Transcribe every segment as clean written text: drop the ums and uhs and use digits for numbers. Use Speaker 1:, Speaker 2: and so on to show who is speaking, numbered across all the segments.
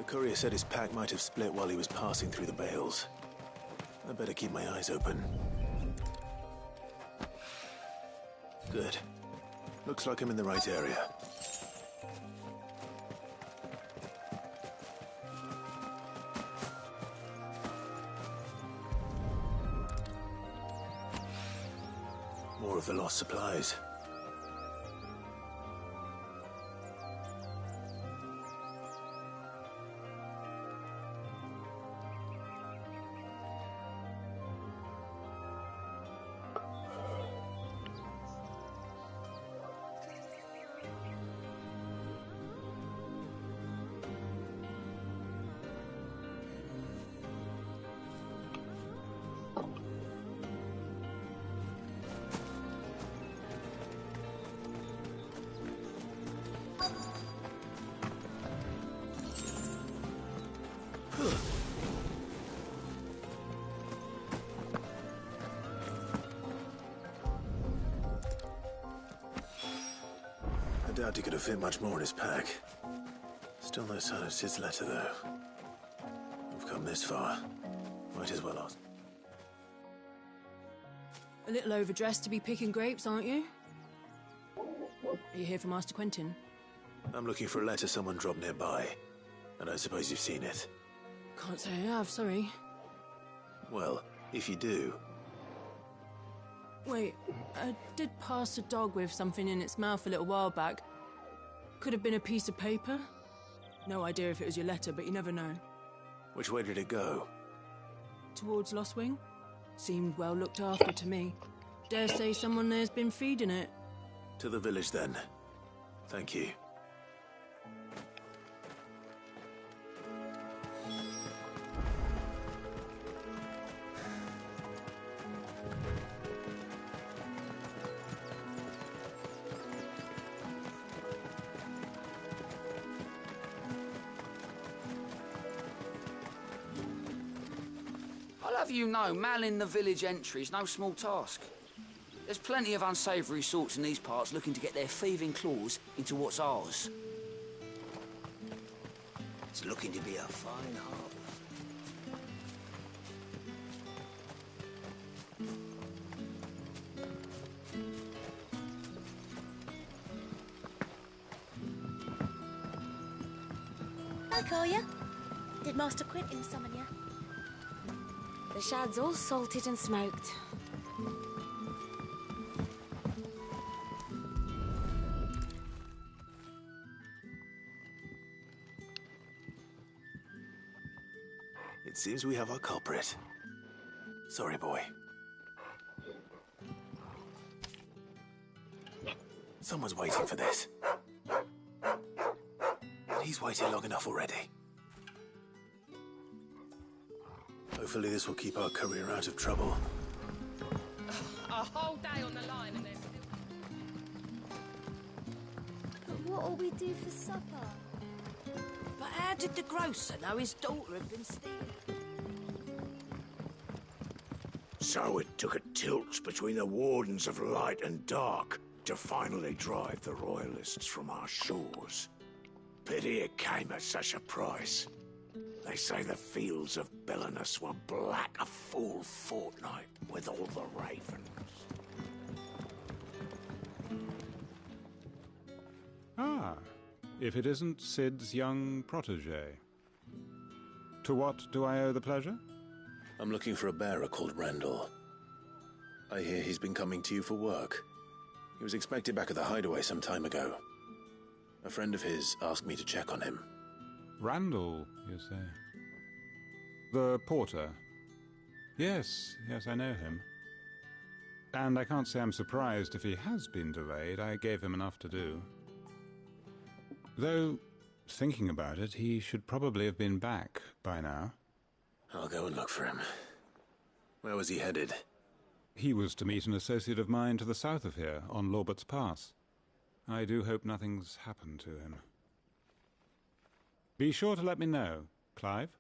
Speaker 1: courier said his pack might have split while he was passing through the bales. I better keep my eyes open. Good. Looks like I'm in the right area. More of the lost supplies. I doubt he could have fit much more in his pack. Still no sign of Sid's letter, though. We've come this far. Might as well ask.
Speaker 2: A little overdressed to be picking grapes, aren't you? Are you here for Master Quentin?
Speaker 1: I'm looking for a letter someone dropped nearby. And I suppose you've seen it.
Speaker 2: Can't say I have, sorry.
Speaker 1: Well, if you do...
Speaker 2: Wait, I did pass a dog with something in its mouth a little while back. Could have been a piece of paper. No idea if it was your letter, but you never know.
Speaker 1: Which way did it go?
Speaker 2: Towards Lost Wing? Seemed well looked after to me. Dare say someone there's been feeding it.
Speaker 1: To the village, then. Thank you.
Speaker 3: I'll have you know, manning the village entry's no small task. There's plenty of unsavoury sorts in these parts looking to get their thieving claws into what's ours. It's looking to be a fine harbour.
Speaker 4: Hi, Collier. Did Master Quentin summon you?
Speaker 5: The shad's all salted and smoked.
Speaker 1: It seems we have our culprit. Sorry, boy. Someone's waiting for this. And he's waited long enough already. Hopefully this will keep our career out of trouble.
Speaker 6: A whole day on the line and they're still...
Speaker 4: But what'll we do for supper?
Speaker 7: But how did the grocer know his daughter had been stealing?
Speaker 8: So it took a tilt between the Wardens of Light and Dark to finally drive the Royalists from our shores. Pity it came at such a price. They say the fields of Belenus were black a full fortnight with all the ravens.
Speaker 9: Ah, if it isn't Sid's young protege. To what do I owe the pleasure?
Speaker 1: I'm looking for a bearer called Randall. I hear he's been coming to you for work. He was expected back at the hideaway some time ago. A friend of his asked me to check on him.
Speaker 9: Randall, you say? The porter? Yes, I know him. And I can't say I'm surprised if he has been delayed. I gave him enough to do. Though, thinking about it, he should probably have been back by now.
Speaker 1: I'll go and look for him. Where was he headed?
Speaker 9: He was to meet an associate of mine to the south of here, on Lorbert's Pass. I do hope nothing's happened to him. Be sure to let me know, Clive.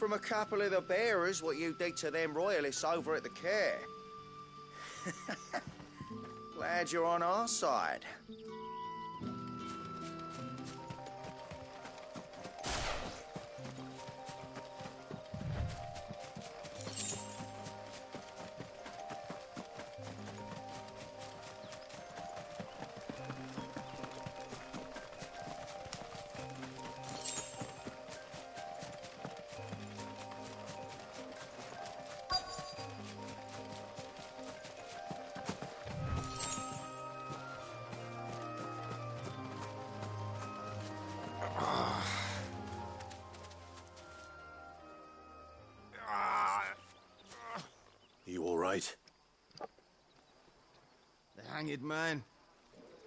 Speaker 10: from a couple of the bearers what you did to them royalists over at the care. Glad you're on our side.
Speaker 1: You all right?
Speaker 11: The hanged man.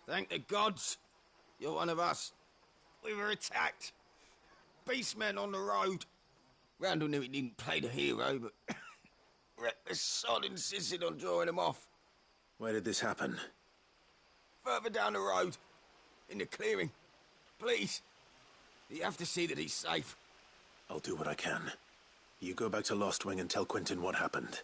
Speaker 11: Thank the gods. You're one of us. We were attacked. Beastmen on the road. Randall knew he didn't play the hero, but reckless sod insisted on drawing him off.
Speaker 1: Where did this happen?
Speaker 11: Further down the road. In the clearing. Please. You have to see that he's safe.
Speaker 1: I'll do what I can. You go back to Lost Wing and tell Quentin what happened.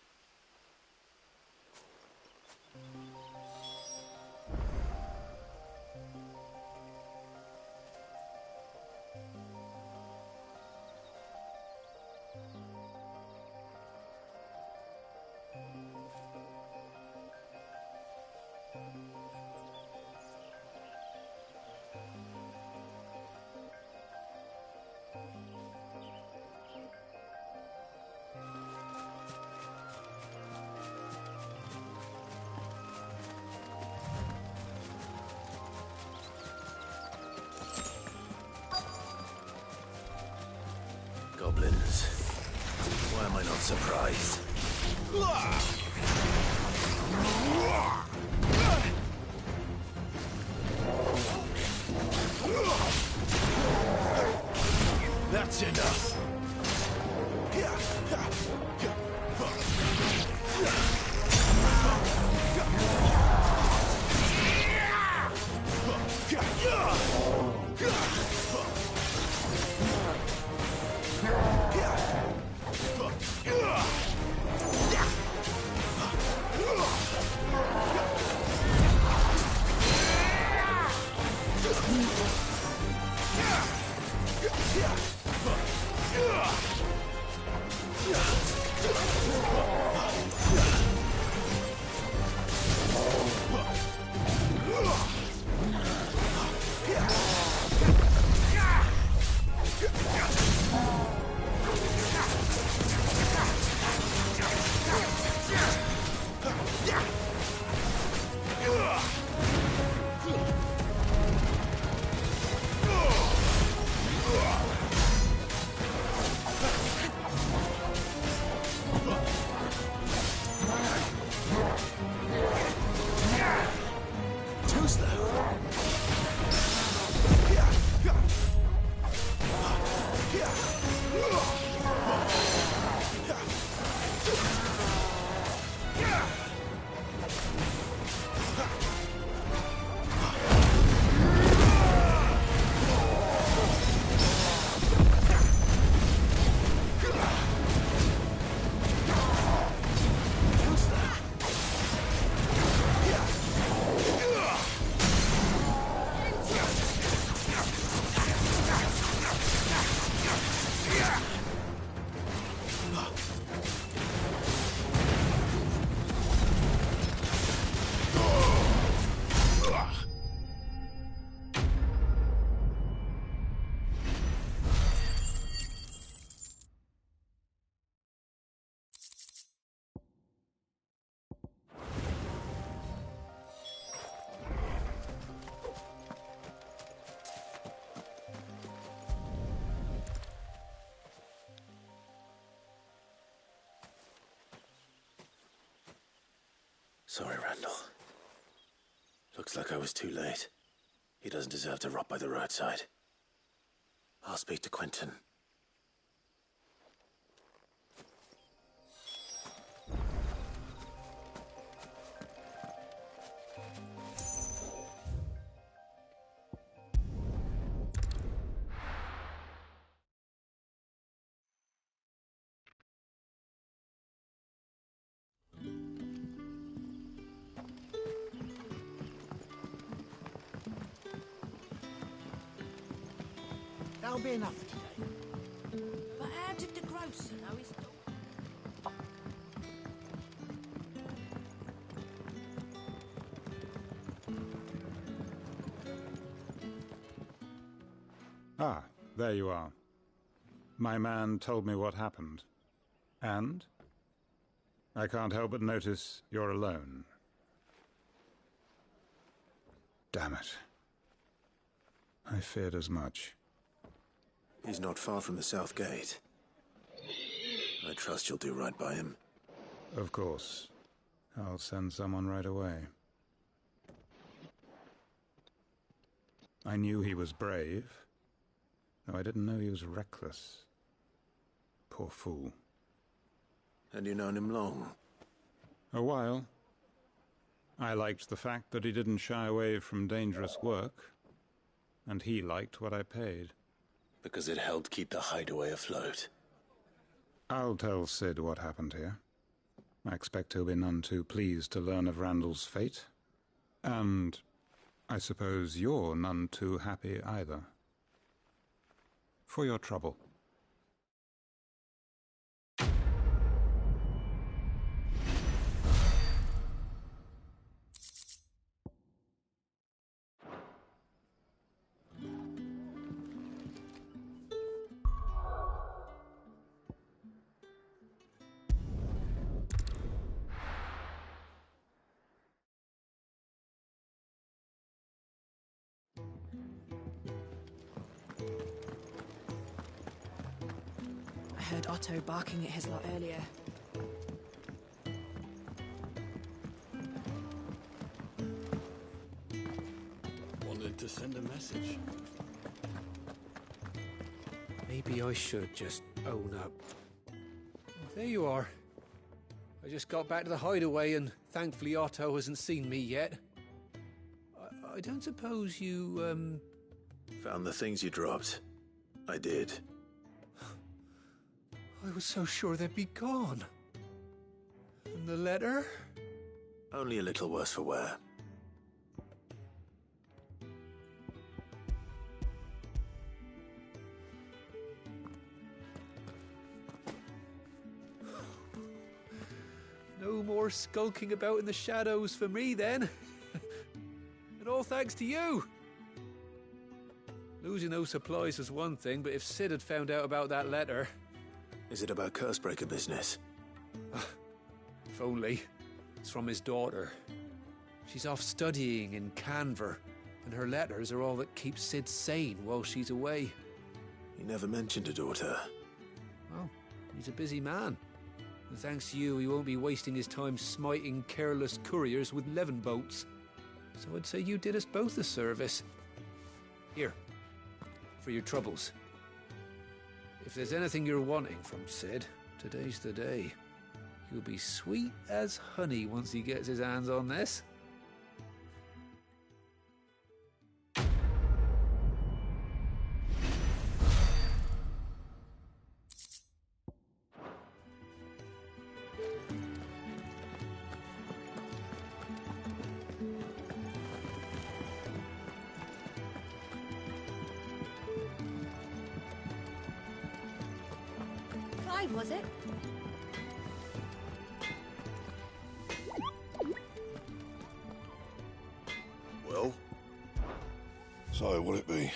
Speaker 1: Goblins. Why am I not surprised? That's enough. Sorry, Randall. Looks like I was too late. He doesn't deserve to rot by the roadside. I'll speak to Quentin.
Speaker 11: That'll be enough for today.
Speaker 7: But how did the grocer know his dog?
Speaker 9: Ah, there you are. My man told me what happened. And? I can't help but notice you're alone. Damn it. I feared as much.
Speaker 1: He's not far from the south gate. I trust you'll do right by him.
Speaker 9: Of course. I'll send someone right away. I knew he was brave, though I didn't know he was reckless. Poor fool.
Speaker 1: And you known him long?
Speaker 9: A while. I liked the fact that he didn't shy away from dangerous work, and he liked what I paid.
Speaker 1: Because it helped keep the hideaway afloat.
Speaker 9: I'll tell Sid what happened here. I expect he'll be none too pleased to learn of Randall's fate. And I suppose you're none too happy either. For your trouble.
Speaker 2: I heard Otto barking at his lot earlier.
Speaker 12: Wanted to send a message.
Speaker 13: Maybe I should just own up. There you are. I just got back to the hideaway and thankfully Otto hasn't seen me yet. I don't suppose you,
Speaker 1: Found the things you dropped. I did.
Speaker 13: I was so sure they'd be gone. And the letter?
Speaker 1: Only a little worse for wear.
Speaker 13: No more skulking about in the shadows for me, then. And all thanks to you. Losing those supplies was one thing, but if Sid had found out about that letter...
Speaker 1: Is it about Cursebreaker business?
Speaker 13: If only. It's from his daughter. She's off studying in Canver, and her letters are all that keeps Sid sane while she's away.
Speaker 1: He never mentioned a daughter.
Speaker 13: Well, he's a busy man. And thanks to you, he won't be wasting his time smiting careless couriers with levin bolts. So I'd say you did us both a service. Here, for your troubles. If there's anything you're wanting from Sid, today's the day. He'll be sweet as honey once he gets his hands on this.
Speaker 4: Clyde, was it?
Speaker 8: Well? So, what'll it be?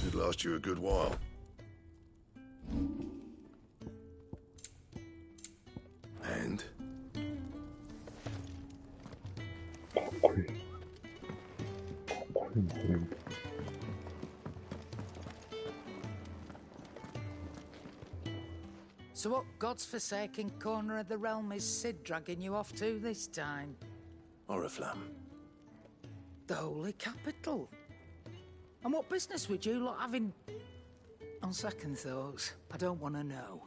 Speaker 8: Should last you a good while. And?
Speaker 7: So what god's-forsaken corner of the realm is Sid dragging you off to this time?
Speaker 1: Oriflamme.
Speaker 7: The Holy Capital. And what business would you lot have in... On second thoughts, I don't want to know.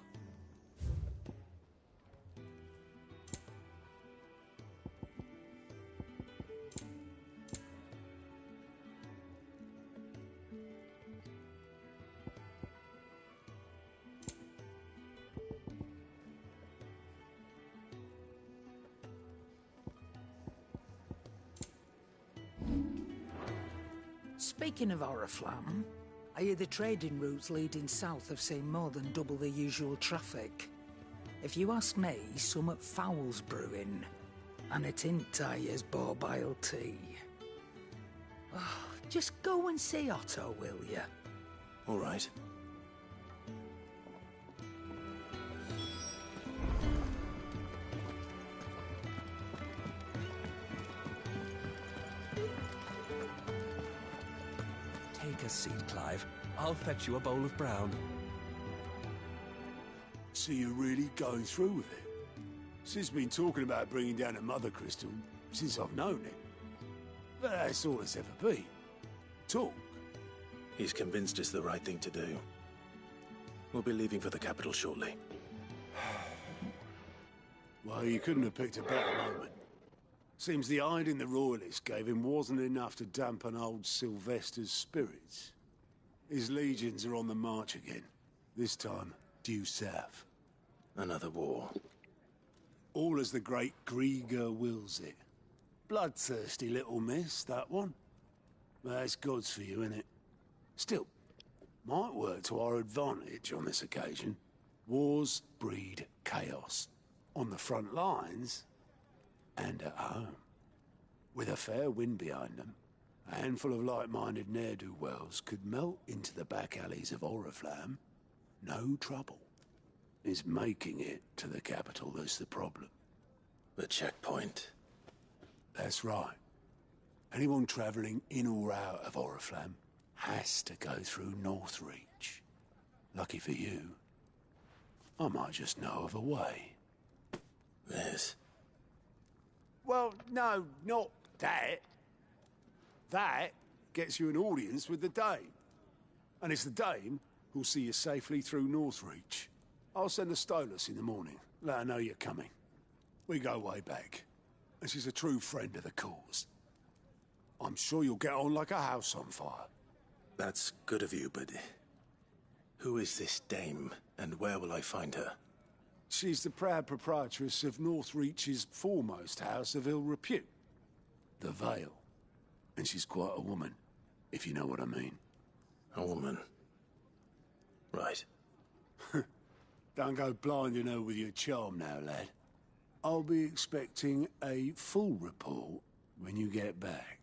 Speaker 7: Speaking of Oriflamme, I hear the trading routes leading south have seen more than double the usual traffic. If you ask me, summat foul's brewing. And it ain't Tyre's borbile tea. Oh, just go and see Otto, will you?
Speaker 1: All right.
Speaker 14: Take a seat, Clive. I'll fetch you a bowl of brown.
Speaker 8: So you're really going through with it? Sid's been talking about bringing down a mother crystal since I've known it. But that's all it's ever been. Talk.
Speaker 1: He's convinced it's the right thing to do. We'll be leaving for the capital shortly.
Speaker 8: Well, you couldn't have picked a better moment. Seems the hiding the Royalists gave him wasn't enough to dampen old Sylvester's spirits. His legions are on the march again. This time, due south.
Speaker 1: Another war.
Speaker 8: All as the great Grieger wills it. Bloodthirsty little miss, that one. That's God's for you, innit? Still, might work to our advantage on this occasion. Wars breed chaos. On the front lines, and at home. With a fair wind behind them, a handful of like-minded ne'er-do-wells could melt into the back alleys of Oriflamme. No trouble. It's making it to the capital that's the problem.
Speaker 1: The checkpoint.
Speaker 8: That's right. Anyone travelling in or out of Oriflamme has to go through Northreach. Lucky for you, I might just know of a way.
Speaker 1: This?
Speaker 8: Well, no, not that. That gets you an audience with the Dame. And it's the Dame who'll see you safely through Northreach. I'll send the Stolas in the morning. Let her know you're coming. We go way back. And she's a true friend of the cause. I'm sure you'll get on like a house on fire.
Speaker 1: That's good of you, but... who is this Dame, and where will I find her?
Speaker 8: She's the proud proprietress of Northreach's foremost house of ill repute. The Vale. And she's quite a woman, if you know what I mean.
Speaker 1: A woman? Right.
Speaker 8: Don't go blinding her with your charm now, lad. I'll be expecting a full report when you get back.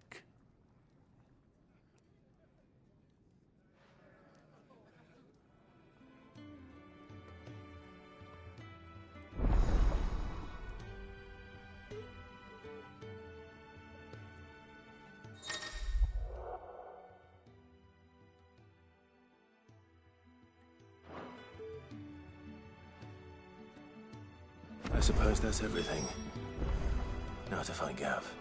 Speaker 1: I suppose that's everything. Now to find Gav.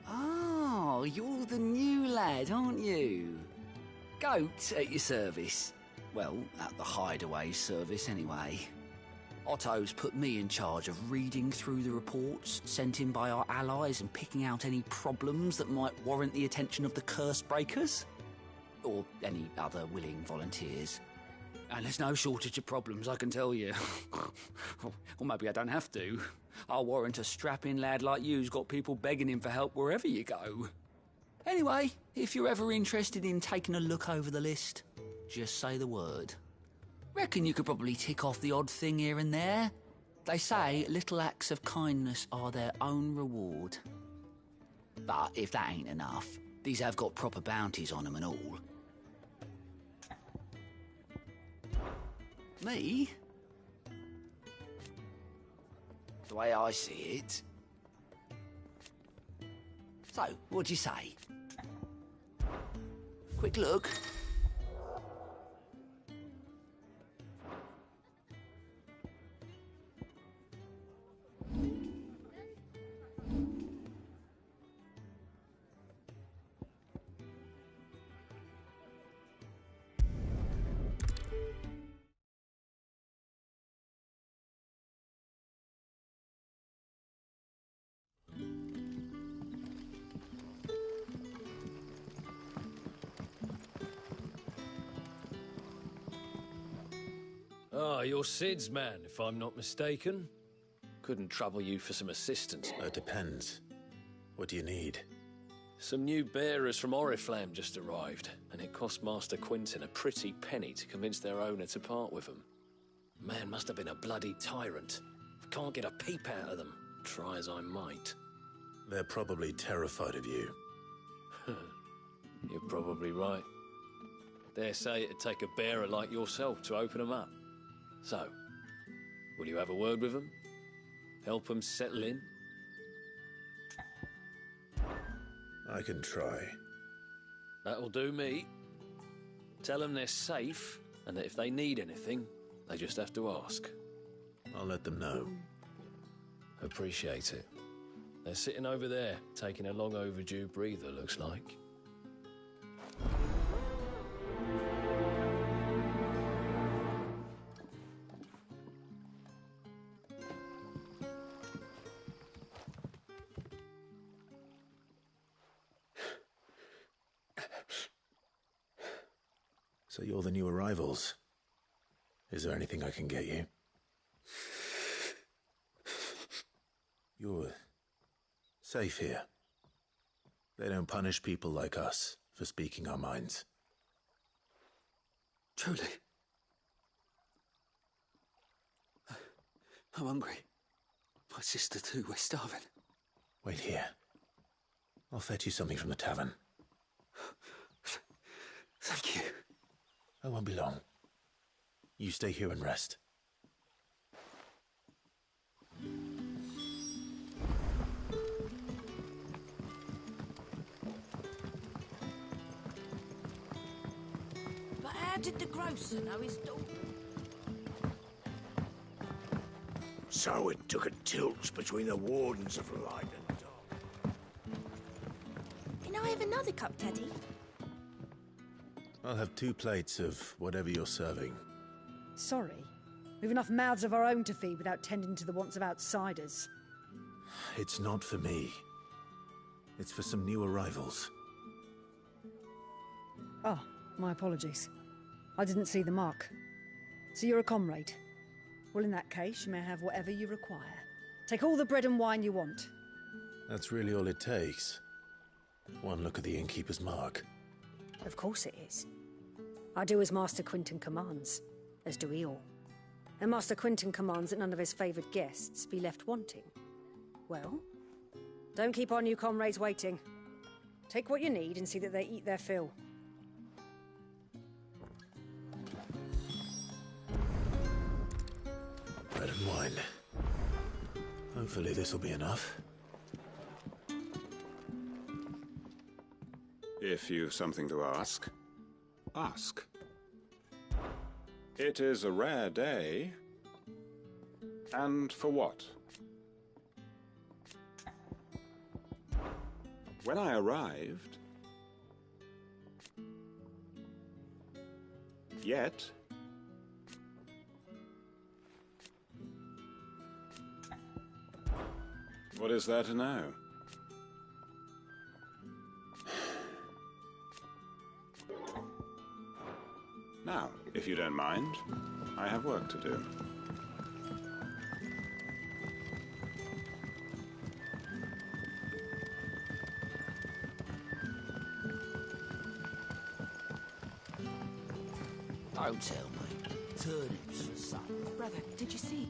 Speaker 3: Oh, you're the new lad, aren't you? Goat at your service. Well, at the Hideaway service, anyway. Otto's put me in charge of reading through the reports sent in by our allies and picking out any problems that might warrant the attention of the Curse Breakers. Or any other willing volunteers. And there's no shortage of problems, I can tell you. Or maybe I don't have to. I'll warrant a strapping lad like you's got people begging him for help wherever you go. Anyway, if you're ever interested in taking a look over the list, just say the word. Reckon you could probably tick off the odd thing here and there. They say little acts of kindness are their own reward. But if that ain't enough, these have got proper bounties on them and all. Me? The way I see it. So, what'd you say? Quick look.
Speaker 15: Ah, you're Sid's man, if I'm not mistaken. Couldn't trouble you for some assistance.
Speaker 1: Depends. What do you need?
Speaker 15: Some new bearers from Oriflamme just arrived, and it cost Master Quinton a pretty penny to convince their owner to part with them. Man must have been a bloody tyrant. Can't get a peep out of them, try as I might.
Speaker 1: They're probably terrified of you.
Speaker 15: You're probably right. Dare say it'd take a bearer like yourself to open them up. So, will you have a word with them? Help them settle in?
Speaker 1: I can try.
Speaker 15: That'll do me. Tell them they're safe, and that if they need anything, they just have to ask.
Speaker 1: I'll let them know.
Speaker 15: Appreciate it. They're sitting over there, taking a long overdue breather, looks like.
Speaker 1: So you're the new arrivals. Is there anything I can get you? You're safe here. They don't punish people like us for speaking our minds.
Speaker 3: Truly. I'm hungry. My sister too, we're starving.
Speaker 1: Wait here. I'll fetch you something from the tavern.
Speaker 3: Thank you.
Speaker 1: I won't be long. You stay here and rest.
Speaker 16: But how did the grocer know his daughter?
Speaker 8: So it took a tilt between the wardens of light and dark.
Speaker 4: Can I have another cup, Teddy?
Speaker 1: I'll have 2 plates of whatever you're serving.
Speaker 17: Sorry. We've enough mouths of our own to feed without tending to the wants of outsiders.
Speaker 1: It's not for me. It's for some new arrivals.
Speaker 17: Oh, my apologies. I didn't see the mark. So you're a comrade? Well, in that case, you may have whatever you require. Take all the bread and wine you want.
Speaker 1: That's really all it takes. One look at the innkeeper's mark.
Speaker 17: Of course it is. I do as Master Quinton commands, as do we all. And Master Quinton commands that none of his favoured guests be left wanting. Well, don't keep our new comrades waiting. Take what you need and see that they eat their fill.
Speaker 1: Bread and wine. Hopefully this'll be enough.
Speaker 9: If you've something to ask, ask. It is a rare day. And for what? When I arrived... Yet... What is there to know? Now, if you don't mind, I have work to do.
Speaker 3: Don't tell me. Turnips for supper.
Speaker 6: Brother, did you see?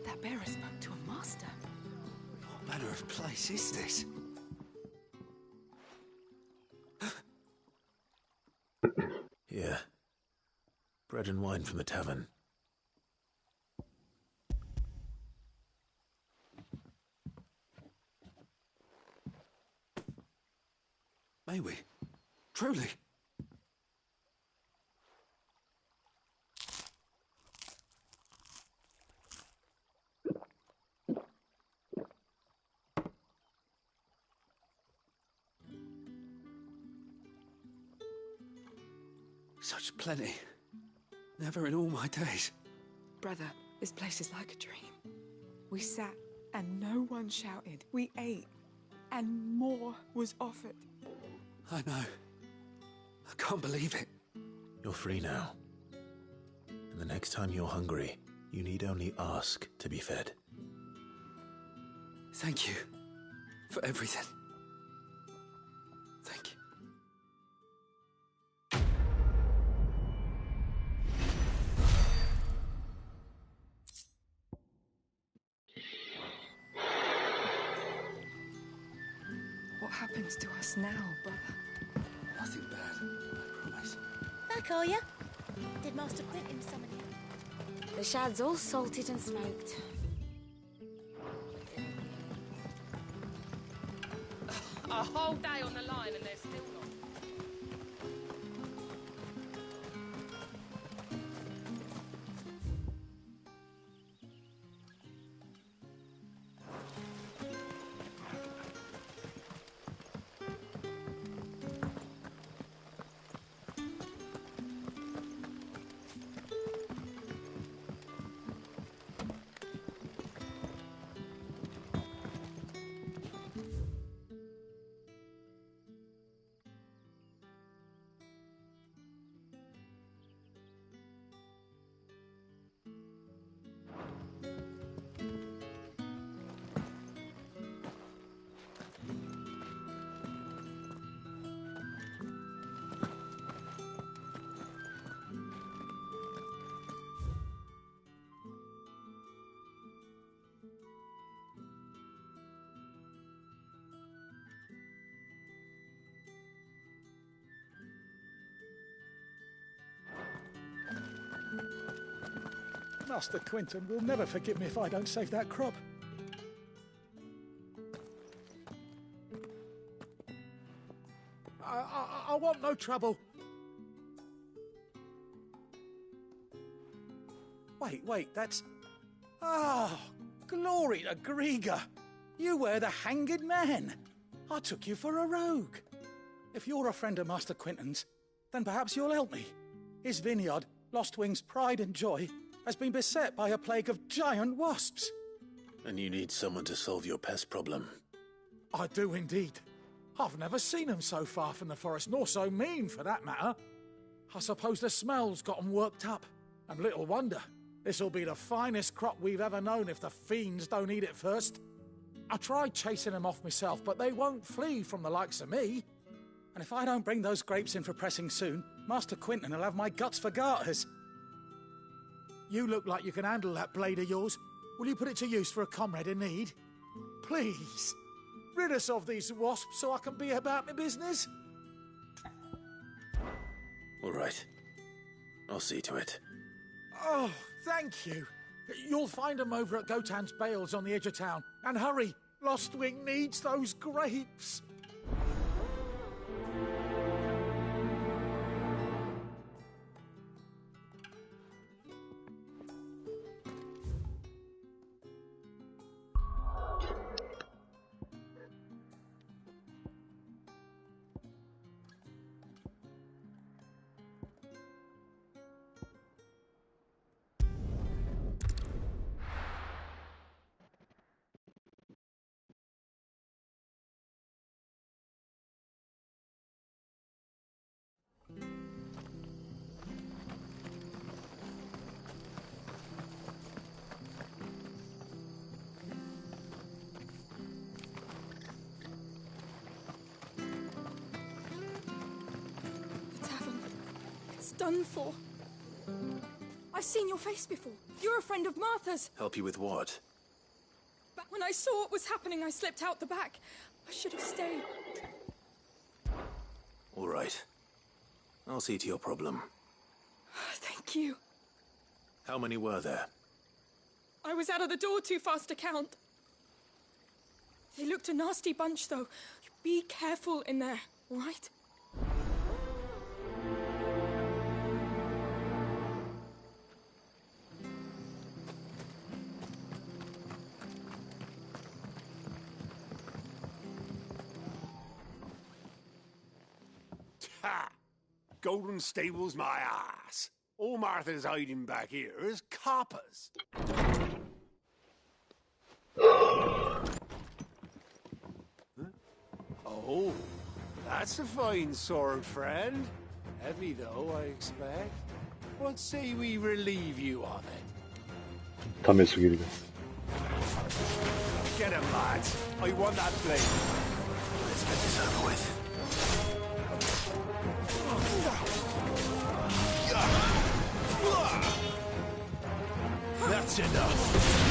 Speaker 6: That bearer spoke to a master.
Speaker 3: What manner of place is this?
Speaker 1: Here. Bread and wine from the tavern.
Speaker 3: May we? Truly? Such plenty. Never in all my days.
Speaker 6: Brother, this place is like a dream. We sat and no one shouted. We ate and more was offered.
Speaker 3: I know. I can't believe it.
Speaker 1: You're free now. And the next time you're hungry, you need only ask to be fed.
Speaker 3: Thank you for everything.
Speaker 6: what happens to us now, brother?
Speaker 14: Nothing bad, I promise.
Speaker 4: Back, are ya? Did Master Quentin summon you?
Speaker 5: The shad's all salted and smoked.
Speaker 18: A whole day on the line and they're still not.
Speaker 19: Master Quentin will never forgive me if I don't save that crop. I want no trouble. Wait, that's... Ah, glory to Grieger. You were the hanged man. I took you for a rogue. If you're a friend of Master Quentin's, then perhaps you'll help me. His vineyard, Lostwing's pride and joy, has been beset by a plague of giant wasps.
Speaker 1: And you need someone to solve your pest problem.
Speaker 19: I do indeed. I've never seen them so far from the forest, nor so mean, for that matter. I suppose the smell's got them worked up. And little wonder. This'll be the finest crop we've ever known if the fiends don't eat it first. I tried chasing them off myself, but they won't flee from the likes of me. And if I don't bring those grapes in for pressing soon, Master Quentin will have my guts for garters. You look like you can handle that blade of yours. Will you put it to use for a comrade in need? Please, rid us of these wasps so I can be about my business.
Speaker 1: All right. I'll see to it.
Speaker 19: Oh, thank you. You'll find them over at Gotan's Bales on the edge of town. And hurry, Lostwing needs those grapes.
Speaker 6: Done for. I've seen your face before. You're a friend of Martha's.
Speaker 1: Help you with what?
Speaker 6: But when I saw what was happening, I slipped out the back. I should have stayed.
Speaker 1: All right. I'll see to your problem.
Speaker 6: Thank you.
Speaker 1: How many were there?
Speaker 6: I was out of the door too fast to count. They looked a nasty bunch, though. Be careful in there, all right?
Speaker 8: Ha! Golden Stable's my ass. All Martha's hiding back here is coppers. Huh? Oh, that's a fine sword, friend. Heavy, though, I expect. What say we relieve you on it?
Speaker 20: 담에 숙이리가.
Speaker 8: Get him, lads. I want that blade.
Speaker 1: Let's get this over with.
Speaker 8: That's enough.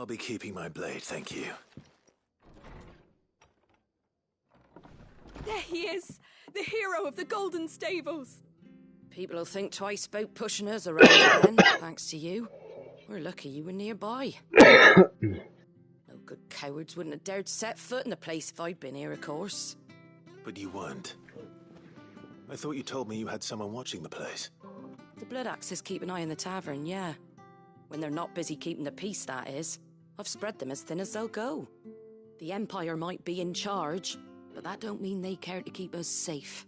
Speaker 1: I'll be keeping my blade, thank you.
Speaker 20: There he is! The hero of the Golden Stables!
Speaker 16: People will think twice about pushing us around again, thanks to you. We're lucky you were nearby. No good cowards wouldn't have dared set foot in the place if I'd been here, of course.
Speaker 1: But you weren't. I thought you told me you had someone watching the place.
Speaker 16: The Blood Axes keep an eye on the tavern, yeah. When they're not busy keeping the peace, that is. I've spread them as thin as they'll go. The Empire might be in charge, but that don't mean they care to keep us safe.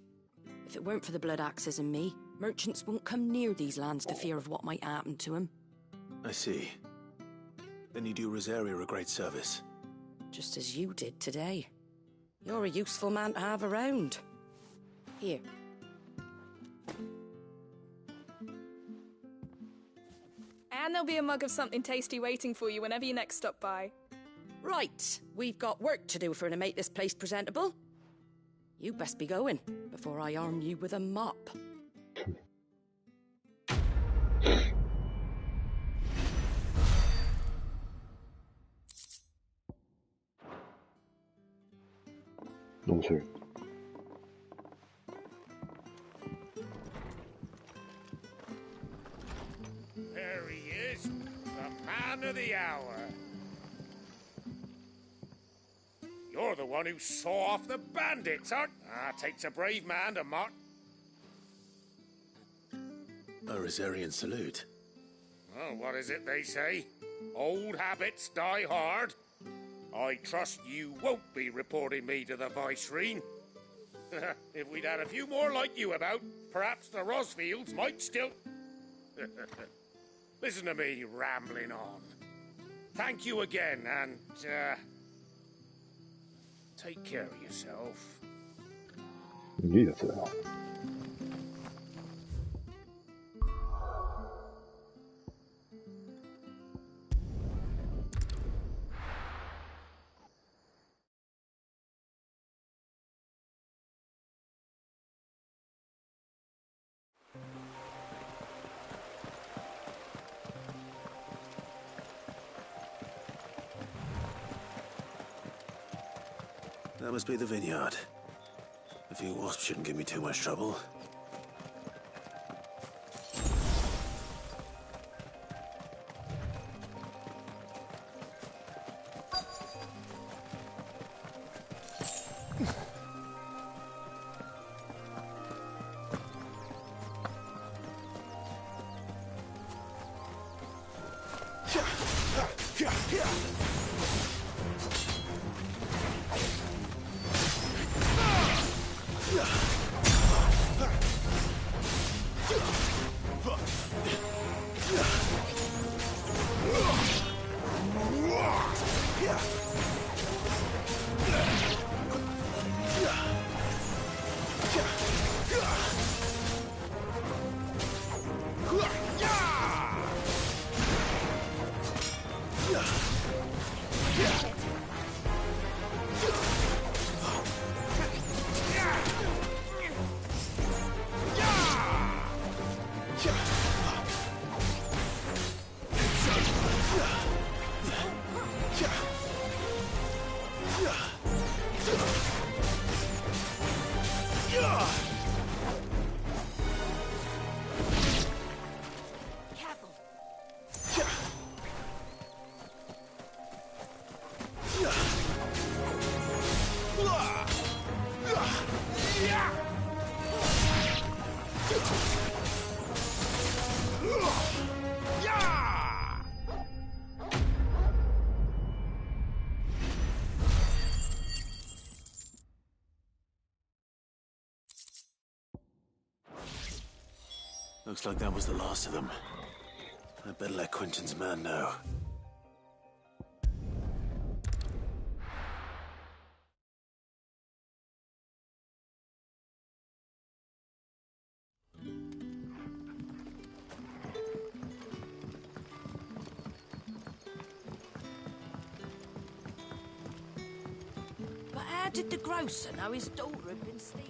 Speaker 16: If it weren't for the Blood Axes and me, merchants won't come near these lands for fear of what might happen to them.
Speaker 1: I see. Then you do Rosaria a great service.
Speaker 16: Just as you did today. You're a useful man to have around. Here.
Speaker 20: And there'll be a mug of something tasty waiting for you whenever you next stop by.
Speaker 16: Right, we've got work to do for to make this place presentable. You best be going, before I arm you with a mop.
Speaker 14: No, sir.
Speaker 8: There he is, the man of the hour. You're the one who saw off the bandits, aren't you? Takes a brave man to mock.
Speaker 1: A Rosarian salute.
Speaker 8: Oh, what is it they say? Old habits die hard. I trust you won't be reporting me to the Viceroy. If we'd had a few more like you about, perhaps the Rosfields might still... Listen to me rambling on. Thank you again, and, take care of yourself.
Speaker 14: Yes, sir.
Speaker 1: That must be the vineyard. A few wasps shouldn't give me too much trouble. Looks like that was the last of them. I'd better let Quentin's man know.
Speaker 16: But how did the grocer know his daughter had been stealing?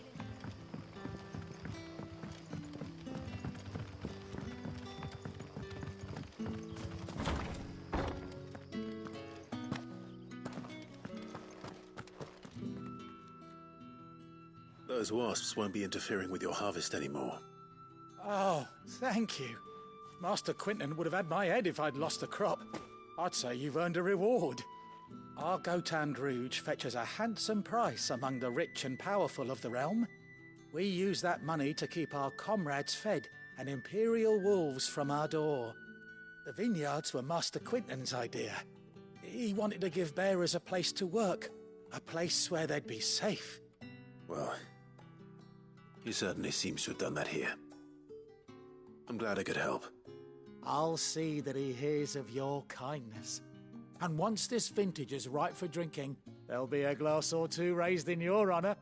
Speaker 1: those wasps won't be interfering with your harvest anymore.
Speaker 19: Oh, thank you. Master Quinton would have had my head if I'd lost the crop. I'd say you've earned a reward. Our Gotan Rouge fetches a handsome price among the rich and powerful of the realm. We use that money to keep our comrades fed and Imperial wolves from our door. The vineyards were Master Quinton's idea. He wanted to give bearers a place to work, a place where they'd be safe.
Speaker 1: Well, he certainly seems to have done that here. I'm glad I could help.
Speaker 19: I'll see that he hears of your kindness. And once this vintage is ripe for drinking, there'll be a glass or two raised in your honor.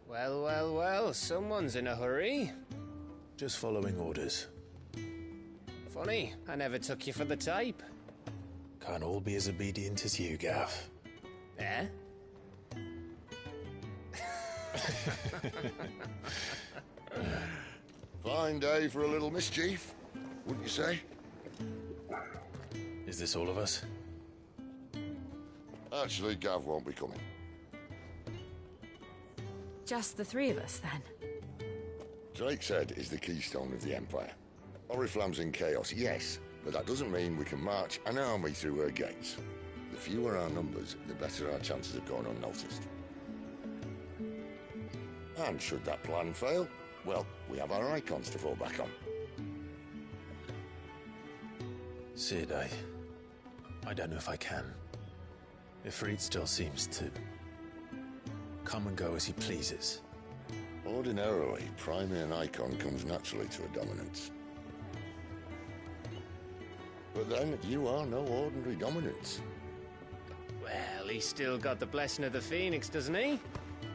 Speaker 21: Well, well, well, someone's in a hurry.
Speaker 1: Just following orders.
Speaker 21: Funny, I never took you for the type.
Speaker 1: Can't all be as obedient as you, Gav.
Speaker 21: Eh?
Speaker 22: Fine day for a little mischief, wouldn't you say?
Speaker 1: Is this all of us?
Speaker 22: Actually, Gav won't be coming.
Speaker 5: Just the three of us, then?
Speaker 22: Drake's Head is the keystone of the Empire. Oriflamme's in chaos, yes, but that doesn't mean we can march an army through her gates. The fewer our numbers, the better our chances of going unnoticed. And should that plan fail, well, we have our icons to fall back on.
Speaker 1: Sid, I don't know if I can. Ifrit still seems to come and go as he pleases.
Speaker 22: Ordinarily, priming an icon comes naturally to a dominance. But then, you are no ordinary dominance.
Speaker 21: Well, he's still got the blessing of the Phoenix, doesn't he?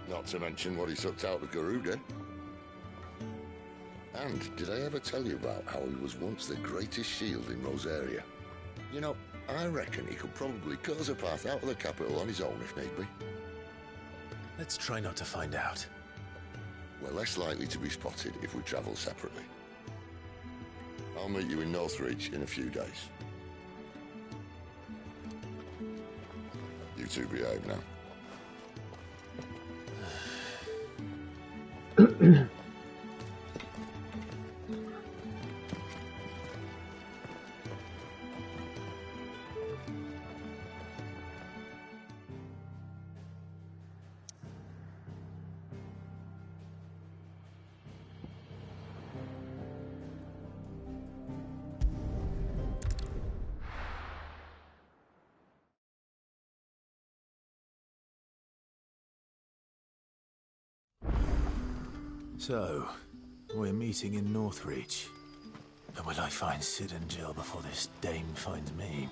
Speaker 22: Not to mention what he sucked out of Garuda. And did I ever tell you about how he was once the greatest shield in Rosaria? You know, I reckon he could probably cut us a path out of the capital on his own if need be.
Speaker 1: Let's try not to find out.
Speaker 22: We're less likely to be spotted if we travel separately. I'll meet you in Northreach in a few days. You two behave now.
Speaker 1: So, we're meeting in Northreach. But will I find Sid and Jill before this dame finds me?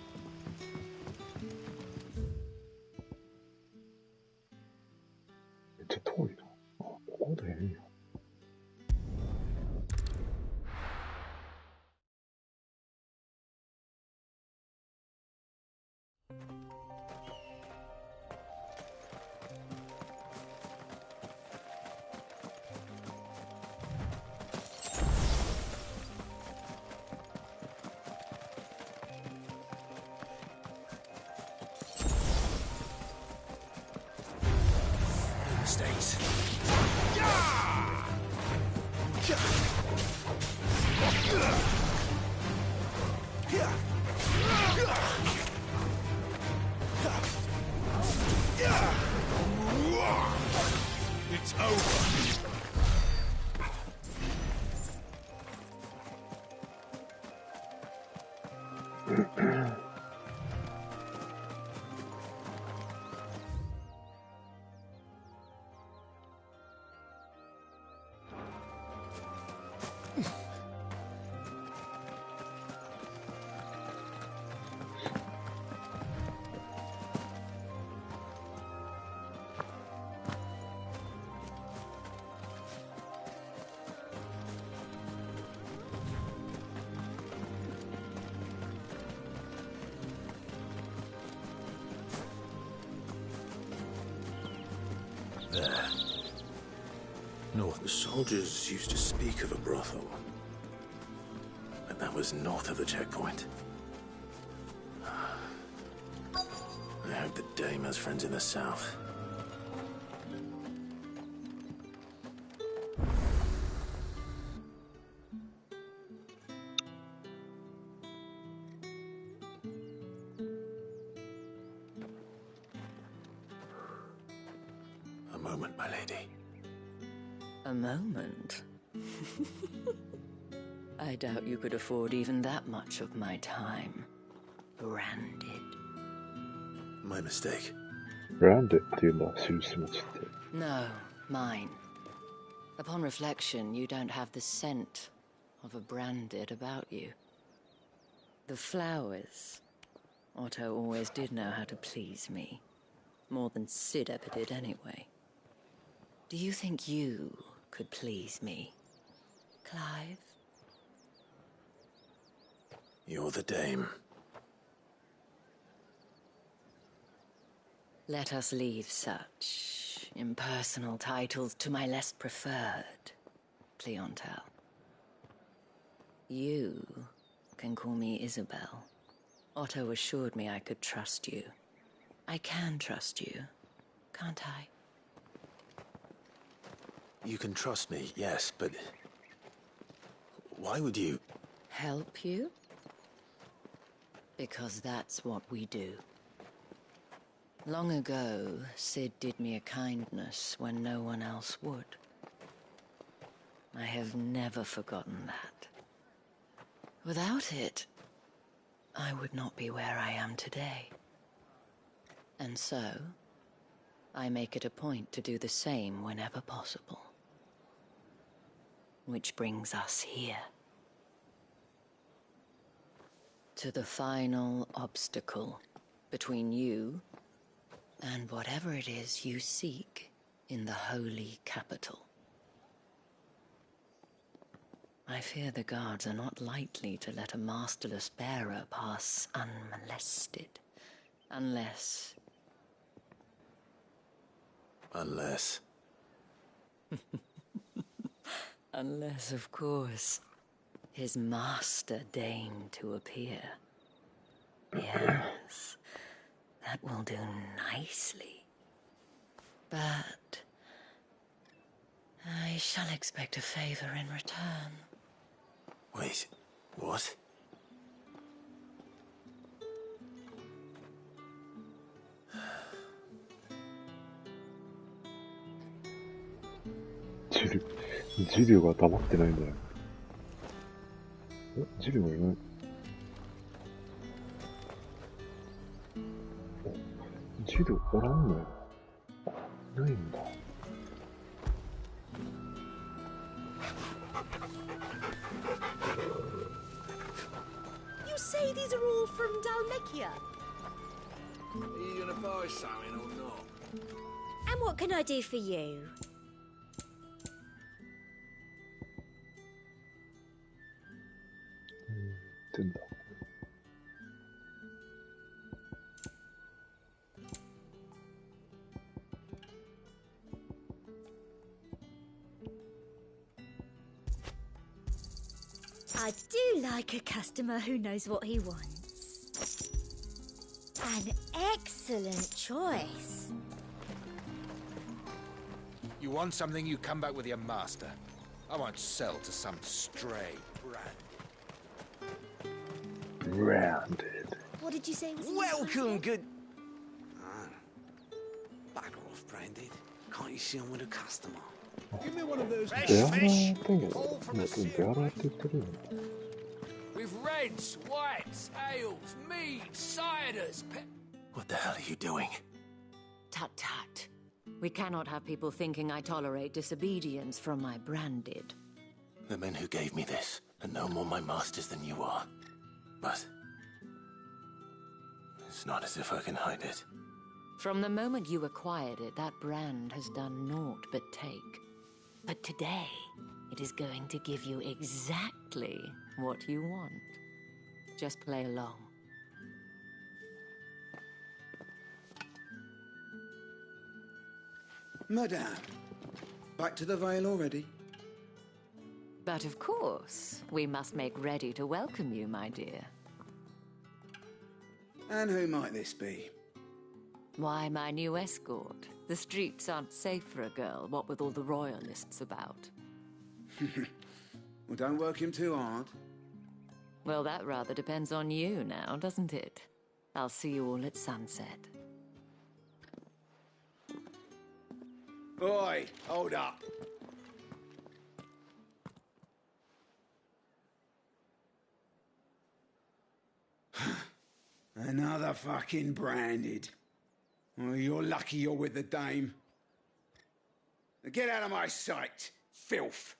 Speaker 8: Mistakes. It's over.
Speaker 1: There. North. The soldiers used to speak of a brothel. But that was north of the checkpoint. I hope the dame has friends in the south. A moment, my lady.
Speaker 16: A moment? I doubt you could afford even that much of my time. Branded.
Speaker 1: My mistake.
Speaker 10: Brandedっていうんだ、印持ちって。
Speaker 16: No, mine. Upon reflection, you don't have the scent of a branded about you. The flowers. Otto always did know how to please me. More than Sid ever did anyway. Do you think you could please me, Clive?
Speaker 1: You're the dame.
Speaker 16: Let us leave such impersonal titles to my less preferred clientele. You can call me Isabel. Otto assured me I could trust you. I can trust you, can't I?
Speaker 1: You can trust me, yes, but... why would you...
Speaker 16: Help you? Because that's what we do. Long ago, Sid did me a kindness when no one else would. I have never forgotten that. Without it, I would not be where I am today. And so, I make it a point to do the same whenever possible. Which brings us here. To the final obstacle between you and whatever it is you seek in the holy capital. I fear the guards are not likely to let a masterless bearer pass unmolested. Unless...
Speaker 1: Unless...
Speaker 16: Unless, of course, his master deigned to appear. Yes, that will do nicely. But I shall expect a favor in return.
Speaker 1: Wait, what?
Speaker 10: ジルが黙ってないんだよ。ジルがいない。ジルおらんのよ。いないんだ。
Speaker 4: You say these are all from Dalmekia?
Speaker 13: Are you gonna buy something or not?
Speaker 4: And what can I do for you? I do like a customer who knows what he wants. An excellent choice.
Speaker 11: You want something, you come back with your master. I won't sell to some stray
Speaker 10: Branded.
Speaker 4: What did you say was
Speaker 14: Welcome, good... Back off, Branded. Can't you see I'm with a customer?
Speaker 13: Give me one of those
Speaker 10: ベアラーって言うんだけど、ベアラーって言ってるよね。
Speaker 3: With reds, whites, ales, meads, ciders,
Speaker 1: What the hell are you doing?
Speaker 16: Tut tut. We cannot have people thinking I tolerate disobedience from my branded.
Speaker 1: The men who gave me this are no more my masters than you are. But... it's not as if I can hide it.
Speaker 16: From the moment you acquired it, that brand has done naught but take. But today, it is going to give you exactly what you want. Just play along.
Speaker 2: Madame, back to the Vale already?
Speaker 12: But of course, we must make ready to welcome you, my dear.
Speaker 2: And who might this be?
Speaker 12: Why, my new escort. The streets aren't safe for a girl, what with all the royalists about.
Speaker 2: Well, don't work him too hard.
Speaker 12: Well, that rather depends on you now, doesn't it? I'll see you all at sunset.
Speaker 2: Oi, hold up. Another fucking branded. Well, you're lucky you're with the dame. Now get out of my sight, filth.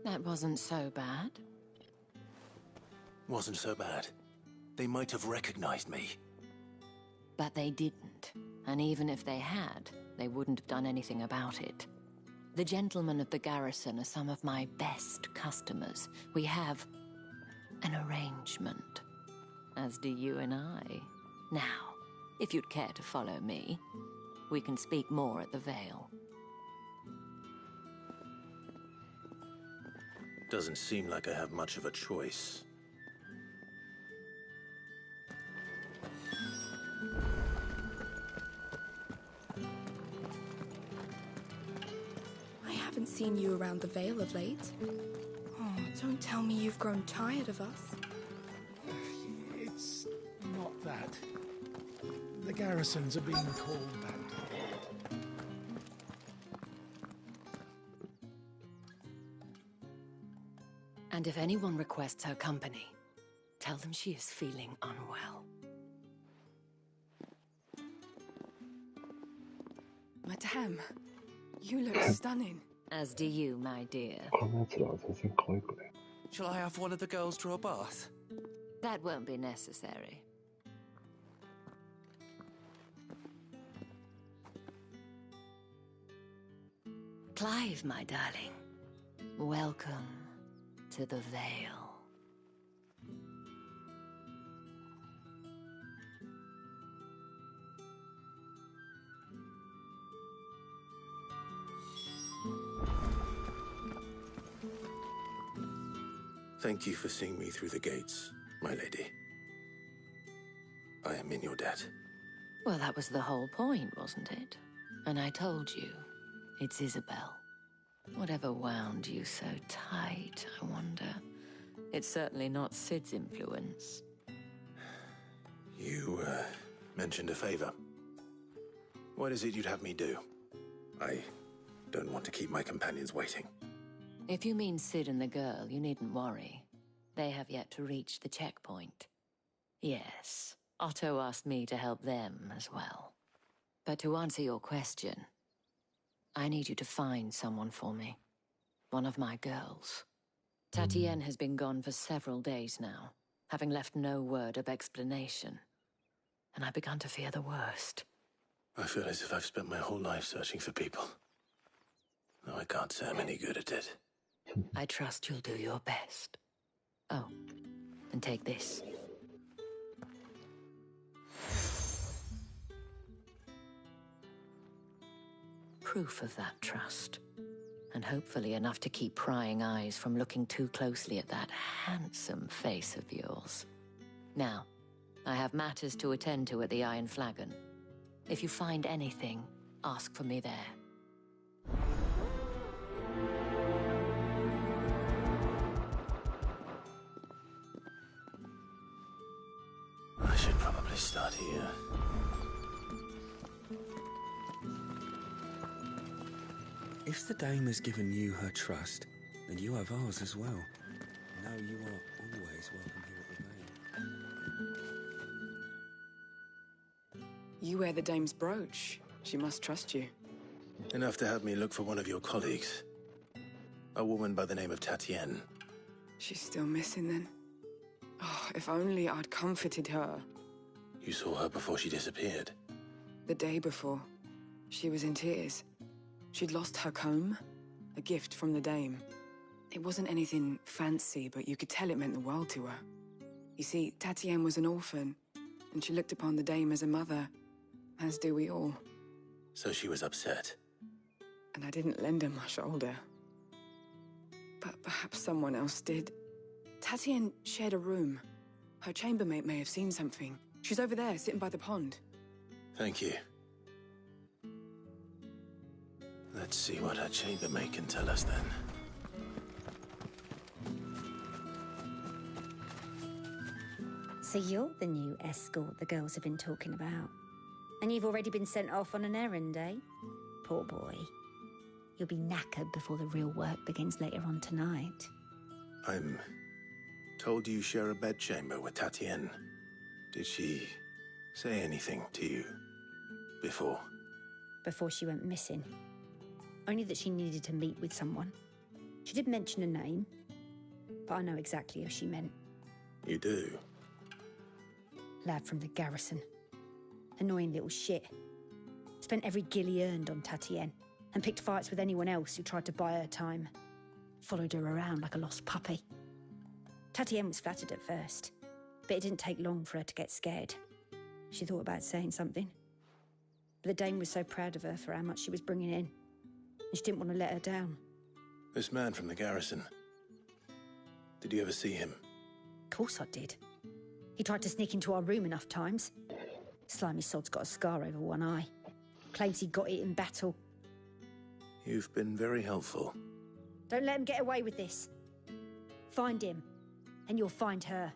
Speaker 12: That wasn't so bad.
Speaker 1: Wasn't so bad. They might have recognized me.
Speaker 12: But they didn't. And even if they had, they wouldn't have done anything about it. The gentlemen of the garrison are some of my best customers. We have an arrangement, as do you and I. Now, if you'd care to follow me, we can speak more at the Vale.
Speaker 1: Doesn't seem like I have much of a choice.
Speaker 20: I haven't seen you around the Vale of late. Oh, don't tell me you've grown tired of us.
Speaker 19: It's not that. The garrisons are being called back.
Speaker 12: And if anyone requests her company, tell them she is feeling unwell.
Speaker 6: Madame, you look stunning.
Speaker 12: As do you, my dear.
Speaker 14: Shall I have one of the girls draw a bath?
Speaker 12: That won't be necessary. Clive, my darling. Welcome to the Vale.
Speaker 1: Thank you for seeing me through the gates, my lady. I am in your debt.
Speaker 12: Well, that was the whole point, wasn't it? And I told you, it's Isabel. Whatever wound you so tight, I wonder. It's certainly not Sid's influence.
Speaker 1: You, mentioned a favor. What is it you'd have me do? I don't want to keep my companions waiting.
Speaker 12: If you mean Sid and the girl, you needn't worry. They have yet to reach the checkpoint. Yes, Otto asked me to help them as well. But to answer your question, I need you to find someone for me. One of my girls. Tatienne has been gone for several days now, having left no word of explanation. And I've begun to fear the worst.
Speaker 1: I feel as if I've spent my whole life searching for people. Though I can't say I'm any good at it.
Speaker 12: I trust you'll do your best. Oh, and take this. Proof of that trust. And hopefully enough to keep prying eyes from looking too closely at that handsome face of yours. Now, I have matters to attend to at the Iron Flagon. If you find anything, ask for me there.
Speaker 1: I should probably start here.
Speaker 14: If the dame has given you her trust, then you have ours as well. No, you are always welcome here at the Vale.
Speaker 6: You wear the dame's brooch. She must trust you.
Speaker 1: Enough to have me look for one of your colleagues. A woman by the name of Tatienne.
Speaker 6: She's still missing then. Oh, if only I'd comforted her.
Speaker 1: You saw her before she disappeared.
Speaker 6: The day before, she was in tears. She'd lost her comb, a gift from the dame. It wasn't anything fancy, but you could tell it meant the world to her. You see, Tatienne was an orphan, and she looked upon the dame as a mother, as do we all.
Speaker 1: So she was upset.
Speaker 6: And I didn't lend her my shoulder. But perhaps someone else did. Tatienne shared a room. Her chambermaid may have seen something. She's over there, sitting by the pond.
Speaker 1: Thank you. Let's see what her chambermaid can tell us then.
Speaker 17: So you're the new escort the girls have been talking about. And you've already been sent off on an errand, eh? Poor boy. You'll be knackered before the real work begins later on tonight.
Speaker 1: I'm told you share a bedchamber with Tatienne. Did she say anything to you before?
Speaker 17: Before she went missing. Only that she needed to meet with someone. She did mention a name, but I know exactly who she meant.
Speaker 1: You do?
Speaker 17: Lad from the garrison. Annoying little shit. Spent every guil he earned on Tatienne, and picked fights with anyone else who tried to buy her time. Followed her around like a lost puppy. Tatienne was flattered at first, but it didn't take long for her to get scared. She thought about saying something. But the dame was so proud of her for how much she was bringing in, and she didn't want to let her down.
Speaker 1: This man from the garrison. Did you ever see him?
Speaker 17: Of course I did. He tried to sneak into our room enough times. Slimy sod's got a scar over one eye. Claims he got it in battle.
Speaker 1: You've been very helpful.
Speaker 17: Don't let him get away with this. Find him, and you'll find her.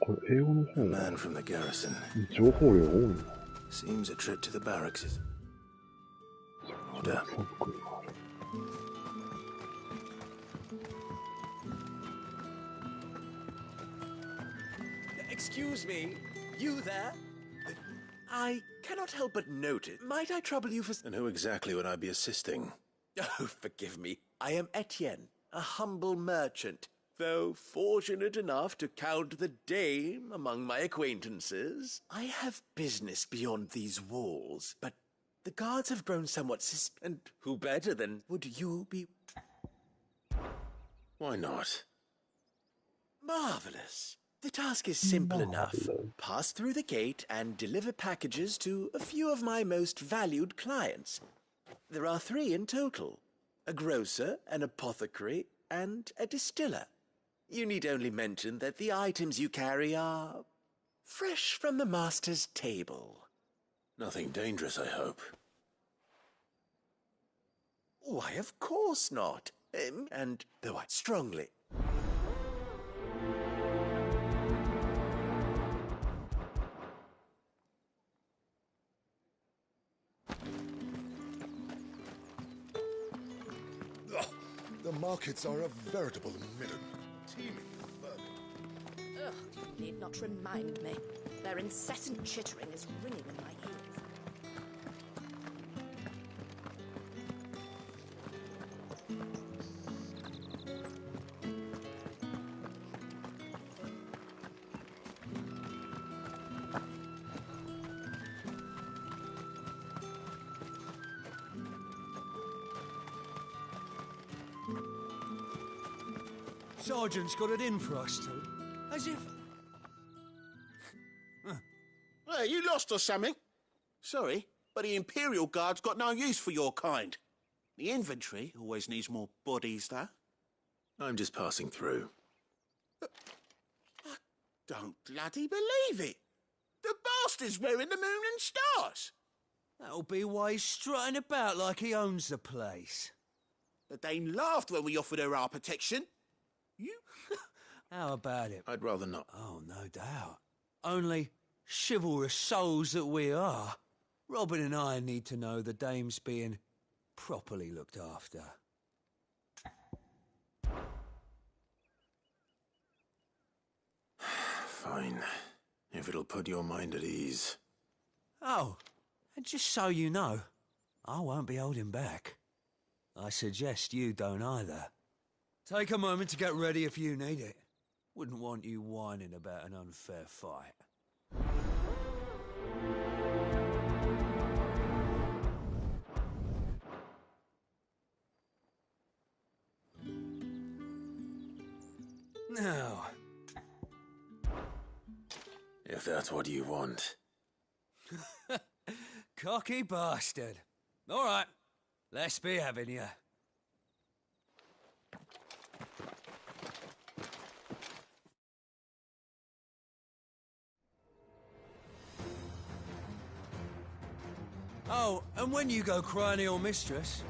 Speaker 10: これ英語の
Speaker 1: A man from the garrison.
Speaker 10: 情報量多いな。
Speaker 1: Seems a trip to the barracks is... Order.
Speaker 7: Excuse me, you there? I cannot help but notice. Might I trouble you for...
Speaker 1: And who exactly would I be assisting?
Speaker 7: Oh, forgive me. I am Etienne, a humble merchant. Though fortunate enough to count the dame among my acquaintances, I have business beyond these walls. But the guards have grown somewhat and who better than would you be?
Speaker 1: Why not?
Speaker 7: Marvelous. The task is simple enough. Pass through the gate and deliver packages to a few of my most valued clients. There are 3 in total. A grocer, an apothecary, and a distiller. You need only mention that the items you carry are fresh from the master's table.
Speaker 1: Nothing dangerous, I hope.
Speaker 7: Why, of course not. And though I strongly...
Speaker 22: The markets are a veritable midden, teeming with vermin.
Speaker 16: Ugh, you need not remind me. Their incessant chittering is ringing in my ears.
Speaker 13: Sergeant's got it in for us two. As if...
Speaker 8: Hey, you lost or something? Sorry, but the Imperial Guard's got no use for your kind. The inventory always needs more bodies, though.
Speaker 1: I'm just passing through.
Speaker 8: I don't bloody believe it. The bastard's wearing the moon and stars.
Speaker 13: That'll be why he's strutting about like he owns the place.
Speaker 8: The Dane laughed when we offered her our protection. You?
Speaker 13: How about it?
Speaker 1: I'd rather not.
Speaker 13: Oh, no doubt. Only chivalrous souls that we are. Robin and I need to know the dame's being properly looked after.
Speaker 1: Fine. If it'll put your mind at ease.
Speaker 13: Oh, and just so you know, I won't be holding back. I suggest you don't either. Take a moment to get ready if you need it. Wouldn't want you whining about an unfair fight. Now.
Speaker 1: If that's what you want.
Speaker 13: Cocky bastard. All right, let's be having you. Oh, and when you go crying to your mistress,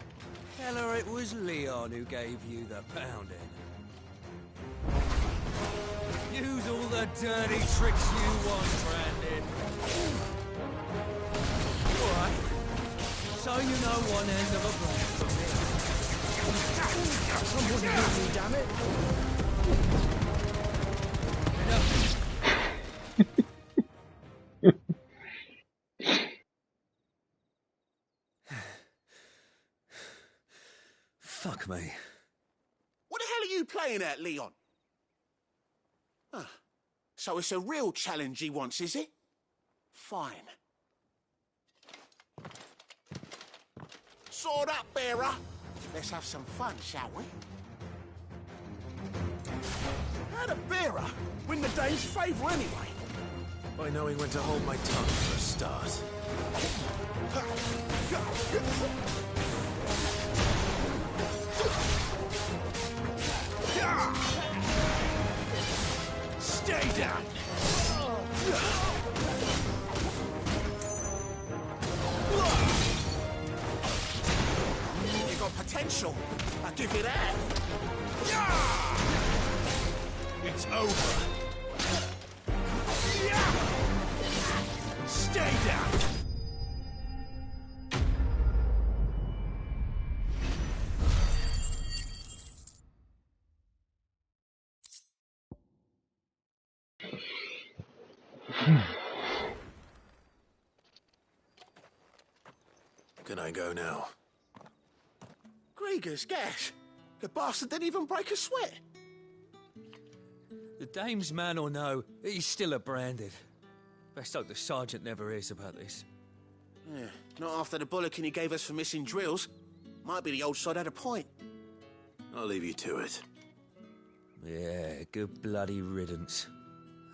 Speaker 13: tell her it was Leon who gave you the pounding. Use all the dirty tricks you want, Brandon. All right. So you know one end of a blade from me. Someone hit me, damn it. Fuck me.
Speaker 8: What the hell are you playing at, Leon? Ah, so it's a real challenge he wants, is it? Fine. Sword up, bearer. Let's have some fun, shall we? How'd a bearer win the dame's favour anyway?
Speaker 1: By knowing when to hold my tongue for a start.
Speaker 8: Stay down! You got potential. I'll give you that. It's over. Stay down!
Speaker 1: Can I go now?
Speaker 8: Grieger's gas. The bastard didn't even break a sweat.
Speaker 13: The dame's man or no, he's still a branded. Best hope the sergeant never hears about this.
Speaker 8: Yeah, not after the bullocking he gave us for missing drills. Might be the old sod had a point.
Speaker 1: I'll leave you to it.
Speaker 13: Yeah, good bloody riddance.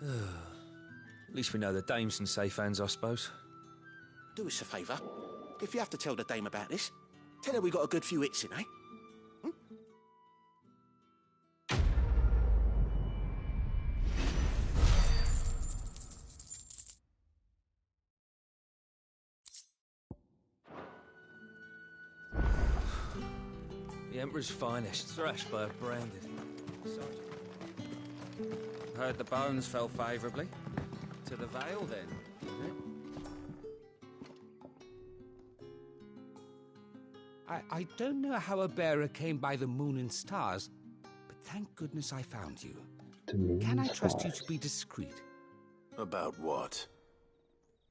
Speaker 13: At least we know the dame's in safe hands, I suppose.
Speaker 8: Do us a favour. If you have to tell the dame about this, tell her we got a good few hits in, eh?
Speaker 13: The Emperor's finest, thrashed by a branded.
Speaker 9: Heard the bones fell favourably. To the Vale, then.
Speaker 15: I don't know how a bearer came by the moon and stars, but thank goodness I found you. Can I trust you to be discreet?
Speaker 1: About what?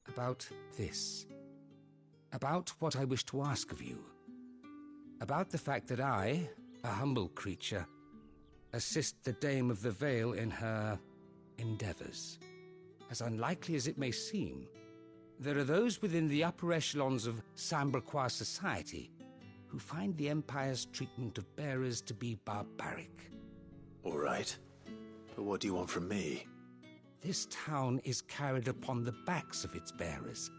Speaker 15: About this. About what I wish to ask of you. About the fact that I, a humble creature, assist the Dame of the Vale in her endeavours. As unlikely as it may seem, there are those within the upper echelons of Samberquois society who find the Empire's treatment of bearers to be barbaric.
Speaker 1: All right. But what do you want from me?
Speaker 15: This town is carried upon the backs of its bearers,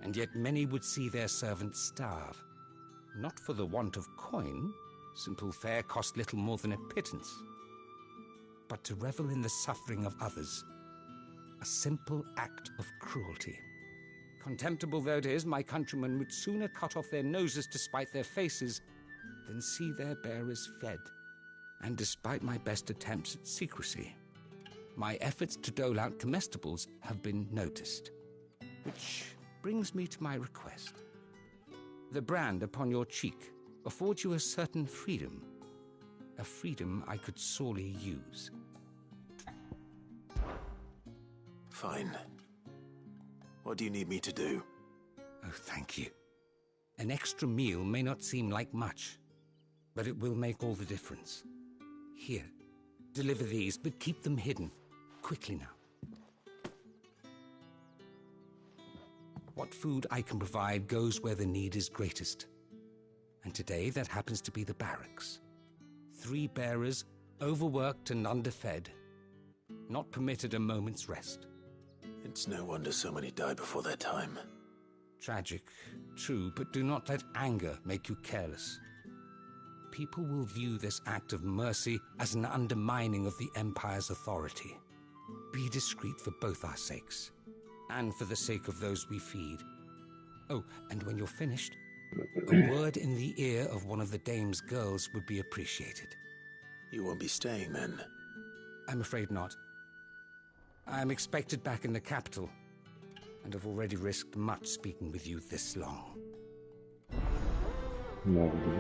Speaker 15: and yet many would see their servants starve. Not for the want of coin, simple fare cost little more than a pittance, but to revel in the suffering of others, a simple act of cruelty. Contemptible though it is, my countrymen would sooner cut off their noses to spite their faces than see their bearers fed. And despite my best attempts at secrecy, my efforts to dole out comestibles have been noticed. Which brings me to my request. The brand upon your cheek affords you a certain freedom, a freedom I could sorely use.
Speaker 1: Fine. What do you need me to do?
Speaker 15: Oh, thank you. An extra meal may not seem like much, but it will make all the difference. Here, deliver these, but keep them hidden. Quickly now. What food I can provide goes where the need is greatest. And today that happens to be the barracks. 3 bearers, overworked and underfed, not permitted a moment's rest.
Speaker 1: It's no wonder so many die before their time.
Speaker 15: Tragic, true, but do not let anger make you careless. People will view this act of mercy as an undermining of the Empire's authority. Be discreet for both our sakes, and for the sake of those we feed. Oh, and when you're finished, a word in the ear of one of the dame's girls would be appreciated.
Speaker 1: You won't be staying then?
Speaker 15: I'm afraid not. I am expected back in the capital, and have already risked much speaking with you this long.
Speaker 10: Lovely.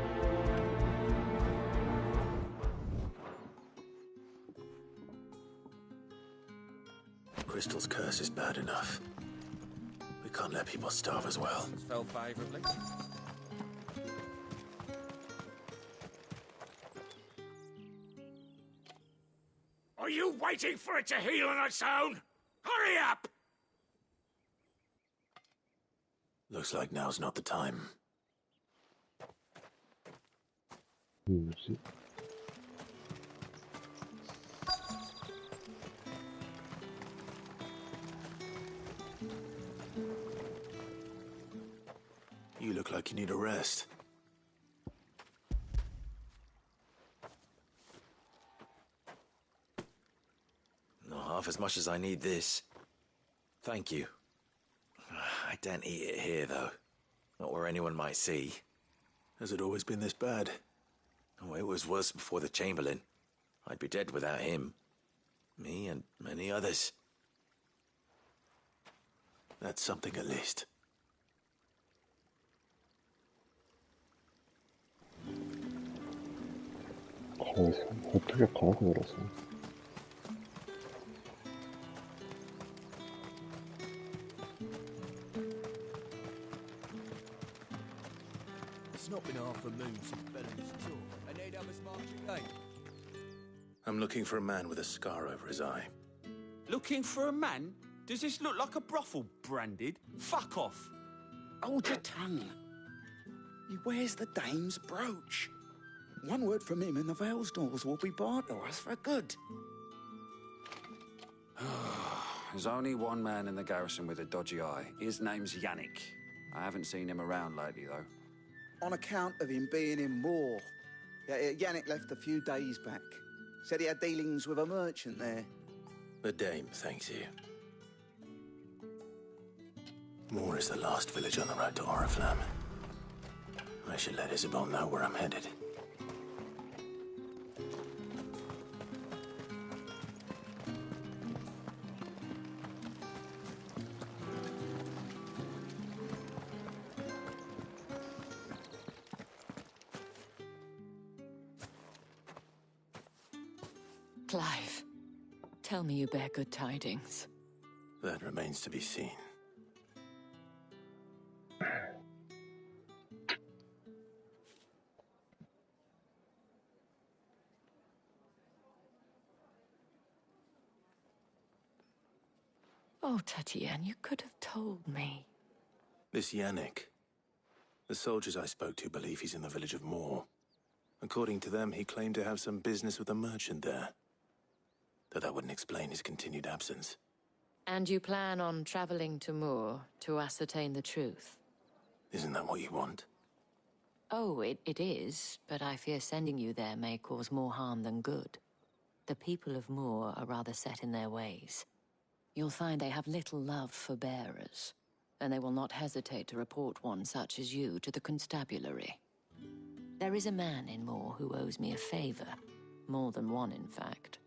Speaker 1: Crystal's curse is bad enough. We can't let people starve as well.
Speaker 9: Fell favourably.
Speaker 8: Are you waiting for it to heal on its own? Hurry up!
Speaker 1: Looks like now's not the time.
Speaker 10: 뭐지?
Speaker 1: You look like you need a rest.
Speaker 7: Not half as much as I need this. Thank you. I daren't eat it here, though. Not where anyone might see.
Speaker 1: Has it always been this bad?
Speaker 7: Oh, it was worse before the Chamberlain. I'd be dead without him. Me and many others.
Speaker 1: That's something at least.
Speaker 10: 거기서 어떻게 가, 그래서.
Speaker 5: It's not been half a moon since Bellamy's tour, and they'd have us march again.
Speaker 1: I'm looking for a man with a scar over his eye.
Speaker 5: Looking for a man? Does this look like a brothel, Branded? Fuck off!
Speaker 2: Hold your tongue. He wears the dame's brooch. One word from him and the Vale's doors will be barred to us for good.
Speaker 18: There's only one man in the garrison with a dodgy eye. His name's Yannick. I haven't seen him around lately, though.
Speaker 2: On account of him being in war. Yannick left a few days back. Said he had dealings with a merchant there.
Speaker 1: The dame thanks you. Moor is the last village on the road to Oriflamme. I should let Isabel know where I'm headed.
Speaker 12: Clive, tell me you bear good tidings.
Speaker 1: That remains to be seen.
Speaker 12: Oh, Tatiane, you could have told me.
Speaker 1: This Yannick. The soldiers I spoke to believe he's in the village of Moor. According to them, he claimed to have some business with a merchant there. Though that wouldn't explain his continued absence.
Speaker 12: And you plan on traveling to Moor to ascertain the truth?
Speaker 1: Isn't that what you want?
Speaker 12: Oh, it is, but I fear sending you there may cause more harm than good. The people of Moor are rather set in their ways. You'll find they have little love for bearers, and they will not hesitate to report one such as you to the constabulary. There is a man in Moor who owes me a favor. More than one, in fact.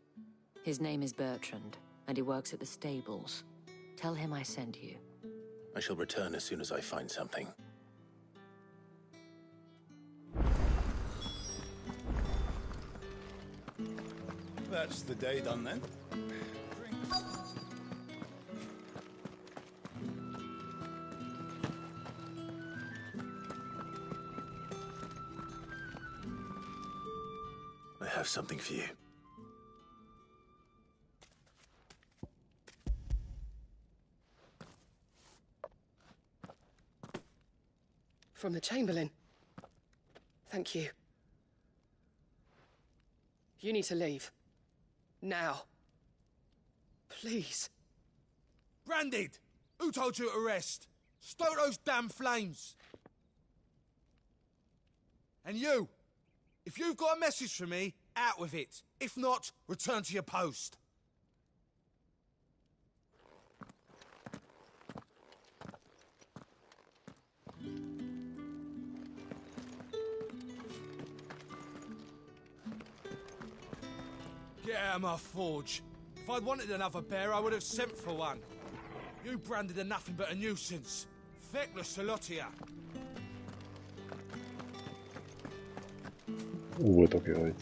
Speaker 12: His name is Bertrand, and he works at the stables. Tell him I sent you.
Speaker 1: I shall return as soon as I find something.
Speaker 23: That's the day done then.
Speaker 1: I have something for you.
Speaker 24: From the Chamberlain. Thank you.
Speaker 6: You need to leave. Now. Please.
Speaker 5: Branded! Who told you to rest? Stoke those damn flames! And you! If you've got a message for me, out with it. If not, return to your post. Get out of my forge. If I'd wanted another bear, I would have sent for one. You branded are nothing but a nuisance. Feckless the lot of you.
Speaker 10: Вот убивает.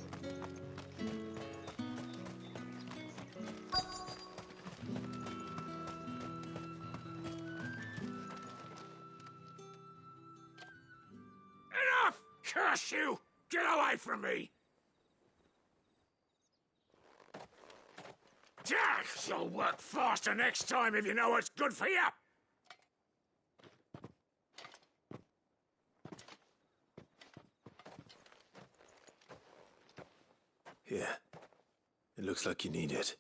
Speaker 8: Enough! Curse you! Get away from me! You'll work faster next time if you know what's good for you!
Speaker 1: Here. It looks like you need it.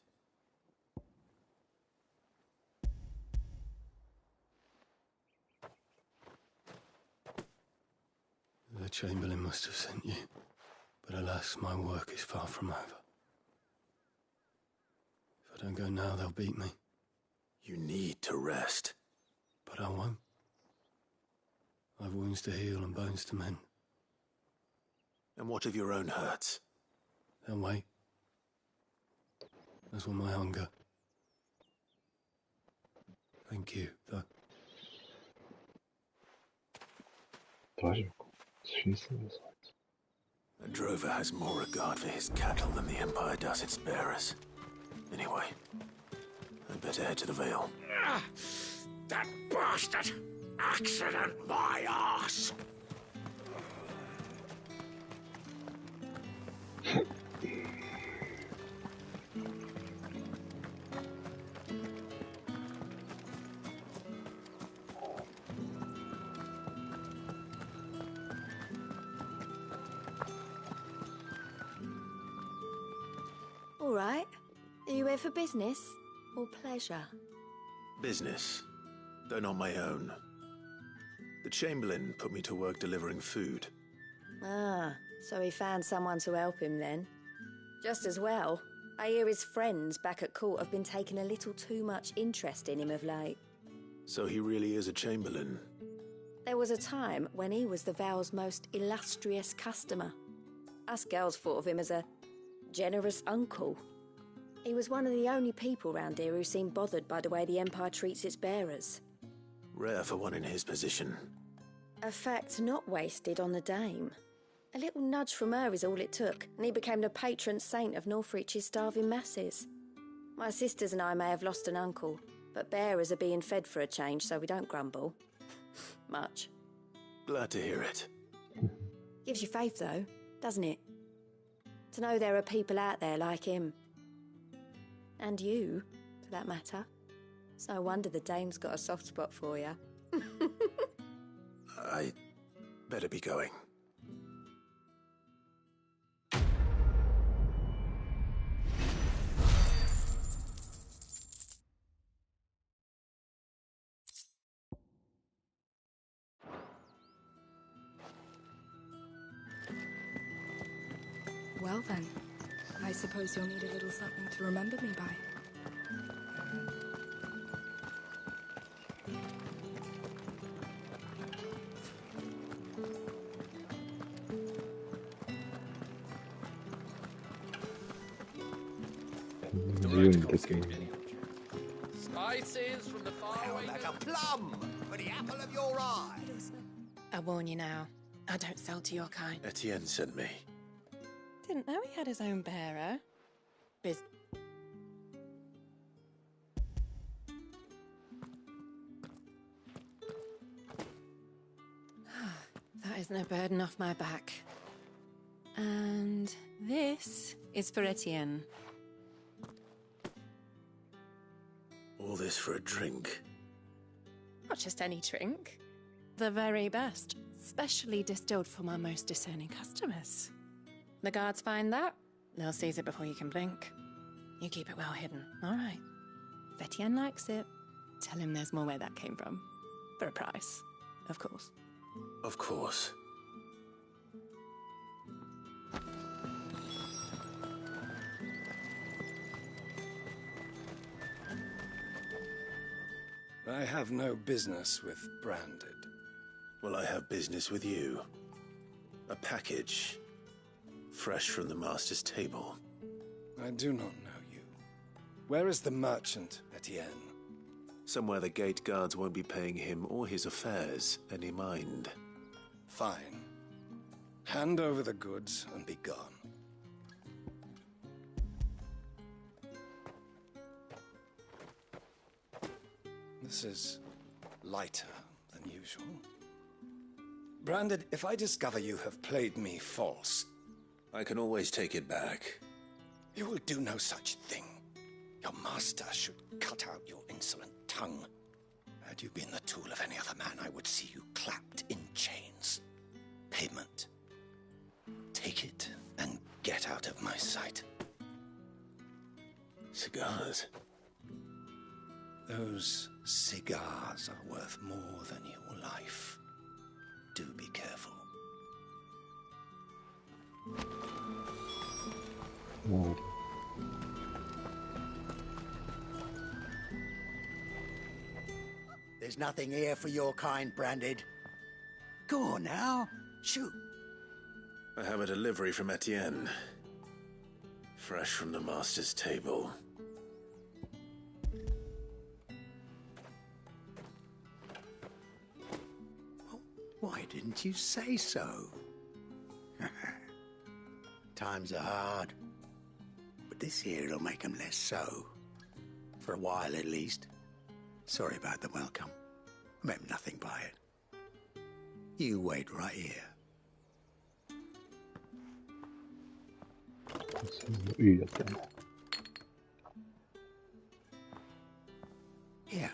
Speaker 1: The Chamberlain must have sent you. But alas, my work is far from over. If I don't go now, they'll beat me. You need to rest. But I won't. I've wounds to heal and bones to mend. And what of your own hurts? They'll wait. As will my hunger. Thank you, though. A drover has more regard for his cattle than the Empire does its bearers. Anyway, I'd better head to the Vale.
Speaker 8: That bastard! Accident my arse!
Speaker 4: All right. Are you here for business or pleasure?
Speaker 1: Business, though not my own. The Chamberlain put me to work delivering food.
Speaker 4: Ah, so he found someone to help him then. Just as well. I hear his friends back at court have been taking a little too much interest in him of late.
Speaker 1: So he really is a Chamberlain?
Speaker 4: There was a time when he was the Vale's most illustrious customer. Us girls thought of him as a generous uncle. He was one of the only people round here who seemed bothered by the way the Empire treats its bearers.
Speaker 1: Rare for one in his position.
Speaker 4: A fact not wasted on the dame. A little nudge from her is all it took, and he became the patron saint of Northreach's starving masses. My sisters and I may have lost an uncle, but bearers are being fed for a change, so we don't grumble. Much.
Speaker 1: Glad to hear it.
Speaker 4: Gives you faith, though, doesn't it? To know there are people out there like him. And you, for that matter. It's no wonder the dame's got a soft spot for you.
Speaker 1: I better be going.
Speaker 20: Well then, I suppose you'll need a little something to remember me by.
Speaker 5: Spices from the faraway
Speaker 11: like a plum for the apple of your eye.
Speaker 20: I warn you now, I don't sell to your kind.
Speaker 1: Etienne sent me.
Speaker 20: Didn't know he had his own bearer. That is no burden off my back. And this is for Etienne.
Speaker 1: All this for a drink?
Speaker 20: Not just any drink. The very best, specially distilled for my most discerning customers. The guards find that,
Speaker 3: Lil sees it before you can blink. You keep it well hidden, all right? If Etienne likes it, tell him there's more where that came from. For a price, of course.
Speaker 1: Of course.
Speaker 19: I have no business with Branded.
Speaker 1: Well, I have business with you. A package. Fresh from the Master's table.
Speaker 19: I do not know you. Where is the merchant, Etienne?
Speaker 1: Somewhere the gate guards won't be paying him or his affairs any mind.
Speaker 19: Fine. Hand over the goods and be gone. This is lighter than usual. Branded, if I discover you have played me false...
Speaker 1: I can always take it back.
Speaker 19: You will do no such thing. Your master should cut out your insolent tongue. Had you been the tool of any other man, I would see you clapped in chains. Payment. Take it and get out of my sight.
Speaker 1: Cigars.
Speaker 19: Those cigars are worth more than your life. Do be careful.
Speaker 10: No.
Speaker 11: There's nothing here for your kind, Branded. Go on now, shoot.
Speaker 1: I have a delivery from Etienne. Fresh from the Master's table.
Speaker 11: Why didn't you say so? Times are hard. But this here'll make them less so. For a while, at least. Sorry about the welcome. I meant nothing by it. You wait right here. Here.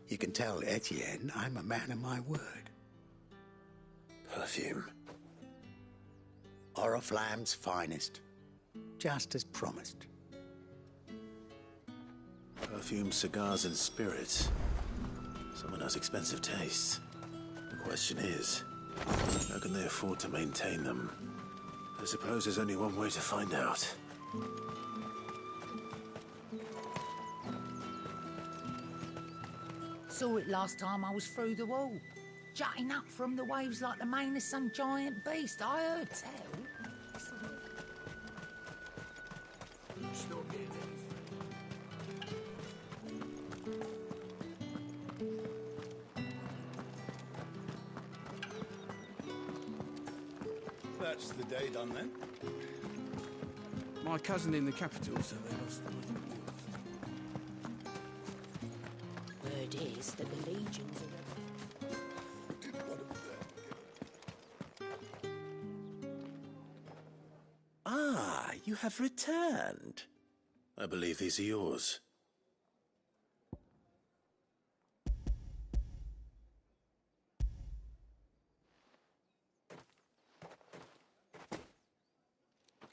Speaker 11: You can tell Etienne I'm a man of my word.
Speaker 1: Perfume.
Speaker 11: Oriflamme's finest. Just as promised.
Speaker 1: Perfume, cigars, and spirits. Someone has expensive tastes. The question is, how can they afford to maintain them? I suppose there's only one way to find out.
Speaker 21: Saw it last time I was through the wall. Jutting up from the waves like the mane of some giant beast, I heard tell.
Speaker 23: That's the day done then.
Speaker 13: My cousin in the capital, so they lost the
Speaker 21: Word is that the legions are...
Speaker 7: Ah, you have returned.
Speaker 1: I believe these are yours.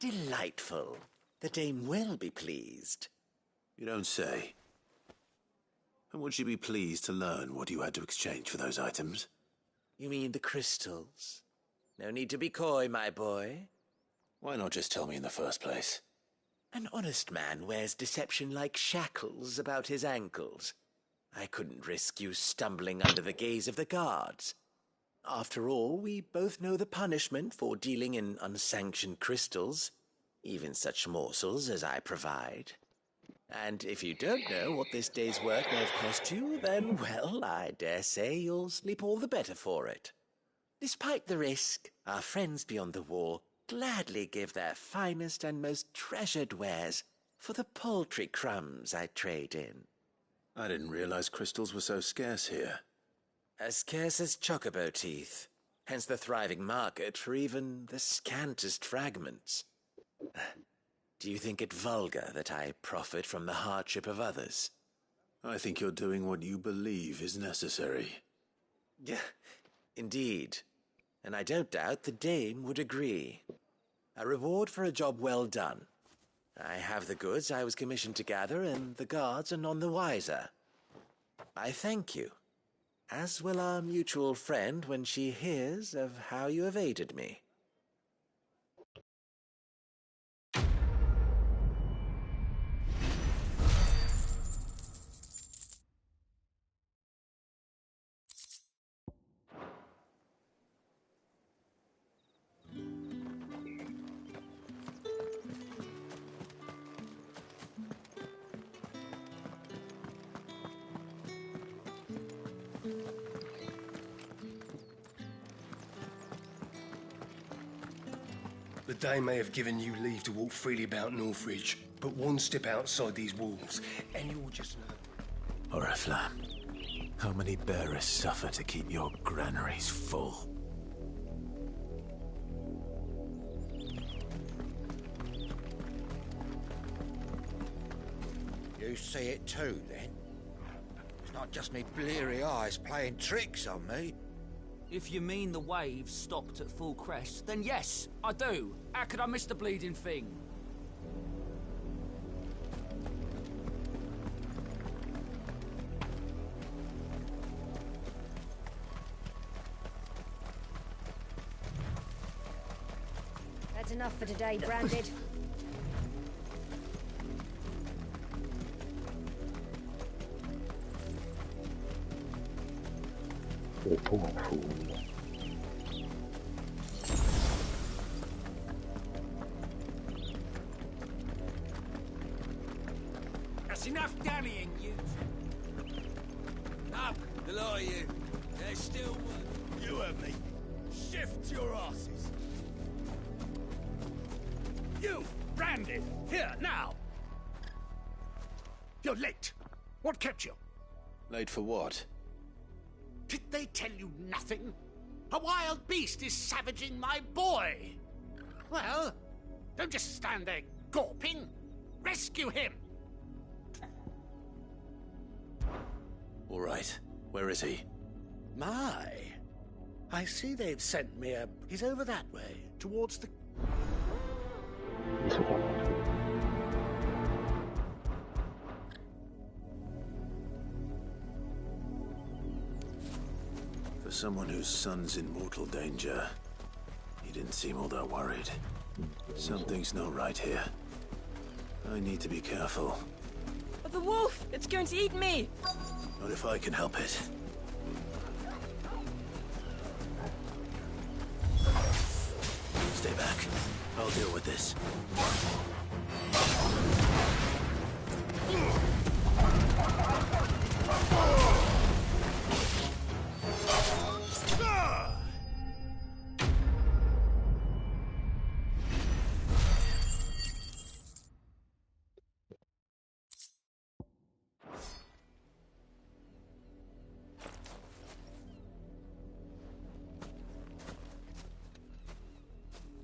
Speaker 7: Delightful. The dame will be pleased.
Speaker 1: You don't say. And would she be pleased to learn what you had to exchange for those items?
Speaker 7: You mean the crystals? No need to be coy, my boy.
Speaker 1: Why not just tell me in the first place?
Speaker 7: An honest man wears deception like shackles about his ankles. I couldn't risk you stumbling under the gaze of the guards. After all, we both know the punishment for dealing in unsanctioned crystals, even such morsels as I provide. And if you don't know what this day's work may have cost you, then, well, I dare say you'll sleep all the better for it. Despite the risk, our friends beyond the wall gladly give their finest and most treasured wares for the paltry crumbs I trade in.
Speaker 1: I didn't realize crystals were so scarce here.
Speaker 7: As scarce as chocobo teeth, hence the thriving market for even the scantest fragments. Do you think it vulgar that I profit from the hardship of others?
Speaker 1: I think you're doing what you believe is necessary.
Speaker 7: Indeed, and I don't doubt the dame would agree. A reward for a job well done. I have the goods I was commissioned to gather, and the guards are none the wiser. I thank you, as will our mutual friend when she hears of how you have aided me.
Speaker 14: The Dane may have given you leave to walk freely about Northridge, but one step outside these walls, and you'll just know.
Speaker 1: Oriflamme, how many bearers suffer to keep your granaries full?
Speaker 19: You see it too, then? It's not just me bleary eyes playing tricks on me.
Speaker 17: If you mean the waves stopped at full crest, then yes, I do. How could I miss the bleeding thing?
Speaker 4: That's enough for today, Branded.
Speaker 17: That's enough dallying, you. Up, the lot of you. There's still one.
Speaker 8: You heard me. Shift your asses. You, Branded, here, now. You're late. What kept you?
Speaker 1: Late for what?
Speaker 8: Did they tell you nothing? A wild beast is savaging my boy. Well, don't just stand there gawping. Rescue him.
Speaker 1: All right. Where is he?
Speaker 8: My. I see they've sent me a... He's over that way, towards the...
Speaker 1: For someone whose son's in mortal danger, he didn't seem all that worried. Something's not right here. I need to be careful.
Speaker 22: But the wolf! It's going to eat me!
Speaker 1: Not if I can help it. Stay back. I'll deal with this.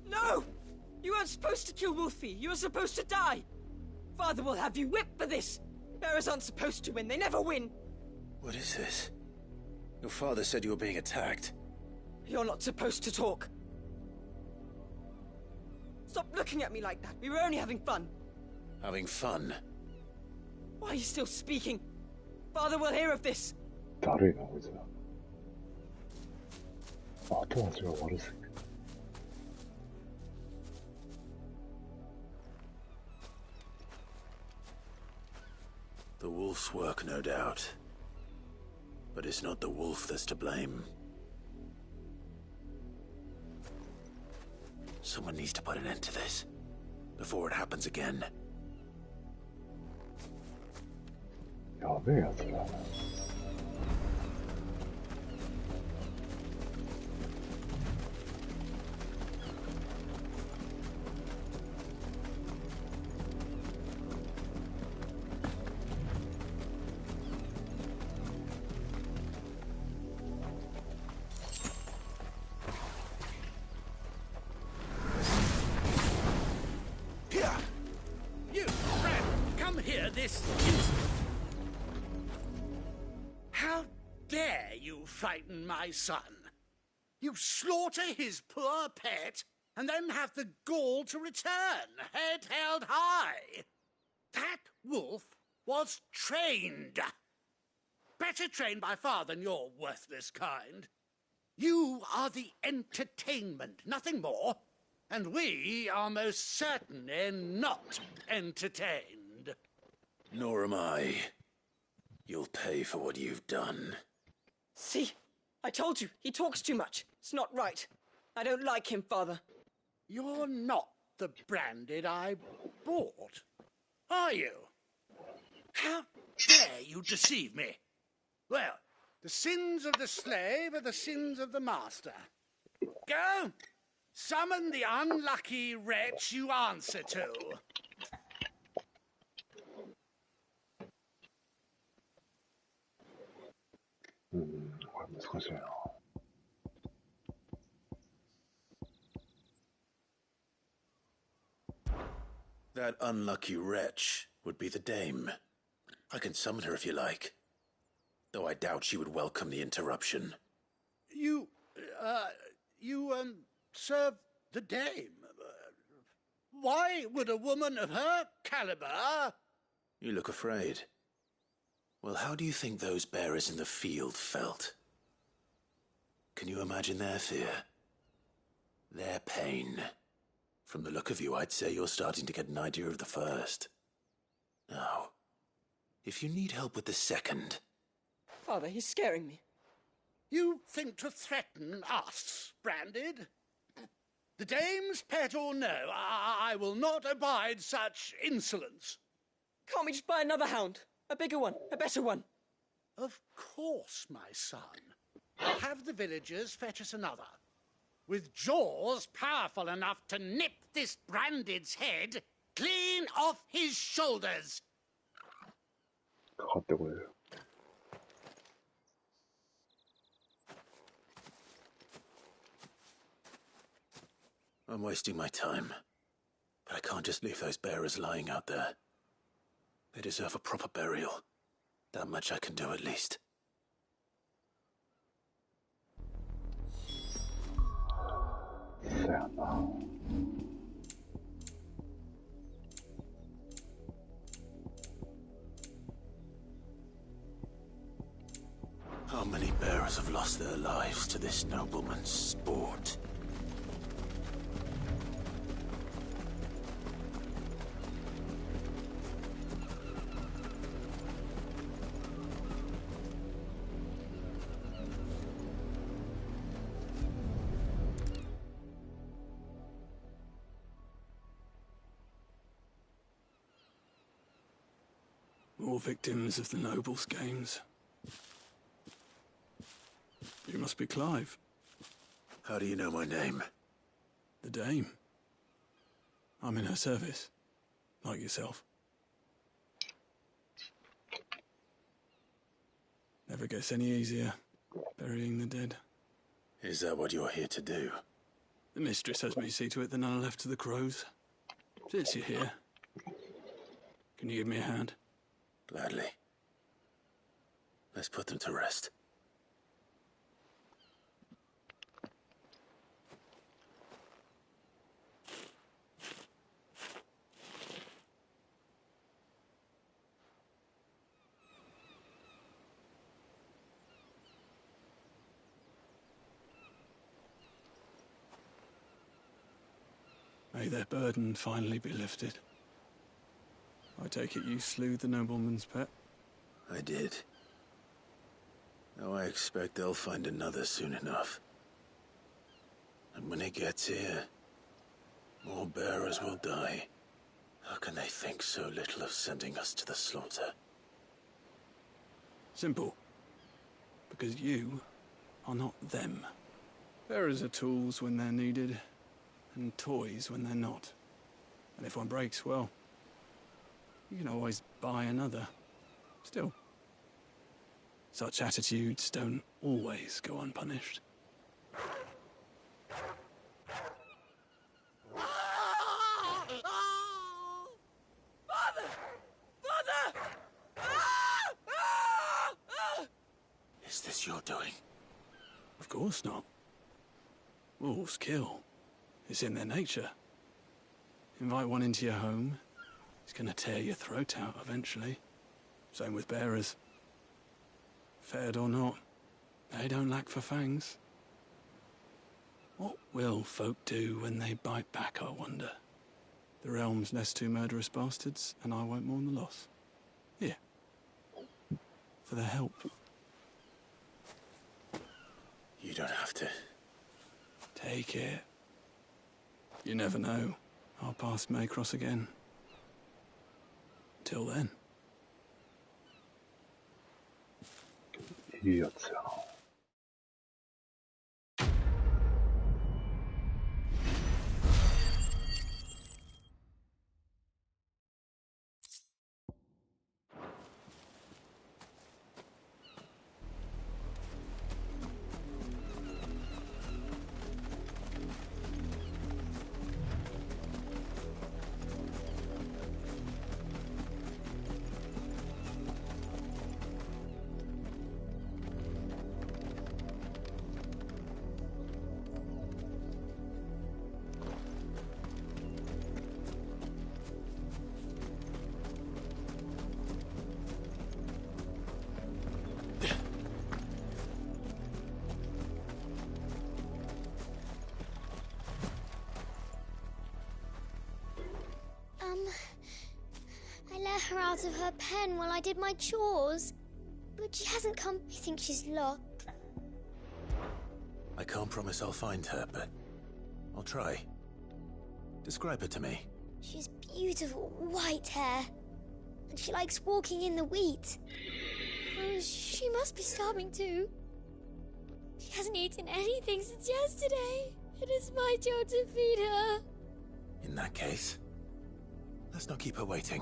Speaker 22: No! You weren't supposed to kill Wolfie. You were supposed to die. Father will have you whipped for this. Bearers aren't supposed to win. They never win.
Speaker 1: What is this? Your father said you were being attacked.
Speaker 22: You're not supposed to talk. Stop looking at me like that. We were only having fun.
Speaker 1: Having fun?
Speaker 22: Why are you still speaking? Father will hear of this.
Speaker 10: 誰がこいつだ。後味が悪すぎる。
Speaker 1: The wolf's work, no doubt. But it's not the wolf that's to blame. Someone needs to put an end to this, before it happens again.
Speaker 10: やべえやつだな。
Speaker 8: Here! You, friend, come here this instant. How dare you frighten my son? You slaughter his poor pet?
Speaker 9: and then have the gall to return, head held high. That wolf was trained. Better trained by far than your worthless kind. You are the entertainment, nothing more. And we are most certainly not entertained.
Speaker 1: Nor am I. You'll pay for what you've done.
Speaker 22: See? I told you, he talks too much. It's not right. I don't like him, Father.
Speaker 9: You're not the Branded I bought, are you? How dare you deceive me? Well, the sins of the slave are the sins of the master. Go, summon the unlucky wretch you answer to.
Speaker 1: That unlucky wretch would be the dame. I can summon her if you like. Though I doubt she would welcome the interruption.
Speaker 9: You serve the dame. Why would a woman of her caliber...
Speaker 1: You look afraid. Well, how do you think those bearers in the field felt? Can you imagine their fear? Their pain? From the look of you, I'd say you're starting to get an idea of the first. Now, if you need help with the second...
Speaker 22: Father, he's scaring me.
Speaker 9: You think to threaten us, Branded? The dame's pet or no, I will not abide such insolence.
Speaker 22: Can't we just buy another hound? A bigger one, a better one.
Speaker 9: Of course, my son. Have the villagers fetch us another. With jaws powerful enough to nip this Branded's head clean off his shoulders.
Speaker 1: I'm wasting my time. But I can't just leave those bearers lying out there. They deserve a proper burial. That much I can do at least. How many bearers have lost their lives to this nobleman's sport?
Speaker 15: More victims of the nobles' games. You must be Clive.
Speaker 1: How do you know my name?
Speaker 15: The Dame. I'm in her service, like yourself. Never gets any easier, burying the dead.
Speaker 1: Is that what you're here to do?
Speaker 15: The mistress has me see to it that none are left to the crows. Since you're here, can you give me a hand?
Speaker 1: Gladly. Let's put them to rest.
Speaker 15: May their burden finally be lifted. I take it you slew the nobleman's pet?
Speaker 1: I did. Now I expect they'll find another soon enough. And when it gets here, more bearers will die. How can they think so little of sending us to the slaughter?
Speaker 15: Simple. Because you are not them. Bearers are tools when they're needed, and toys when they're not. And if one breaks, well, you can always buy another. Still, such attitudes don't always go unpunished.
Speaker 22: Father! Father!
Speaker 1: Is this your doing?
Speaker 15: Of course not. Wolves kill. It's in their nature. Invite one into your home, it's gonna tear your throat out eventually. Same with bearers. Fed or not, they don't lack for fangs. What will folk do when they bite back, I wonder? The realm's less two murderous bastards, and I won't mourn the loss. Here. For their help.
Speaker 1: You don't have to.
Speaker 15: Take it. You never know. Our paths may cross again. Till then.
Speaker 10: 이었죠.
Speaker 2: I let her out of her pen while I did my chores. But she hasn't come. I think she's lost.
Speaker 1: I can't promise I'll find her, but I'll try. Describe her to me.
Speaker 2: She's beautiful white hair. And she likes walking in the wheat. Oh, she must be starving too. She hasn't eaten anything since yesterday. It is my job to feed her.
Speaker 1: In that case, let's not keep her waiting.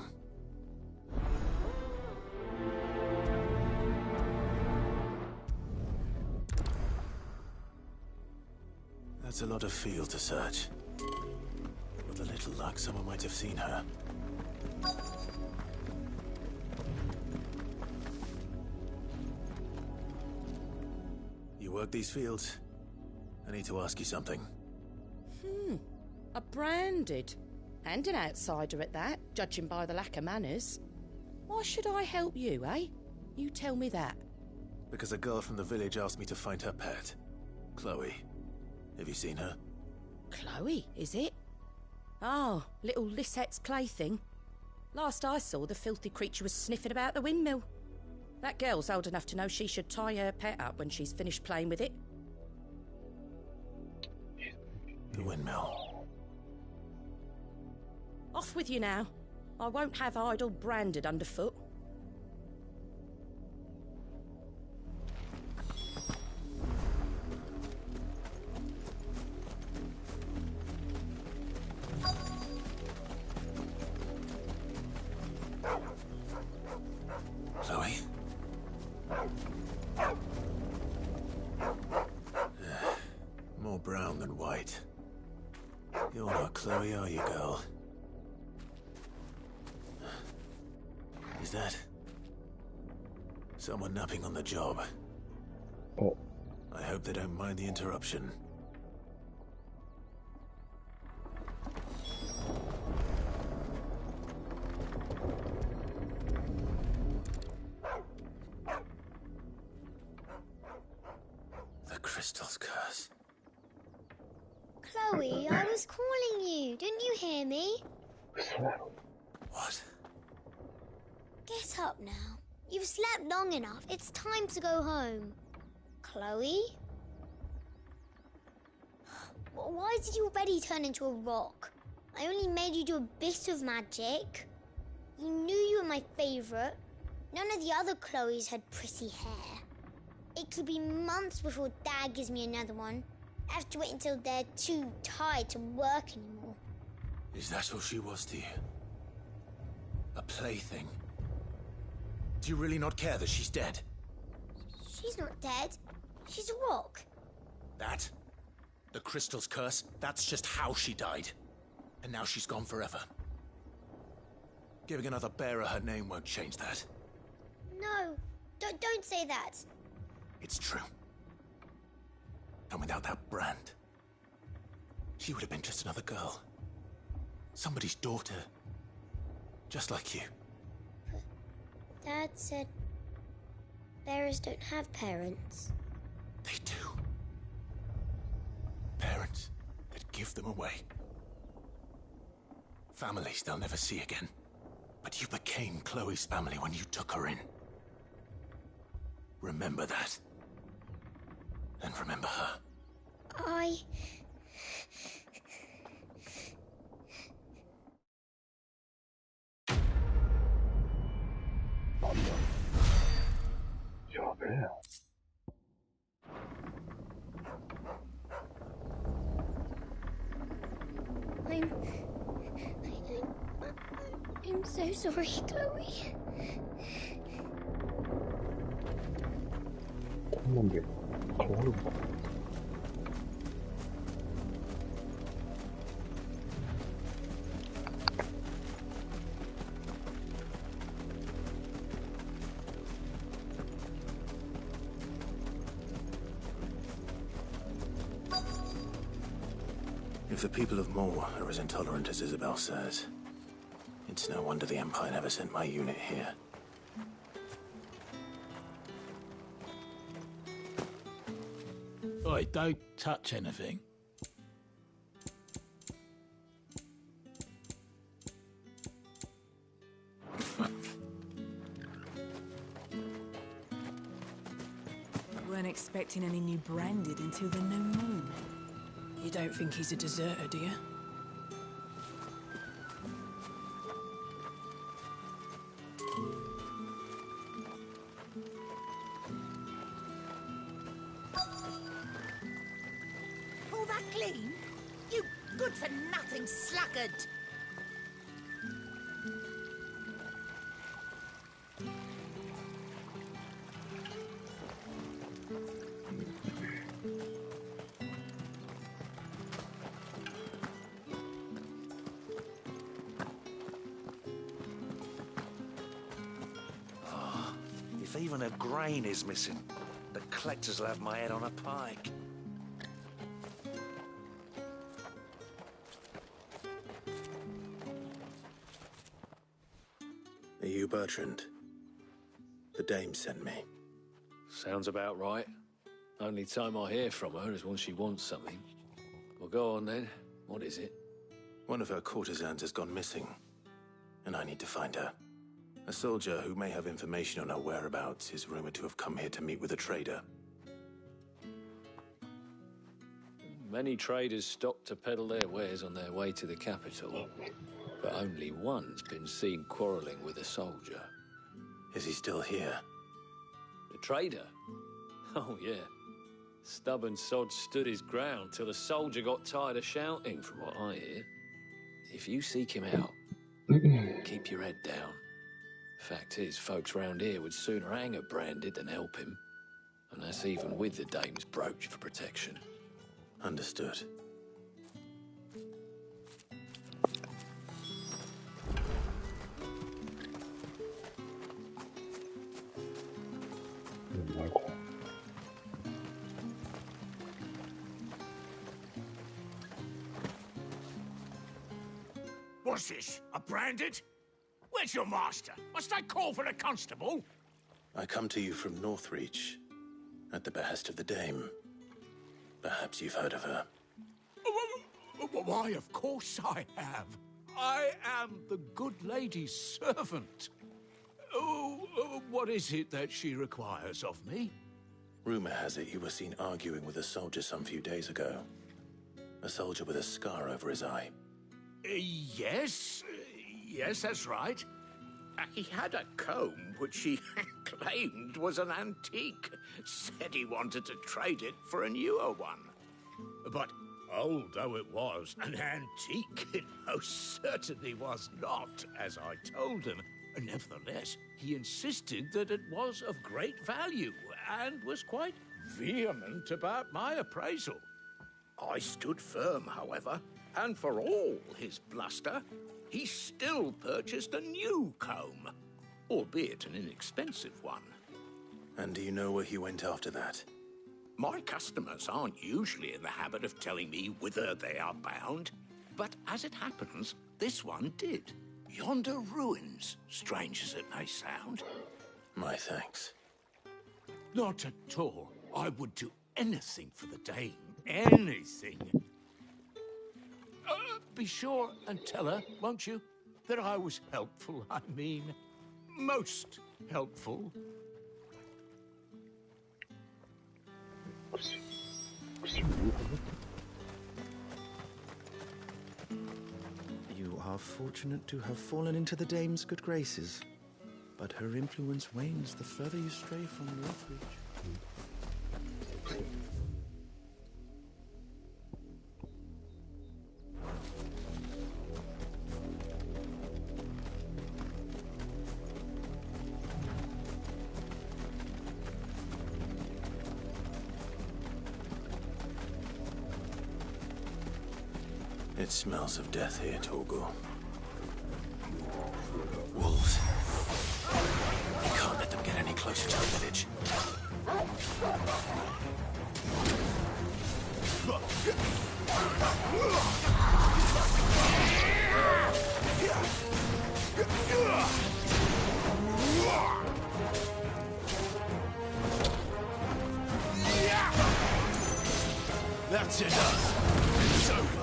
Speaker 1: That's a lot of field to search. With a little luck, someone might have seen her. You work these fields? I need to ask you something.
Speaker 16: A branded. And an outsider at that, judging by the lack of manners. Why should I help you, eh? You tell me that.
Speaker 1: Because a girl from the village asked me to find her pet. Chloe. Have you seen her?
Speaker 16: Chloe, is it? Oh, little Lisette's plaything. Last I saw, the filthy creature was sniffing about the windmill. That girl's old enough to know she should tie her pet up when she's finished playing with it.
Speaker 1: The windmill.
Speaker 16: Off with you now. I won't have idle branded underfoot.
Speaker 1: Chloe? More brown than white. You're not Chloe, are you, girl? Is that someone napping on the job?
Speaker 10: Oh.
Speaker 1: I hope they don't mind the interruption. The crystal's curse.
Speaker 2: Chloe, I was calling you. Didn't you hear me?
Speaker 1: What?
Speaker 2: Get up now. You've slept long enough. It's time to go home. Chloe? Why did you already turn into a rock? I only made you do a bit of magic. You knew you were my favourite. None of the other Chloes had pretty hair. It could be months before Dad gives me another one. I have to wait until they're too tired to work anymore.
Speaker 1: Is that all she was to you? A plaything? Do you really not care that she's dead?
Speaker 2: She's not dead. She's a rock.
Speaker 1: That? The crystal's curse? That's just how she died. And now she's gone forever. Giving another bearer her name won't change that.
Speaker 2: No, don't say that.
Speaker 1: It's true. And without that brand, She would have been just another girl. Somebody's daughter. Just like you.
Speaker 2: But Dad said bearers don't have parents.
Speaker 1: They do. Parents that give them away. Families they'll never see again. But you became Chloe's family when you took her in. Remember that. And remember her.
Speaker 2: I'm so sorry, Chloe.
Speaker 1: If the people of Moor are as intolerant as Isabel says, it's no wonder the Empire never sent my unit here.
Speaker 6: Oi, don't touch anything.
Speaker 12: Weren't expecting any new branded until the new moon.
Speaker 3: You don't think he's a deserter, do you?
Speaker 21: All that clean? You good-for-nothing sluggard!
Speaker 18: If even a grain is missing, the collectors will have my head on a pike.
Speaker 1: Are you Bertrand? The dame sent me.
Speaker 24: Sounds about right. Only time I hear from her is when she wants something. Well, go on then. What is it?
Speaker 1: One of her courtesans has gone missing, and I need to find her. A soldier who may have information on her whereabouts is rumored to have come here to meet with a trader.
Speaker 24: Many traders stop to peddle their wares on their way to the capital, but only one's been seen quarrelling with a soldier.
Speaker 1: Is he still here?
Speaker 24: The trader? Oh, yeah. Stubborn sod stood his ground till the soldier got tired of shouting, from what I hear. If you seek him out, keep your head down. Fact is, folks round here would sooner hang a branded than help him. And that's even with the dame's brooch for protection.
Speaker 1: Understood.
Speaker 8: What's this? A branded? Where's your master? Must I call for a constable?
Speaker 1: I come to you from Northreach, at the behest of the dame. Perhaps you've heard of her.
Speaker 8: Why, of course I have. I am the good lady's servant. What is it that she requires of me?
Speaker 1: Rumor has it you were seen arguing with a soldier some few days ago. A soldier with a scar over his eye.
Speaker 8: Yes, that's right. He had a comb which he claimed was an antique. Said he wanted to trade it for a newer one. But old though it was, an antique it most certainly was not, as I told him. Nevertheless, he insisted that it was of great value and was quite vehement about my appraisal. I stood firm, however, and for all his bluster, he still purchased a new comb, albeit an inexpensive one.
Speaker 1: And do you know where he went after that?
Speaker 8: My customers aren't usually in the habit of telling me whither they are bound, but as it happens, this one did. Yonder ruins, strange as it may sound.
Speaker 1: My thanks.
Speaker 8: Not at all. I would do anything for the Dame. Anything. Be sure and tell her, won't you, that I was helpful. I mean, most helpful.
Speaker 7: You are fortunate to have fallen into the Dame's good graces, but her influence wanes the further you stray from Northridge.
Speaker 1: It smells of death here, Torgal. Wolves. We can't let them get any closer to the village.
Speaker 7: That's enough. It's over.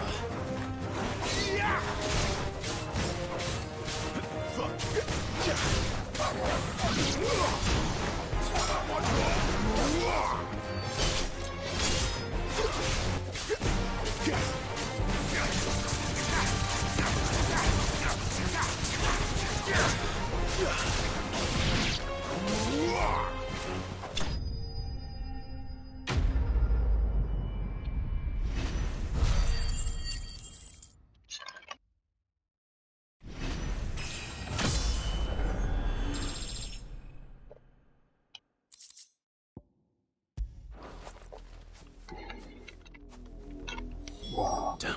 Speaker 1: Damn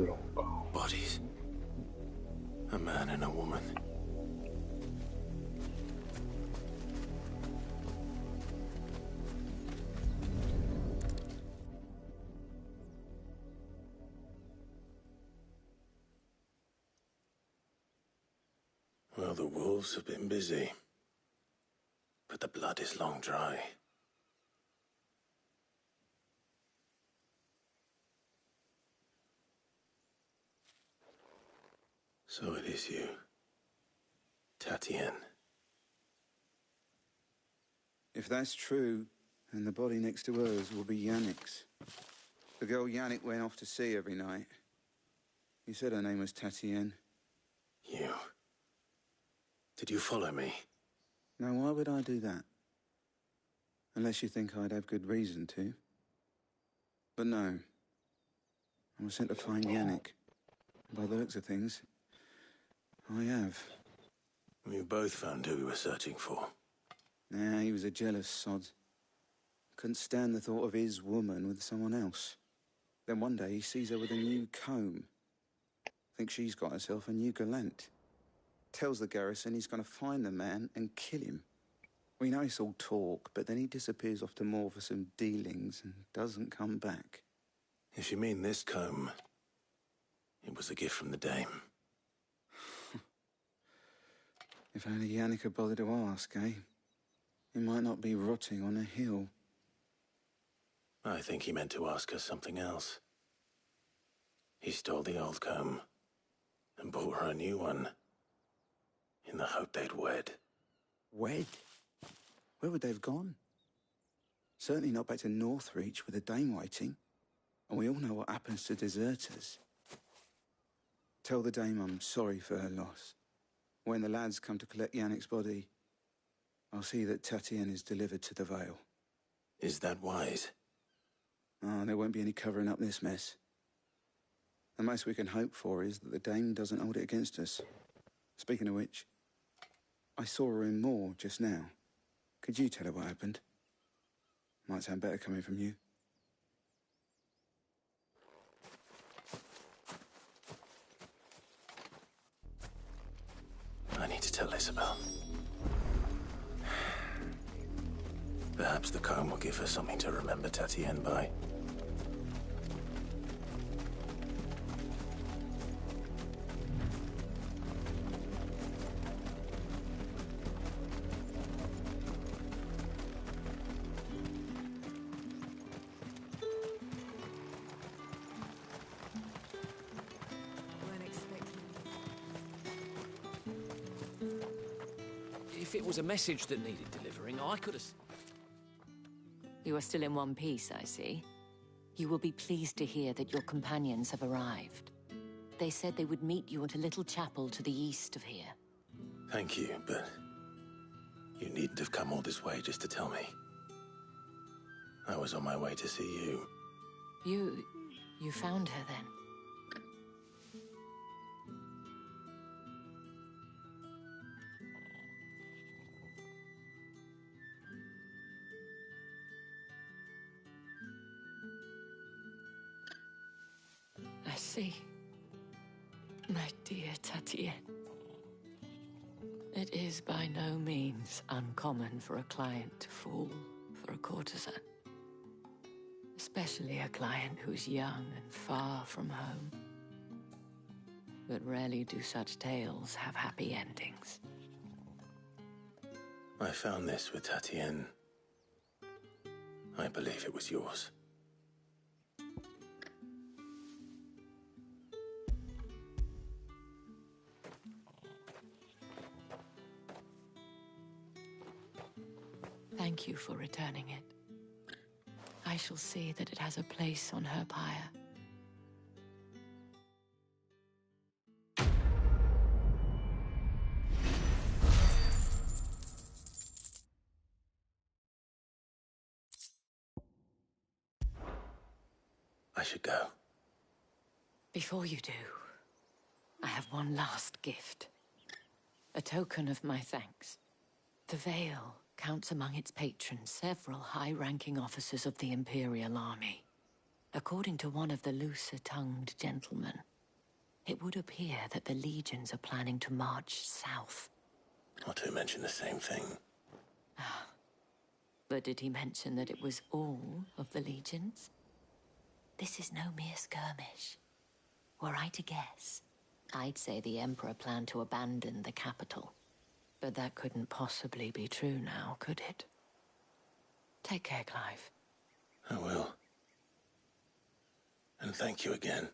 Speaker 1: it all. Bodies. A man and a woman. Well, the wolves have been busy, but the blood is long dry. So it is you, Tatienne.
Speaker 5: If that's true, then the body next to hers will be Yannick's. The girl Yannick went off to see every night. He said her name was Tatienne.
Speaker 1: You? Did you follow me?
Speaker 5: Now, why would I do that? Unless you think I'd have good reason to. But no. I was sent to find Yannick. By the looks of things, I have.
Speaker 1: We both found who we were searching for.
Speaker 5: Nah, he was a jealous sod. Couldn't stand the thought of his woman with someone else. Then one day he sees her with a new comb. Thinks she's got herself a new gallant. Tells the garrison he's going to find the man and kill him. We know it's all talk, but then he disappears off to Moor for some dealings and doesn't come back.
Speaker 1: If you mean this comb, it was a gift from the Dame.
Speaker 5: If only Yannick had bothered to ask, eh? He might not be rotting on a hill.
Speaker 1: I think he meant to ask her something else. He stole the old comb and bought her a new one in the hope they'd wed.
Speaker 5: Wed? Where would they have gone? Certainly not back to Northreach with a Dame waiting. And we all know what happens to deserters. Tell the Dame I'm sorry for her loss. When the lads come to collect Yannick's body, I'll see that Tatienne is delivered to the Vale.
Speaker 1: Is that wise?
Speaker 5: Oh, there won't be any covering up this mess. The most we can hope for is that the Dame doesn't hold it against us. Speaking of which, I saw her in Moor just now. Could you tell her what happened? Might sound better coming from you.
Speaker 1: I need to tell Isabel. Perhaps the comb will give her something to remember Tatienne by.
Speaker 24: If it was a message that needed delivering, I could have...
Speaker 11: You are still in one piece, I see. You will be pleased to hear that your companions have arrived. They said they would meet you at a little chapel to the east of here.
Speaker 1: Thank you, but you needn't have come all this way just to tell me. I was on my way to see you.
Speaker 11: You found her then? I see. My dear Tatienne. It is by no means uncommon for a client to fall for a courtesan. Especially a client who's young and far from home. But rarely do such tales have happy endings.
Speaker 1: I found this with Tatienne. I believe it was yours.
Speaker 11: Thank you for returning it. I shall see that it has a place on her pyre.
Speaker 1: I should go.
Speaker 11: Before you do, I have one last gift. A token of my thanks. The Veil counts among its patrons several high-ranking officers of the Imperial Army. According to one of the looser-tongued gentlemen, it would appear that the legions are planning to march south.
Speaker 1: Not to mention the same thing.
Speaker 11: But did he mention that it was all of the legions? This is no mere skirmish. Were I to guess, I'd say the Emperor planned to abandon the capital. But that couldn't possibly be true now, could it? Take care, Clive.
Speaker 1: I will. And thank you again.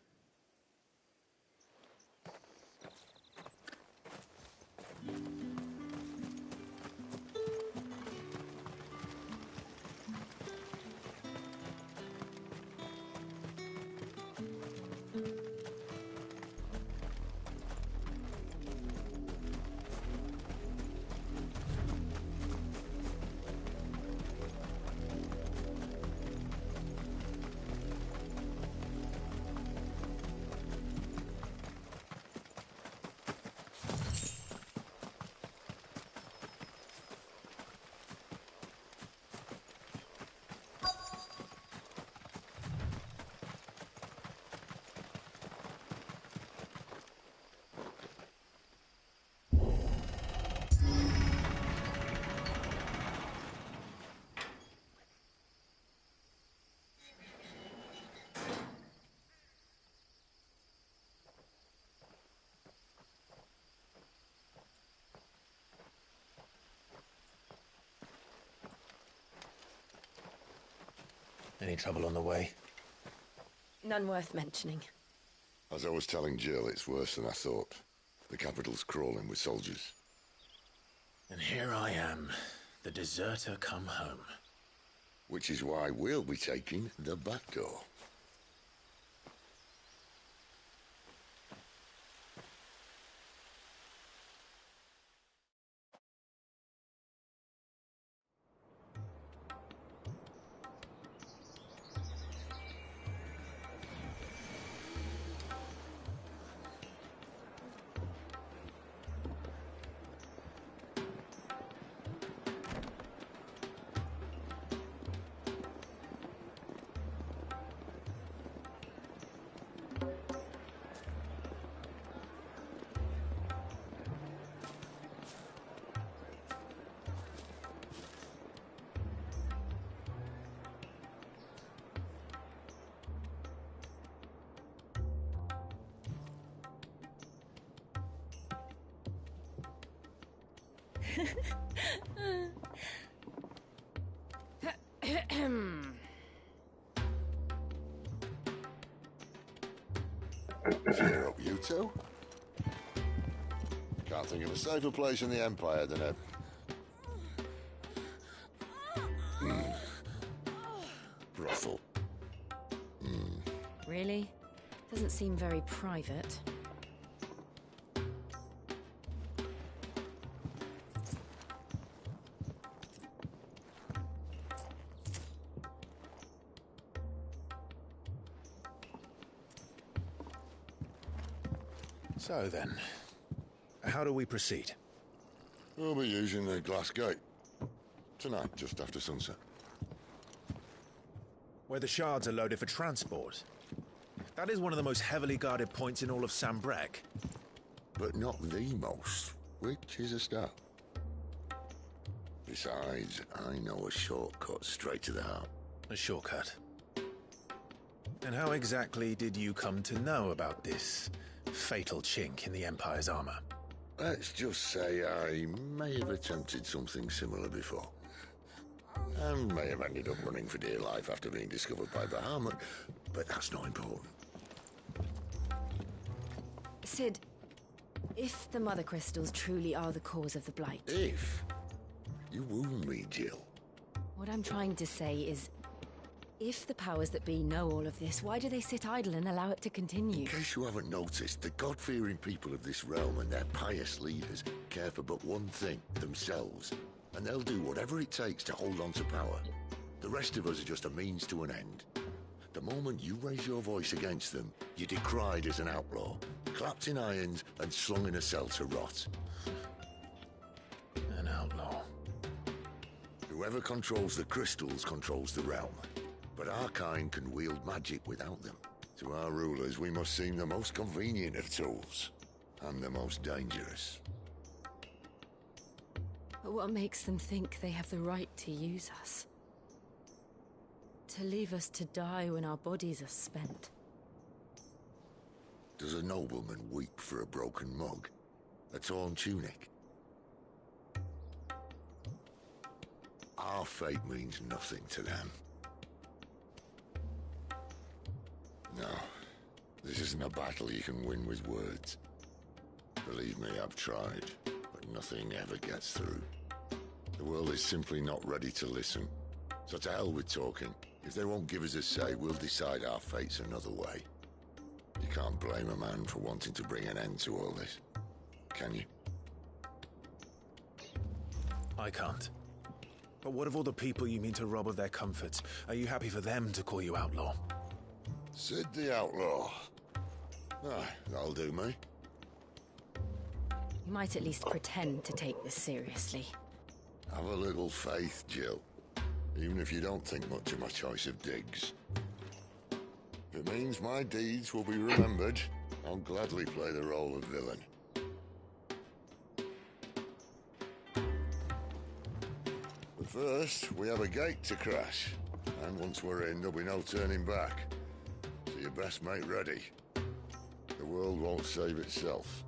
Speaker 1: Any trouble on the way?
Speaker 4: None worth mentioning.
Speaker 13: As I was telling Jill, it's worse than I thought. The capital's crawling with soldiers.
Speaker 1: And here I am, the deserter come home.
Speaker 13: Which is why we'll be taking the back door. Cheer up, you two. Can't think of a safer place in the Empire than a... brothel.
Speaker 4: Really? Doesn't seem very private.
Speaker 1: So then, how do we proceed?
Speaker 13: We'll be using the glass gate. Tonight, just after sunset.
Speaker 1: Where the shards are loaded for transport. That is one of the most heavily guarded points in all of Sambrec.
Speaker 13: But not the most, which is a start. Besides, I know a shortcut straight to the heart.
Speaker 1: A shortcut? And how exactly did you come to know about this fatal chink in the Empire's armor?
Speaker 13: Let's just say I may have attempted something similar before. And may have ended up running for dear life after being discovered by Bahamut, but that's not important.
Speaker 4: Sid, if the Mother Crystals truly are the cause of the Blight...
Speaker 13: If? You wound me, Jill.
Speaker 4: What I'm trying to say is, if the powers that be know all of this, why do they sit idle and allow it to continue?
Speaker 13: In case you haven't noticed, the God-fearing people of this realm and their pious leaders care for but one thing, themselves. And they'll do whatever it takes to hold on to power. The rest of us are just a means to an end. The moment you raise your voice against them, you're decried as an outlaw, clapped in irons and slung in a cell to rot.
Speaker 1: An outlaw.
Speaker 13: Whoever controls the crystals controls the realm. But our kind can wield magic without them. To our rulers, we must seem the most convenient of tools. And the most dangerous.
Speaker 4: But what makes them think they have the right to use us? To leave us to die when our bodies are spent?
Speaker 13: Does a nobleman weep for a broken mug? A torn tunic? Our fate means nothing to them. No, this isn't a battle you can win with words. Believe me, I've tried, but nothing ever gets through. The world is simply not ready to listen. So to hell with talking. If they won't give us a say, we'll decide our fates another way. You can't blame a man for wanting to bring an end to all this, can you?
Speaker 1: I can't. But what of all the people you mean to rob of their comforts? Are you happy for them to call you outlaw?
Speaker 13: Sid the Outlaw. Ah, that'll do me.
Speaker 4: You might at least pretend to take this seriously.
Speaker 13: Have a little faith, Jill. Even if you don't think much of my choice of digs. If it means my deeds will be remembered, I'll gladly play the role of villain. But first, we have a gate to crash. And once we're in, there'll be no turning back. So you best make ready. The world won't save itself.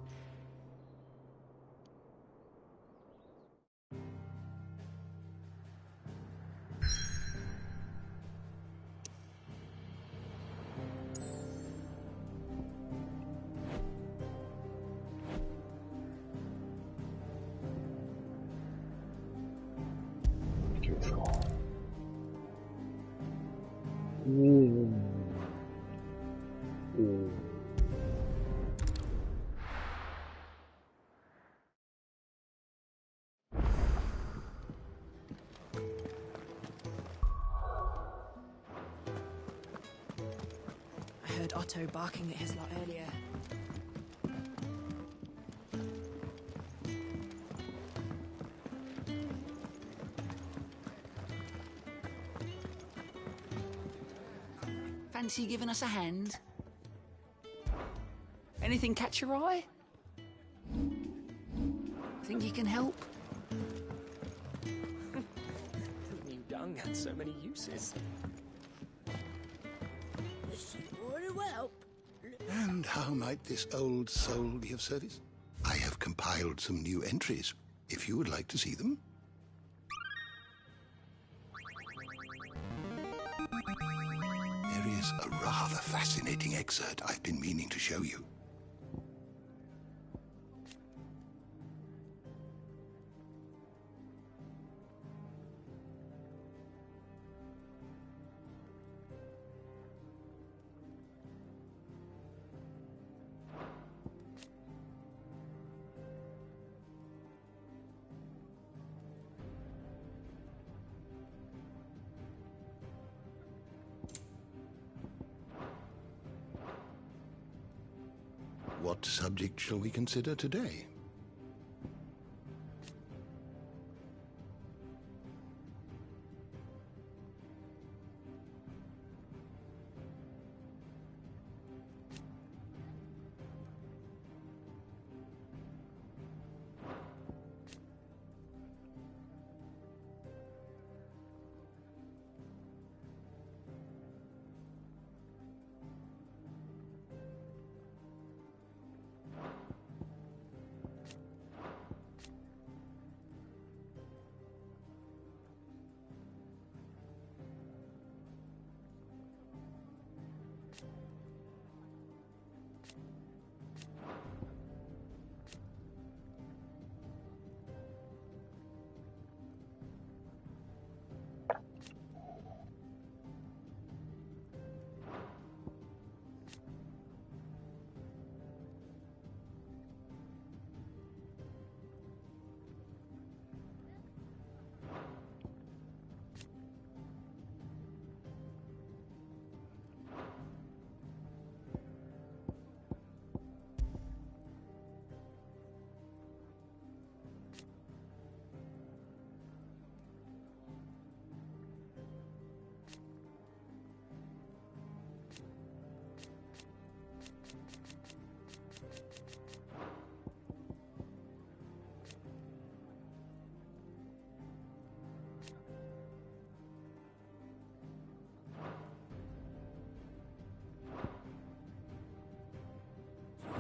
Speaker 12: I heard Otto barking at his lot earlier.
Speaker 21: Fancy giving us a hand? Anything catch your eye? Think you can help?
Speaker 24: Who knew dung had so many uses?
Speaker 14: And how might this old soul be of service? I have compiled some new entries. if you would like to see them. There is a rather fascinating excerpt I've been meaning to show you. What subject shall we consider today?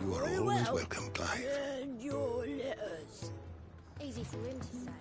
Speaker 14: You are always welcome, Clive.
Speaker 2: And your letters. Easy for him to say.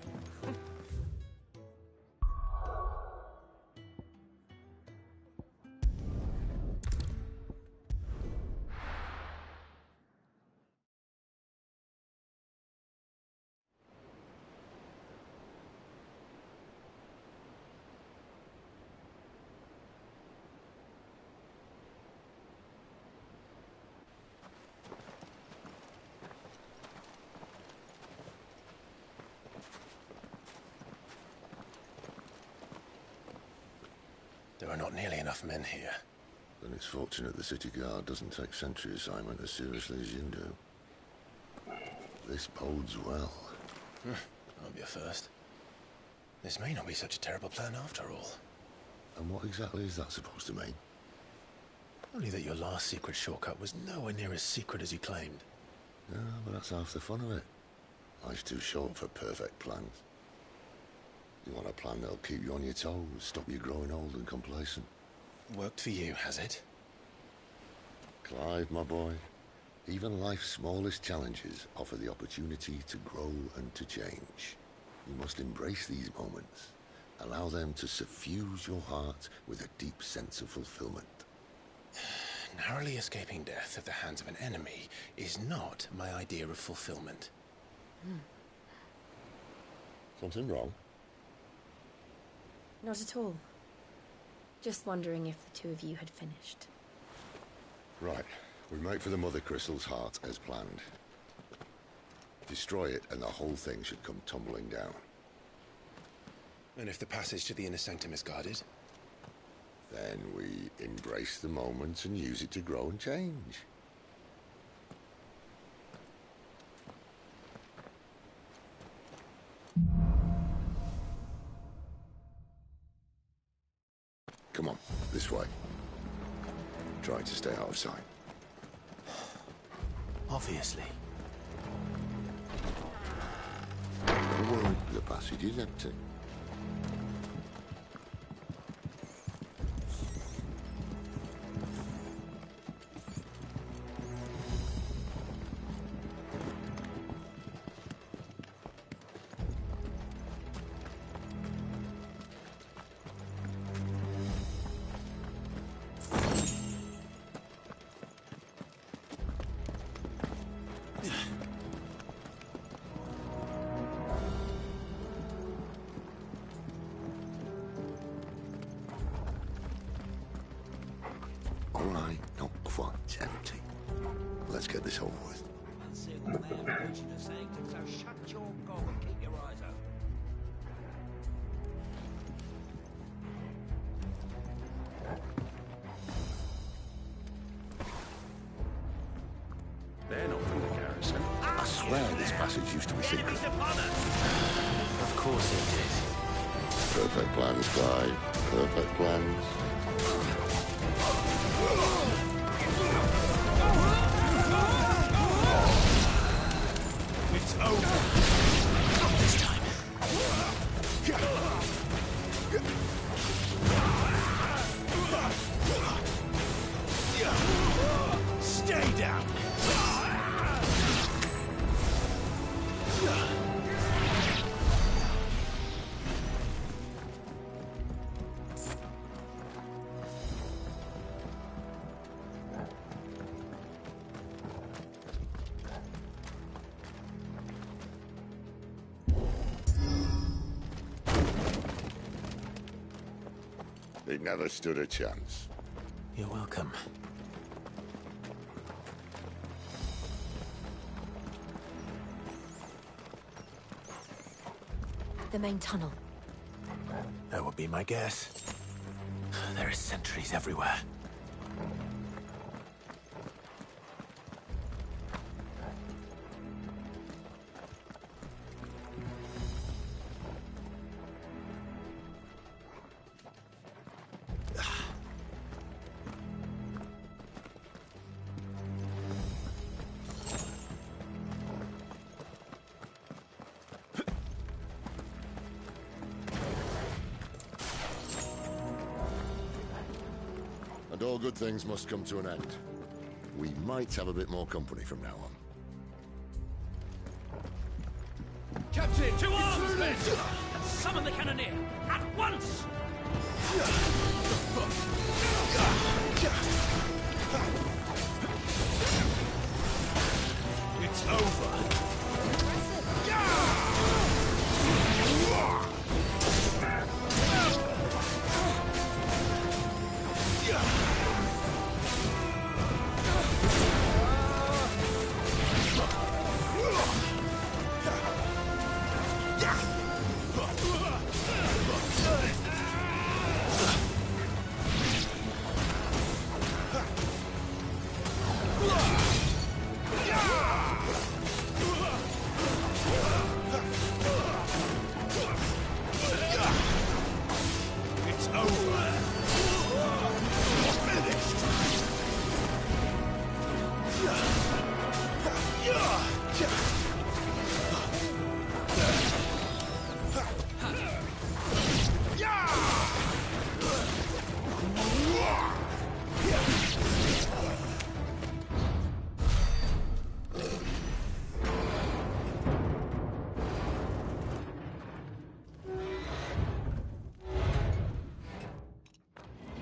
Speaker 1: There are not nearly enough men here.
Speaker 13: Then it's fortunate the city guard doesn't take sentry assignment as seriously as you do. This bodes well.
Speaker 1: I'll be a first. This may not be such a terrible plan after all.
Speaker 13: And what exactly is that supposed to mean?
Speaker 1: Only that your last secret shortcut was nowhere near as secret as you claimed.
Speaker 13: Yeah, but that's half the fun of it. Life's too short for perfect plans. You want a plan that'll keep you on your toes, stop you growing old and complacent.
Speaker 1: Worked for you, has it?
Speaker 13: Clive, my boy, even life's smallest challenges offer the opportunity to grow and to change. You must embrace these moments. Allow them to suffuse your heart with a deep sense of fulfillment.
Speaker 1: Narrowly escaping death at the hands of an enemy is not my idea of fulfillment.
Speaker 13: Something wrong?
Speaker 4: Not at all. Just wondering if the two of you had finished.
Speaker 13: Right. We make for the Mother Crystal's heart as planned. Destroy it and the whole thing should come tumbling down.
Speaker 1: And if the passage to the inner sanctum is guarded?
Speaker 13: Then we embrace the moment and use it to grow and change. Come on, this way. Try to stay out of sight.
Speaker 1: Obviously.
Speaker 13: Don't worry, the passage is empty. let's get this over with.
Speaker 18: So shut your gob and keep your eyes open.
Speaker 17: They're not from the garrison.
Speaker 13: I swear this passage used to be secret.
Speaker 24: Of course it did.
Speaker 13: Perfect plans, Clyde. Perfect plans.
Speaker 8: It's over.
Speaker 24: Not this time.
Speaker 8: Stay down.
Speaker 13: They never stood a chance.
Speaker 24: You're welcome.
Speaker 11: The main tunnel.
Speaker 24: That would be my guess. There are sentries everywhere.
Speaker 13: And all good things must come to an end. We might have a bit more company from now on.
Speaker 9: Captain, to arms, men! And summon the cannoneer! At once!
Speaker 8: It's over. It's over. Finished.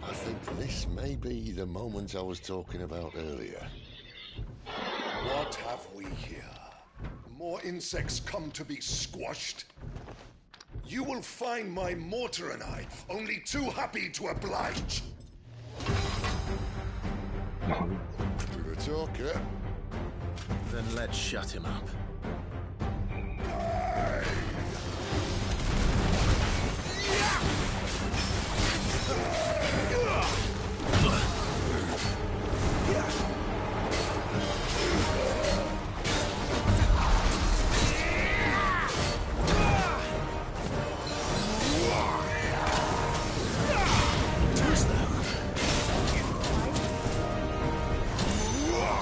Speaker 13: I think this may be the moment I was talking about earlier.
Speaker 14: What have we here? More insects come to be squashed? You will find my mortar and I only too happy to oblige.
Speaker 13: You're a talker.
Speaker 1: Then let's shut him up.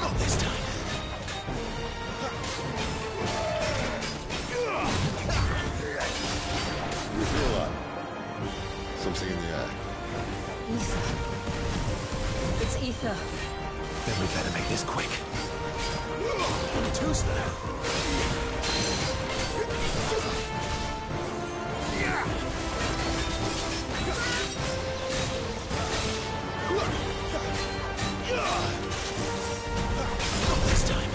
Speaker 24: Not this time.
Speaker 13: You feel that? Something in the air.
Speaker 16: Ether. It's ether.
Speaker 24: Then we better make this quick. Too slow. Not this time.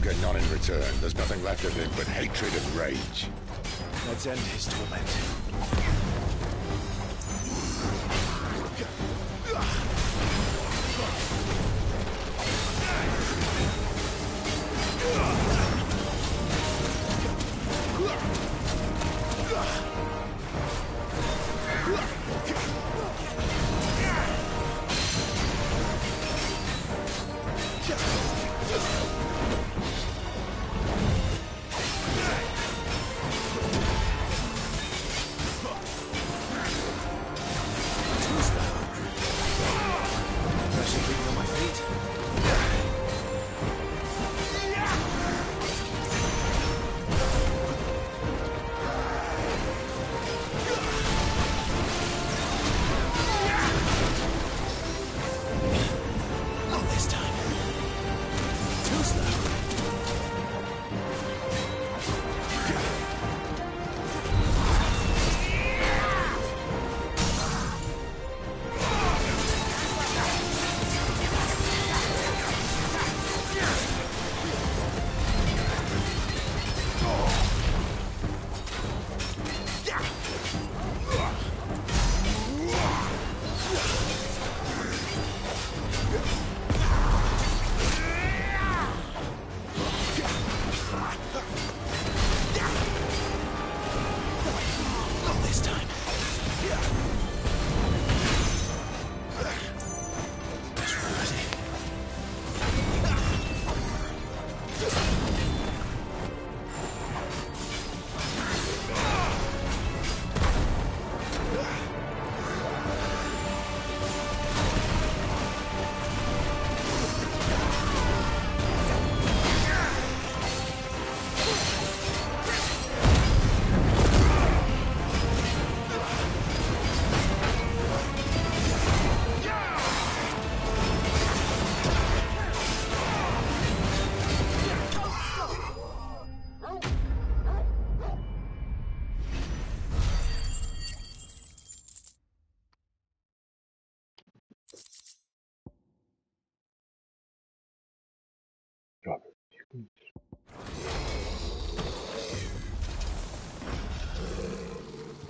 Speaker 13: get none in return. There's nothing left of him but hatred and rage.
Speaker 7: Let's end his torment.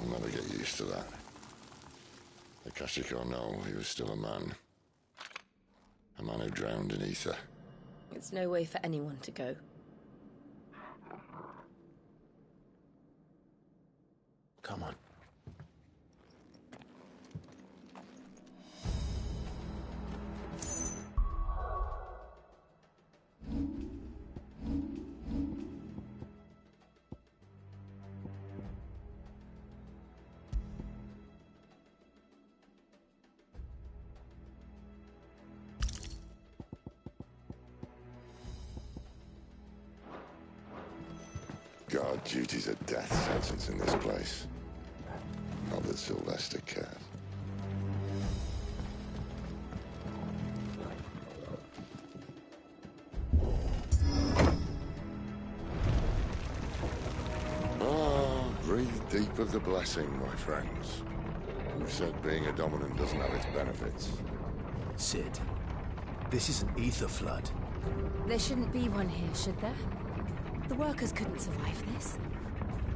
Speaker 13: I'll never get used to that. Akashic or no, he was still a man. A man who drowned in ether.
Speaker 4: It's no way for anyone to go.
Speaker 7: Come on.
Speaker 13: Guard duty's a death sentence in this place. Not that Sylvester cared. Ah, breathe deep of the blessing, my friends. Who said being a dominant doesn't have its benefits?
Speaker 7: Sid, this is an ether flood.
Speaker 17: There shouldn't be one here, should there? The workers couldn't survive this.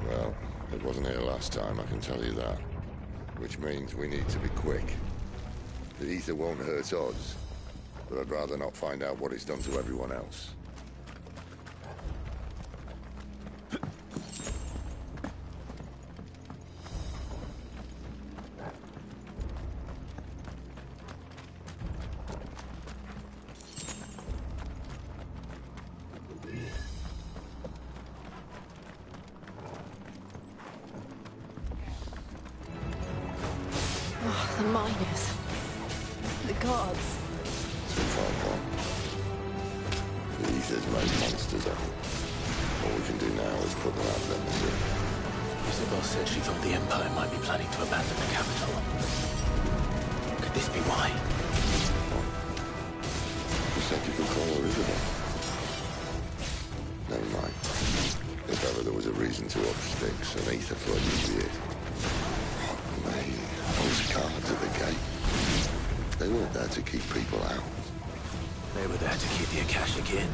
Speaker 13: Well, it wasn't here last time, I can tell you that. Which means we need to be quick. The ether won't hurt us, but I'd rather not find out what it's done to everyone else.
Speaker 17: The miners. The guards.
Speaker 13: Too far gone. The ether's made monsters of them. All we can do now is put them out of their misery.
Speaker 1: Isabel said she thought the Empire might be planning to abandon the capital. Could this be why?
Speaker 13: You said you could call her Isabel. Never mind. If ever there was a reason to up sticks, an ether flood would be it. Mate, those guards at the gate. They weren't there to keep people out.
Speaker 1: They were there to keep the Akashic in.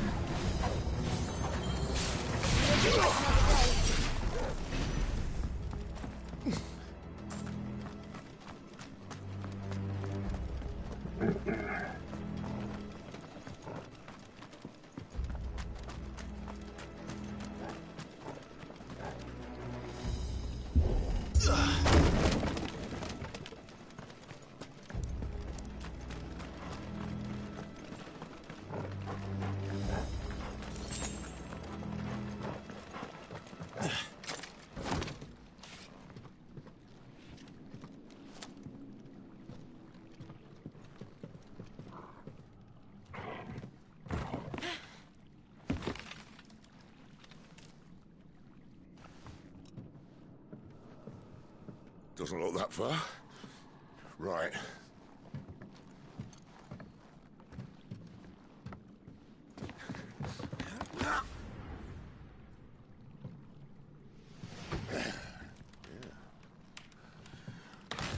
Speaker 13: Doesn't look that far. Right.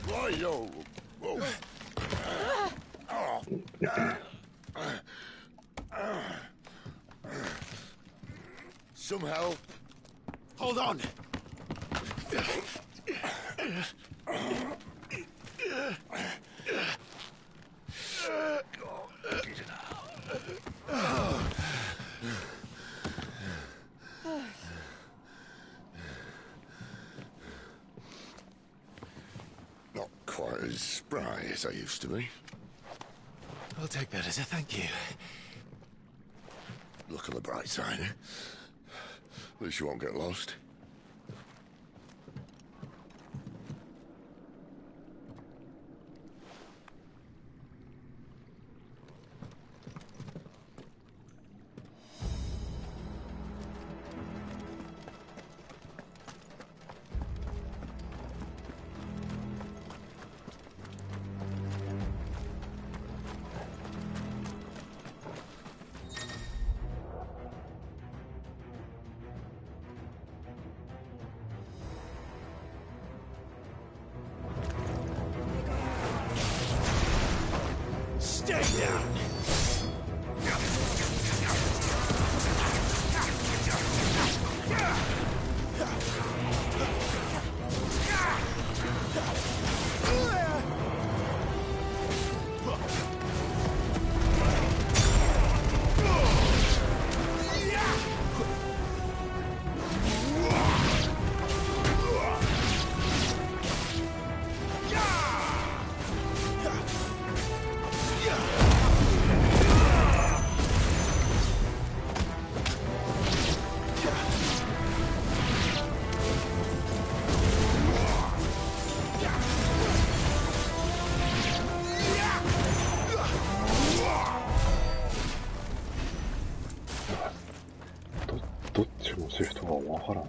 Speaker 13: Why-yo! Whoa. Some help.
Speaker 7: Hold on!
Speaker 13: Not quite as spry as I used to be.
Speaker 7: I'll take that as a thank you.
Speaker 13: Look on the bright side, eh? At least you won't get lost.
Speaker 7: Stay down!
Speaker 10: どっちもシフトがわからん。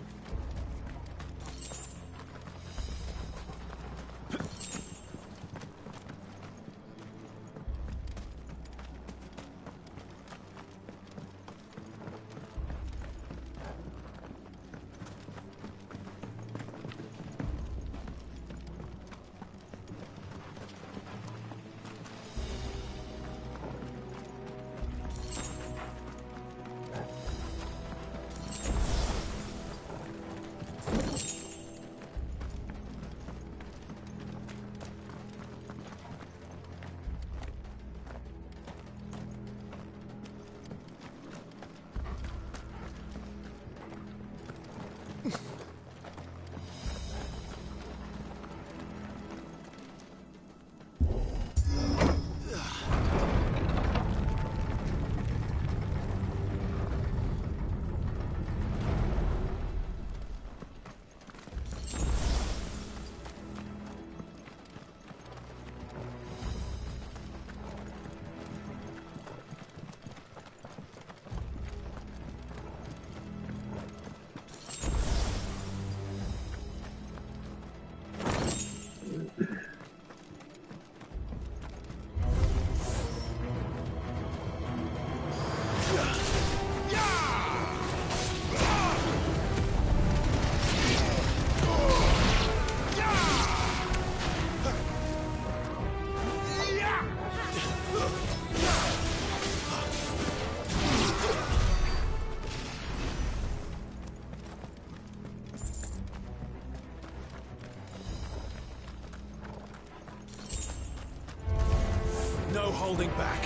Speaker 8: holding back.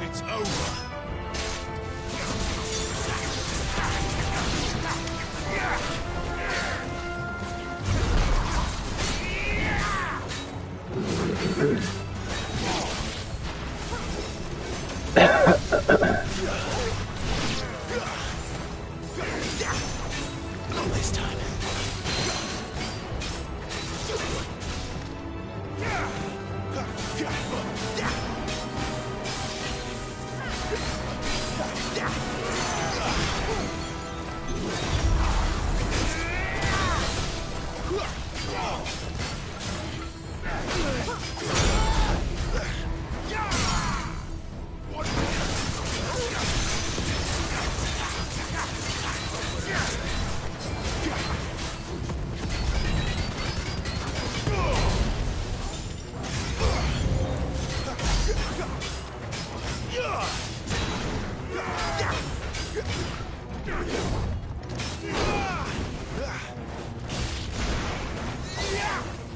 Speaker 8: It's over.
Speaker 7: Not this time.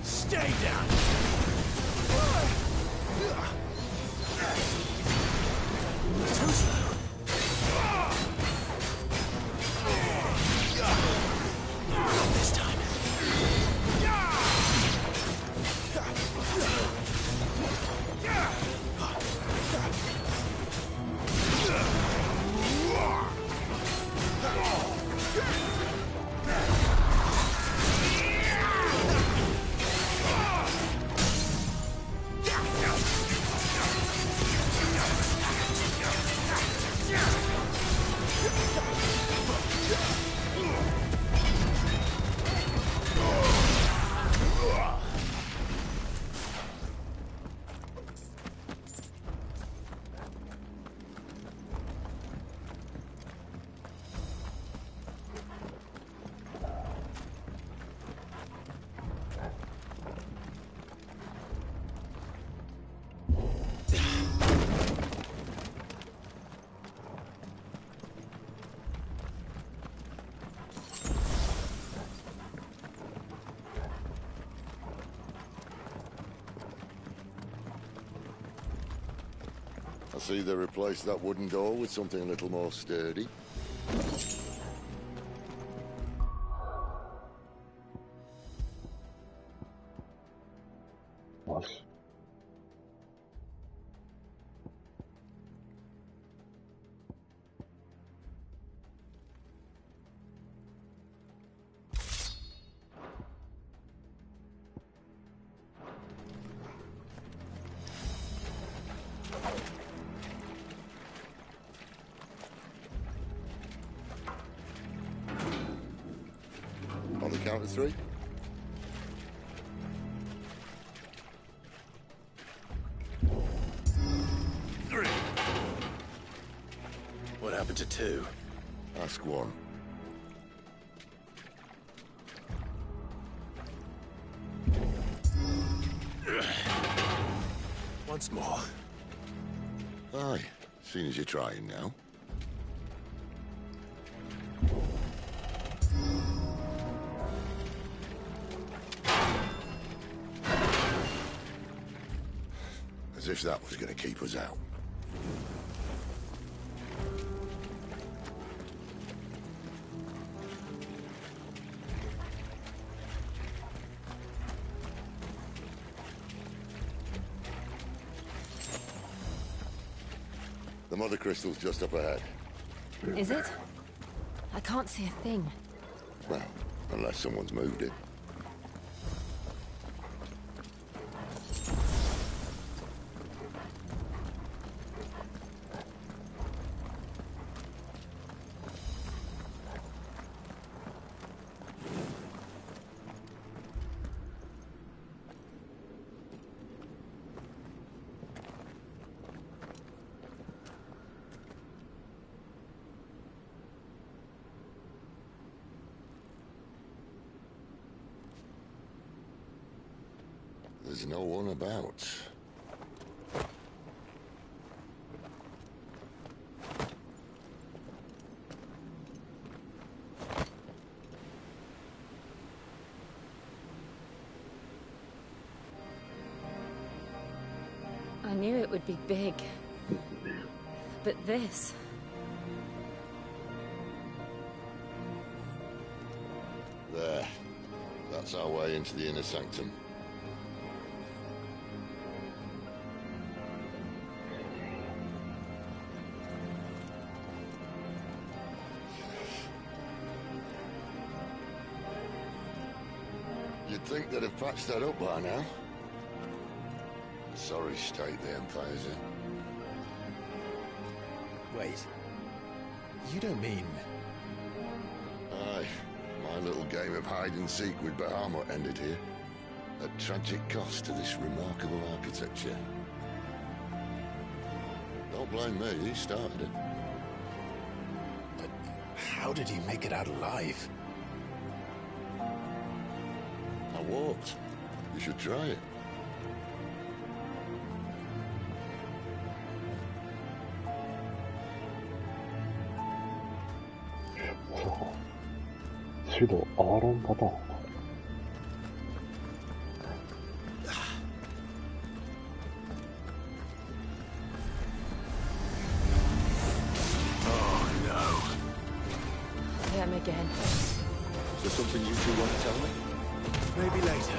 Speaker 8: Stay down. Too slow. Not this time.
Speaker 13: I see they replaced that wooden door with something a little more sturdy.
Speaker 10: Was.
Speaker 13: On the count of three.
Speaker 1: What happened to two?
Speaker 13: Ask one.
Speaker 1: Once more.
Speaker 13: Aye, seeing as you're trying now. As if that was going to keep us out. The mother crystal's just up ahead.
Speaker 17: Is it? I can't see a thing.
Speaker 13: Well, unless someone's moved it. There's no one about.
Speaker 17: I knew it would be big. But this...
Speaker 13: There. That's our way into the inner sanctum. You'd think they'd have patched that up by now. Sorry state the Empire's in.
Speaker 1: Wait. You don't mean...
Speaker 13: Aye. My little game of hide-and-seek with Bahamut ended here. At tragic cost to this remarkable architecture. Don't blame me, he started it.
Speaker 1: But how did he make it out alive?
Speaker 13: I walked. You should try it.
Speaker 10: 슈도 아론 바다.
Speaker 1: Oh no.
Speaker 17: Them again.
Speaker 13: Is there something you two want to tell me?
Speaker 1: Maybe later.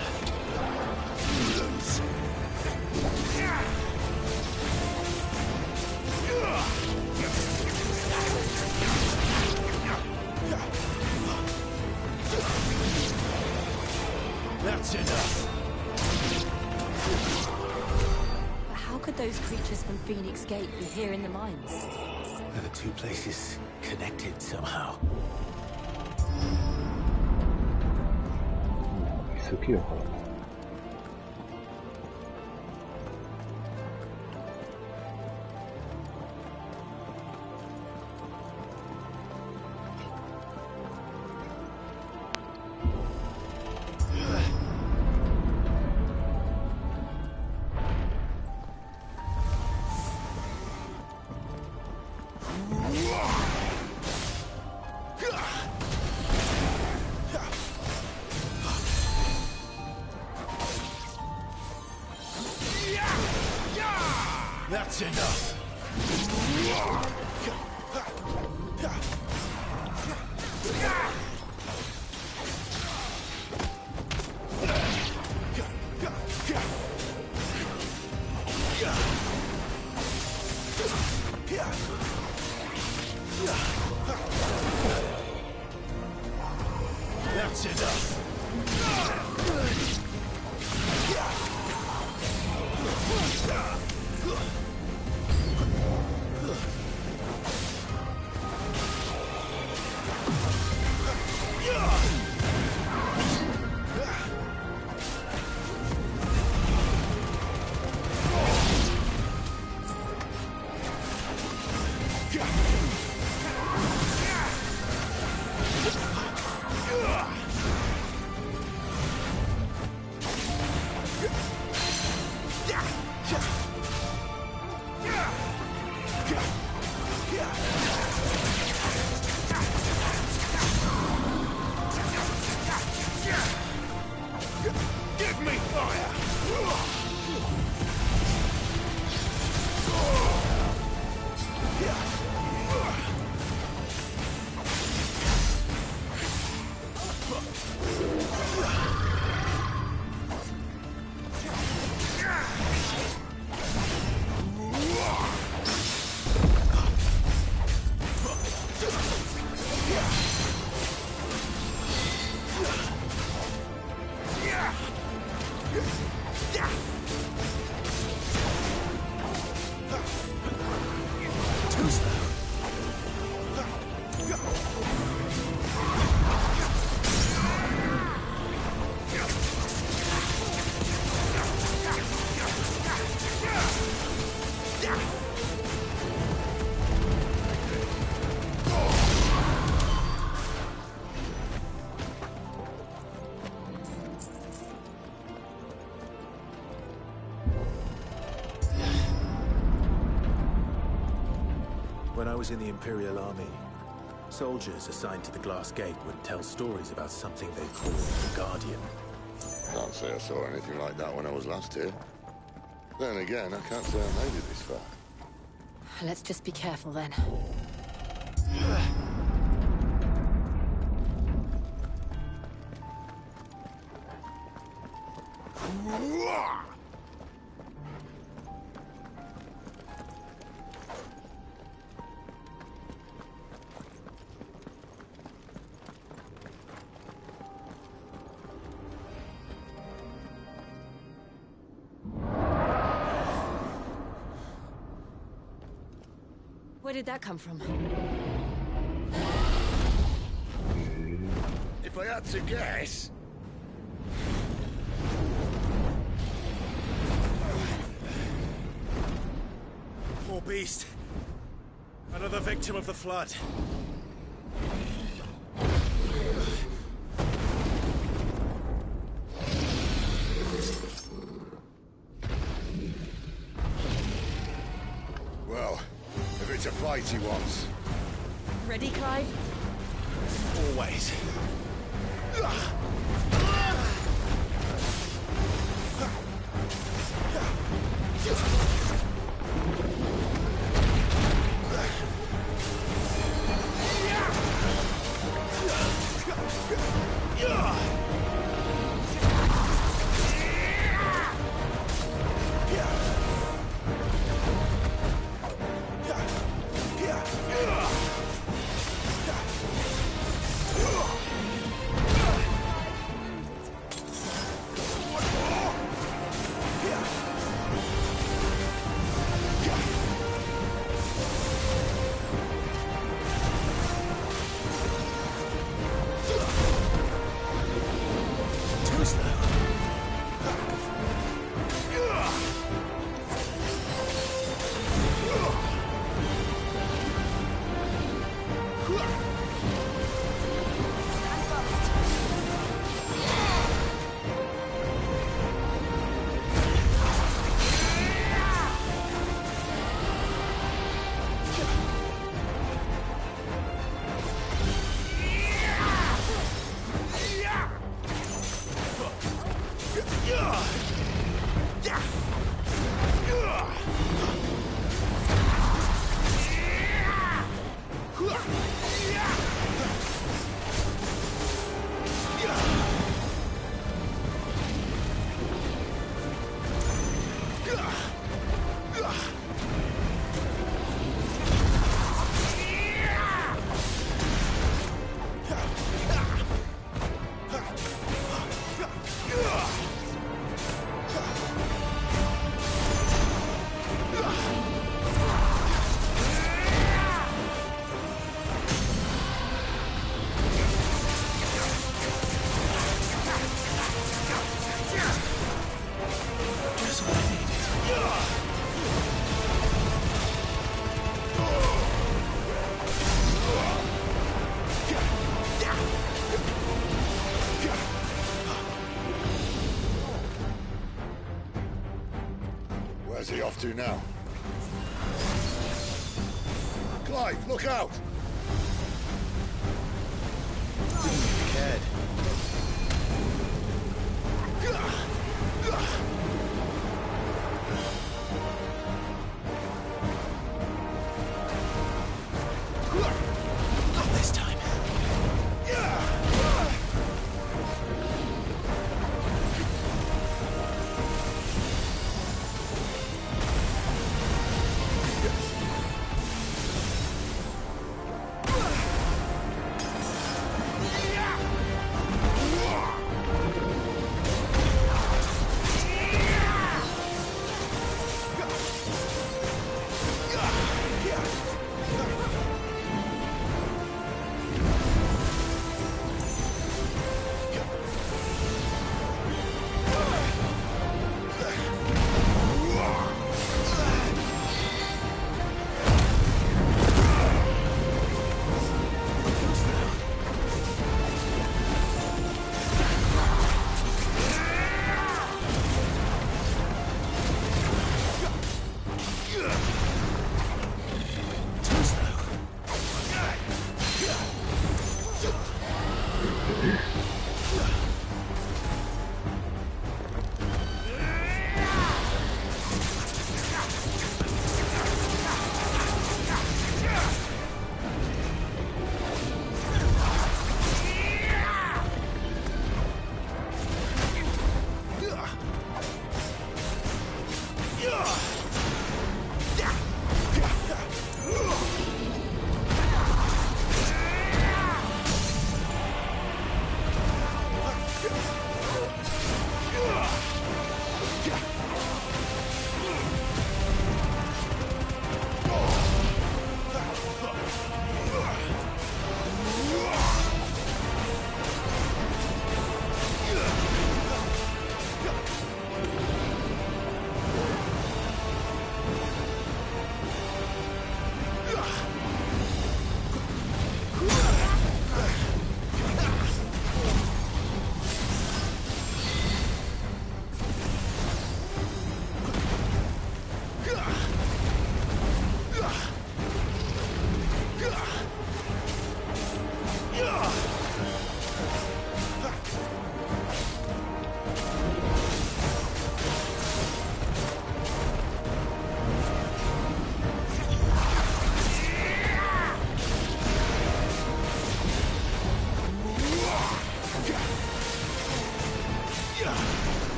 Speaker 1: Lose. That's enough.
Speaker 17: But how could those creatures from Phoenix Gate be here in the mines?
Speaker 1: Are the two places connected somehow?
Speaker 10: 스피어 가라.
Speaker 1: That's enough. That's enough. Give me fire! When I was in the Imperial Army, soldiers assigned to the Glass Gate would tell stories about something they called the Guardian.
Speaker 13: Can't say I saw anything like that when I was last here. Then again, I can't say I made it this far.
Speaker 17: Let's just be careful then. Where did that come from?
Speaker 8: If I had to guess...
Speaker 1: Poor beast. Another victim of the flood.
Speaker 14: Well, if it's a fight he wants.
Speaker 16: Ready, Clive?
Speaker 1: Always.
Speaker 14: Where's he off to now? Clive, look out!
Speaker 1: Cared. Not this time.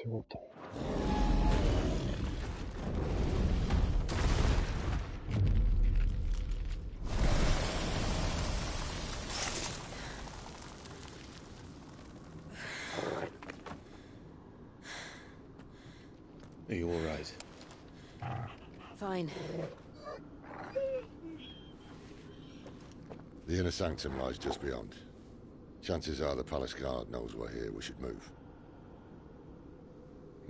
Speaker 10: そうだ。
Speaker 1: Are you all right?
Speaker 4: Fine.
Speaker 13: The inner sanctum lies just beyond. Chances are the palace guard knows we're here. We should move.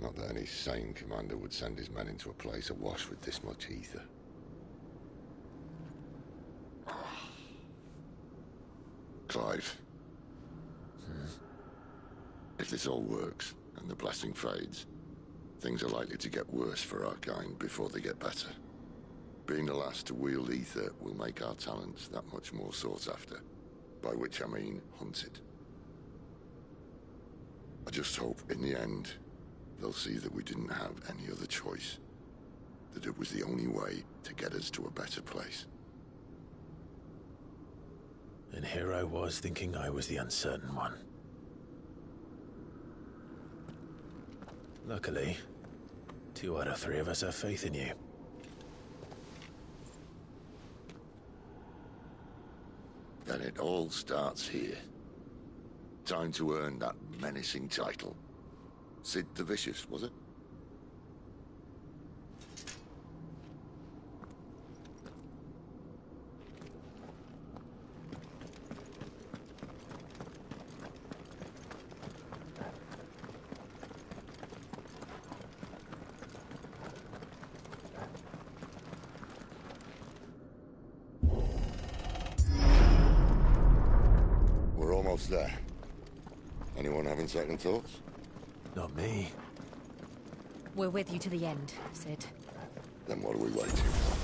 Speaker 13: Not that any sane commander would send his men into a place awash with this much ether. Clive. If this all works, and the blessing fades, things are likely to get worse for our kind before they get better. Being the last to wield ether will make our talents that much more sought after. By which I mean hunted. I just hope, in the end, they'll see that we didn't have any other choice. That it was the only way to get us to a better place.
Speaker 1: And here I was thinking I was the uncertain one. Luckily, 2 out of 3 of us have faith in you.
Speaker 13: Then it all starts here. Time to earn that menacing title. Sid the Vicious, was it? We're almost there. Anyone having second thoughts?
Speaker 1: Not me.
Speaker 17: We're with you to the end, Sid.
Speaker 13: Then what are we waiting for?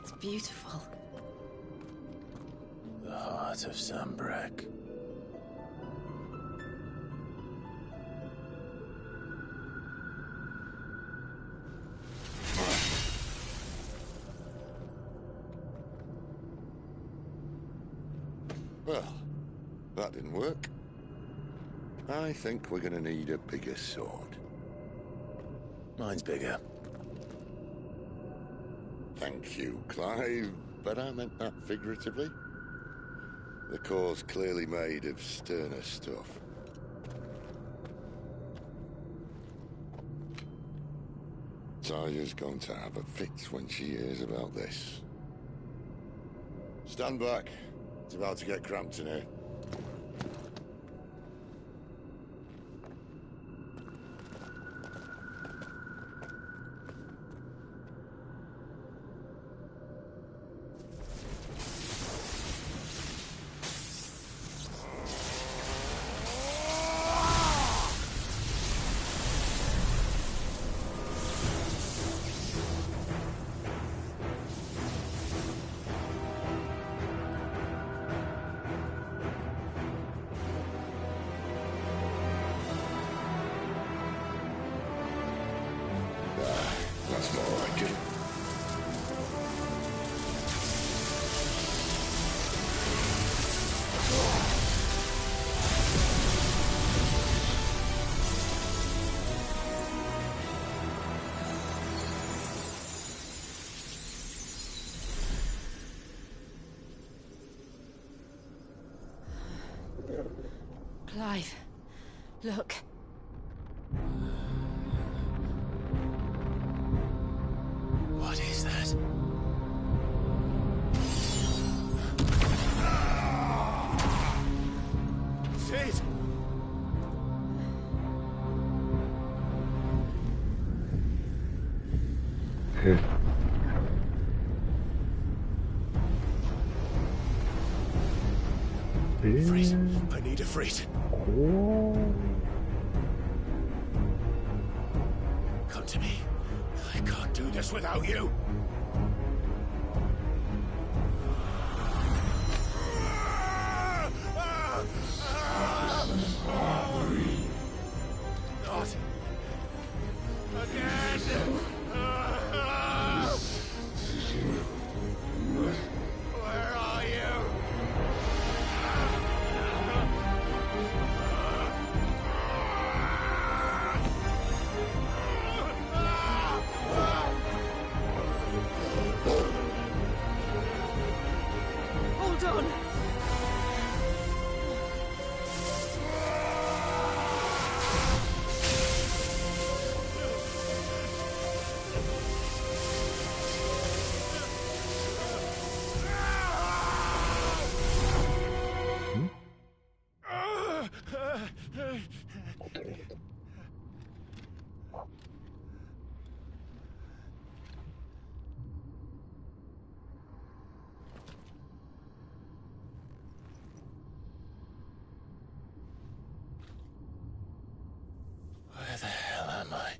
Speaker 17: It's beautiful.
Speaker 1: The heart of Sambrek.
Speaker 13: Well, that didn't work. I think we're gonna need a bigger sword.
Speaker 1: Mine's bigger.
Speaker 13: Thank you, Clive, but I meant that figuratively. The core's clearly made of sterner stuff. Taya's going to have a fit when she hears about this. Stand back. It's about to get cramped in here.
Speaker 16: Clive, look.
Speaker 1: What is that? Sid! Freeze. I need a freeze. Come to me. I can't do this without you. Not again. Where are you?
Speaker 16: Hold on.
Speaker 1: Where the hell am I?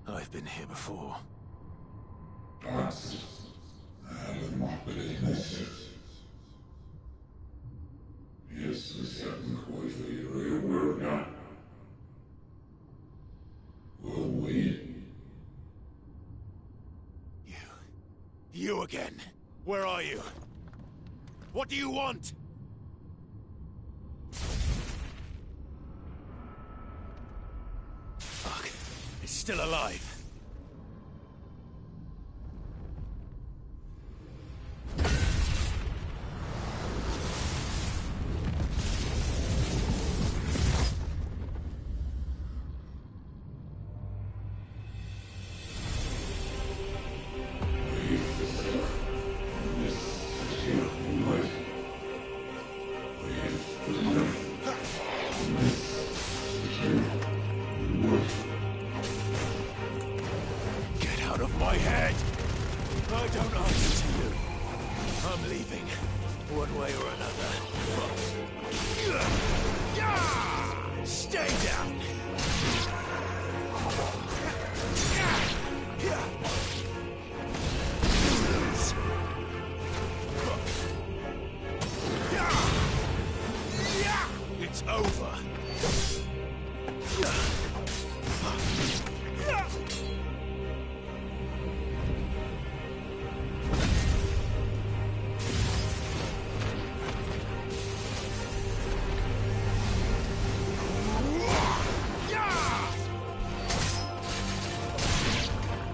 Speaker 1: I've been here before. You again. Where are you? What do you want? Fuck. It's still alive. My head! I don't answer to you. I'm leaving, one way or another. Stay down! It's over.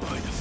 Speaker 1: By the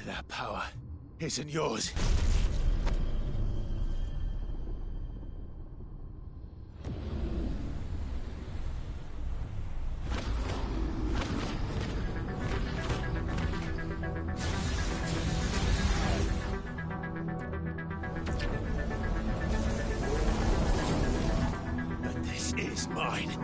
Speaker 8: That power isn't yours. But this is mine.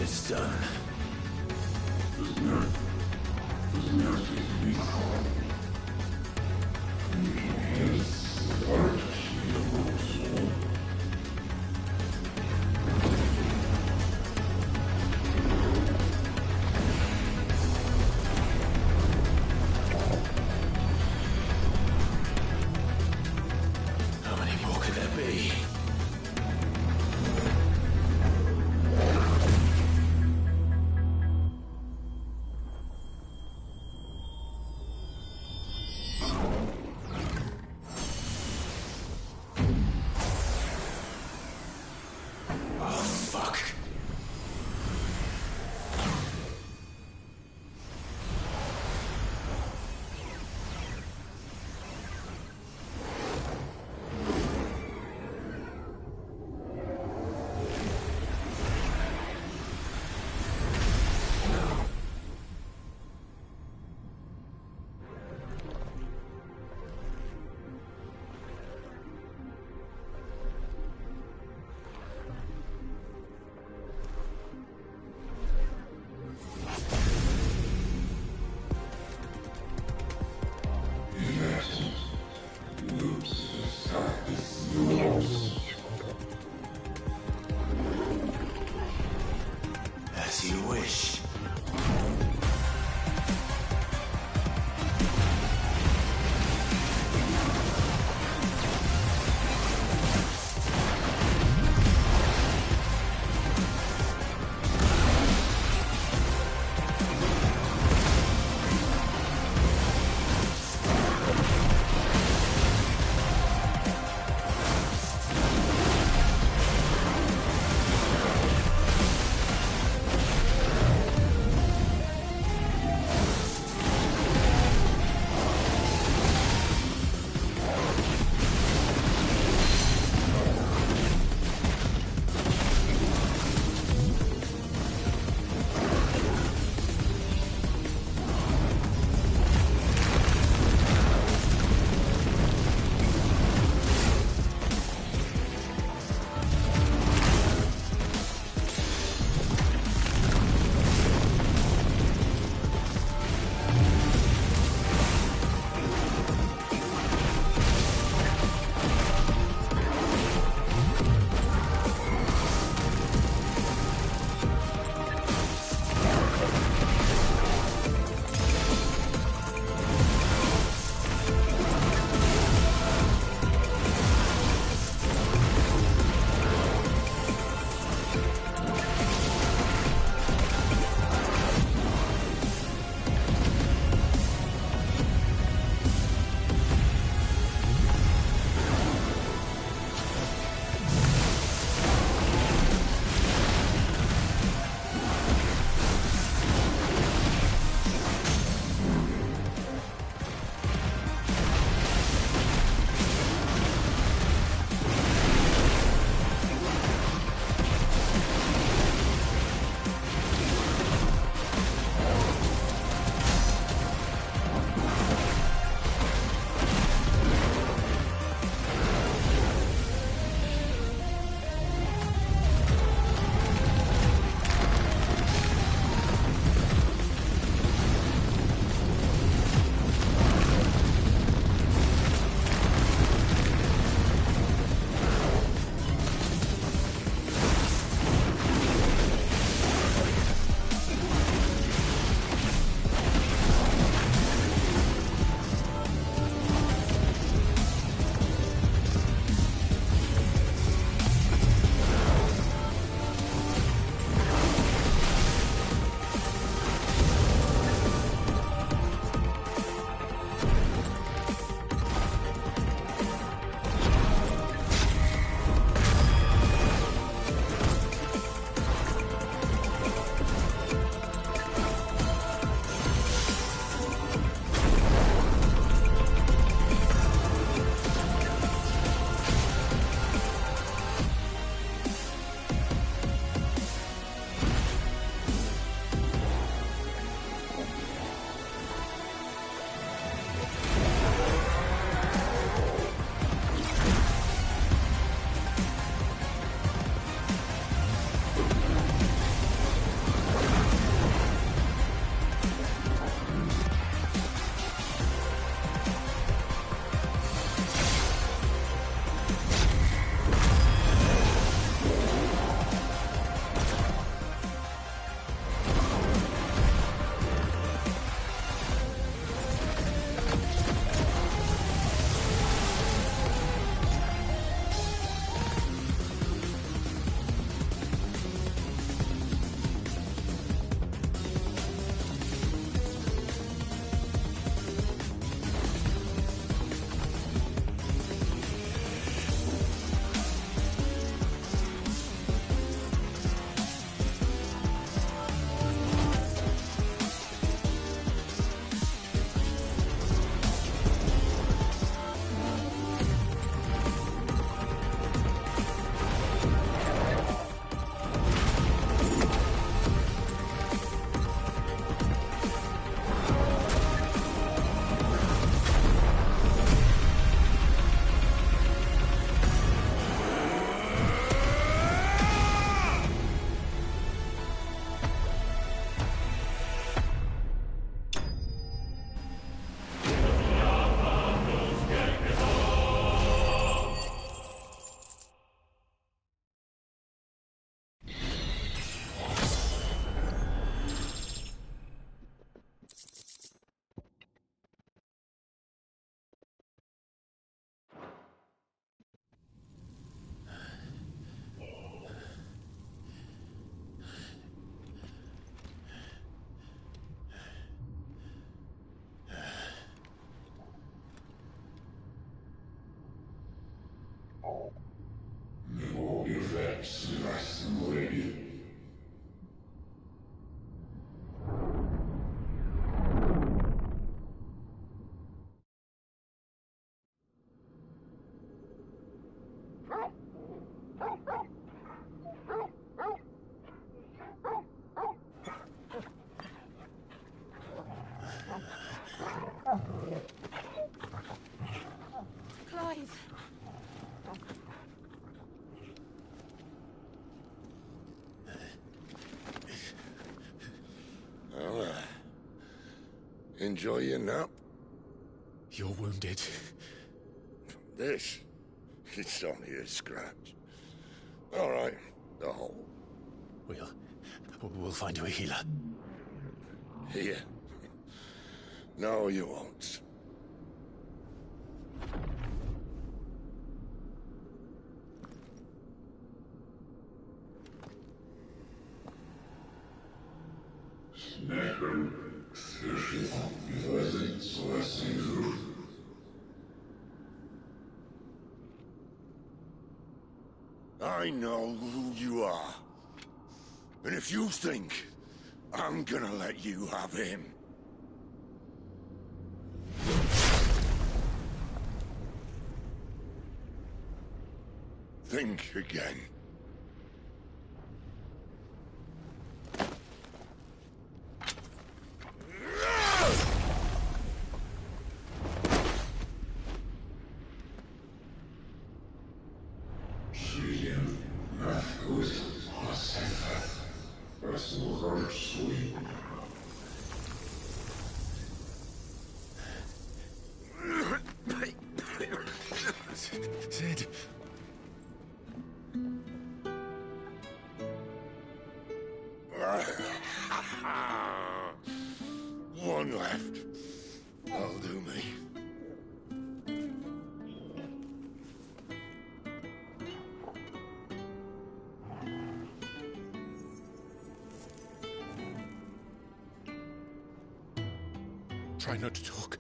Speaker 8: It's done. How many more could there be? As you wish.
Speaker 13: Enjoy your nap?
Speaker 1: You're wounded.
Speaker 13: This? It's only a scratch. All right, the hole.
Speaker 1: We'll find you a healer.
Speaker 13: Here? No, you won't. I know who you are. And if you think I'm gonna let you have him... think again.
Speaker 1: Sid.
Speaker 13: One left. That'll do me.
Speaker 1: Try not to talk.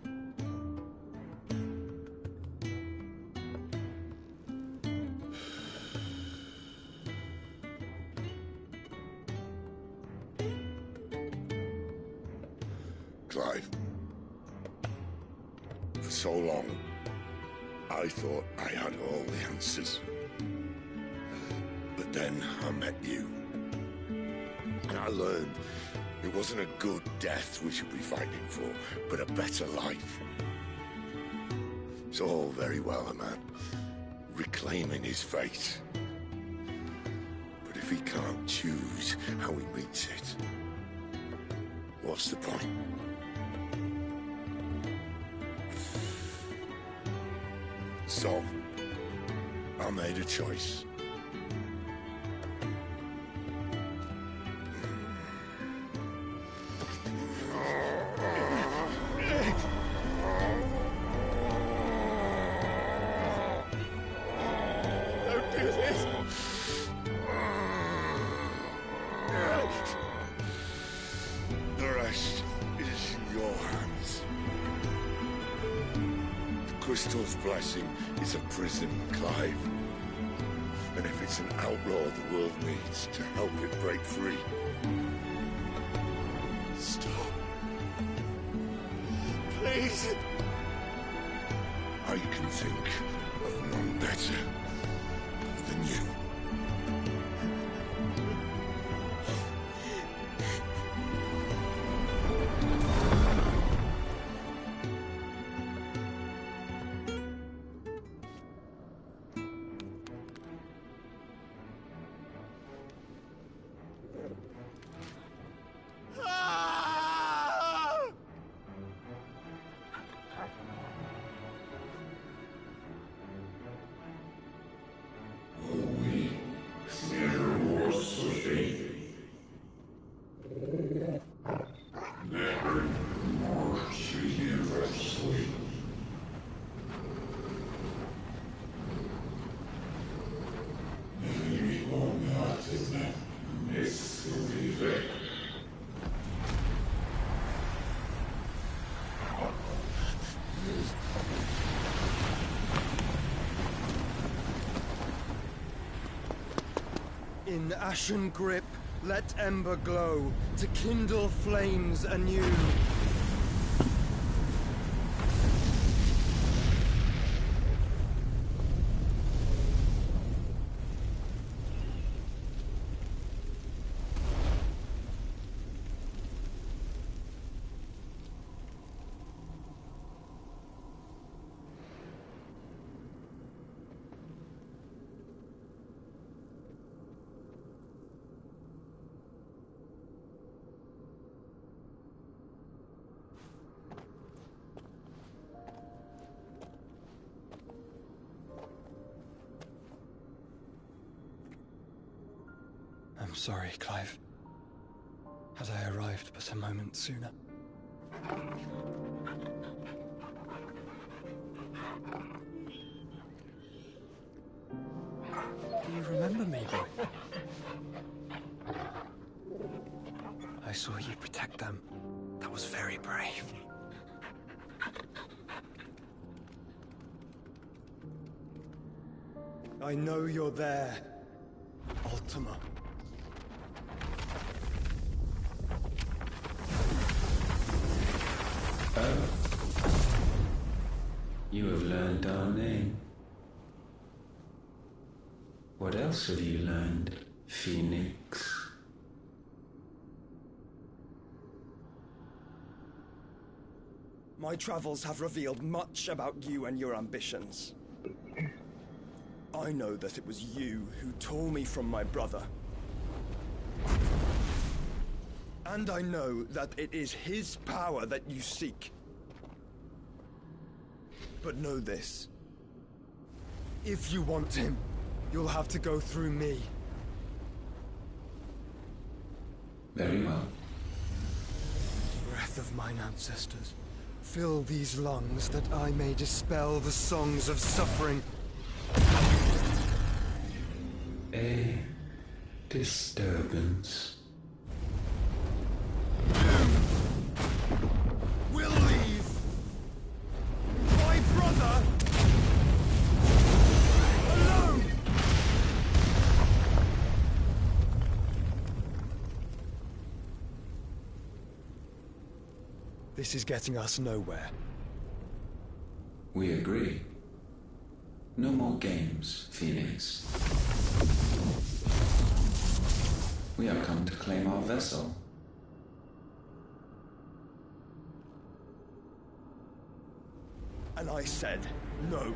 Speaker 13: Clive. For so long, I thought I had all the answers. But then I met you. And I learned it wasn't a good death we should be fighting for, but a better life. It's all very well, a man reclaiming his fate. But if he can't choose how he meets it, what's the point? So, I made a choice.
Speaker 1: Don't do this!
Speaker 13: The rest is in your hands. The crystal's blessing is a prison, Clive. And if it's an outlaw the world needs to help it break free... Stop. Please! I can think of none better than you.
Speaker 19: In ashen grip, let ember glow, to kindle flames anew. sorry, Clive. Had I arrived but a moment sooner. Do you remember me, boy? I saw you protect them. That was very brave. I know you're there, Ultima.
Speaker 5: Oh. You have learned our name. What else have you learned, Phoenix?
Speaker 19: My travels have revealed much about you and your ambitions. I know that it was you who tore me from my brother. And I know that it is his power that you seek. But know this. If you want him, you'll have to go through me.
Speaker 5: Very well.
Speaker 19: Breath of mine ancestors, fill these lungs that I may dispel the songs of suffering.
Speaker 5: A disturbance.
Speaker 19: We'll leave. My brother alone. This is getting us nowhere.
Speaker 5: We agree. No more games, Phoenix. We have come to claim our vessel.
Speaker 19: And I said no.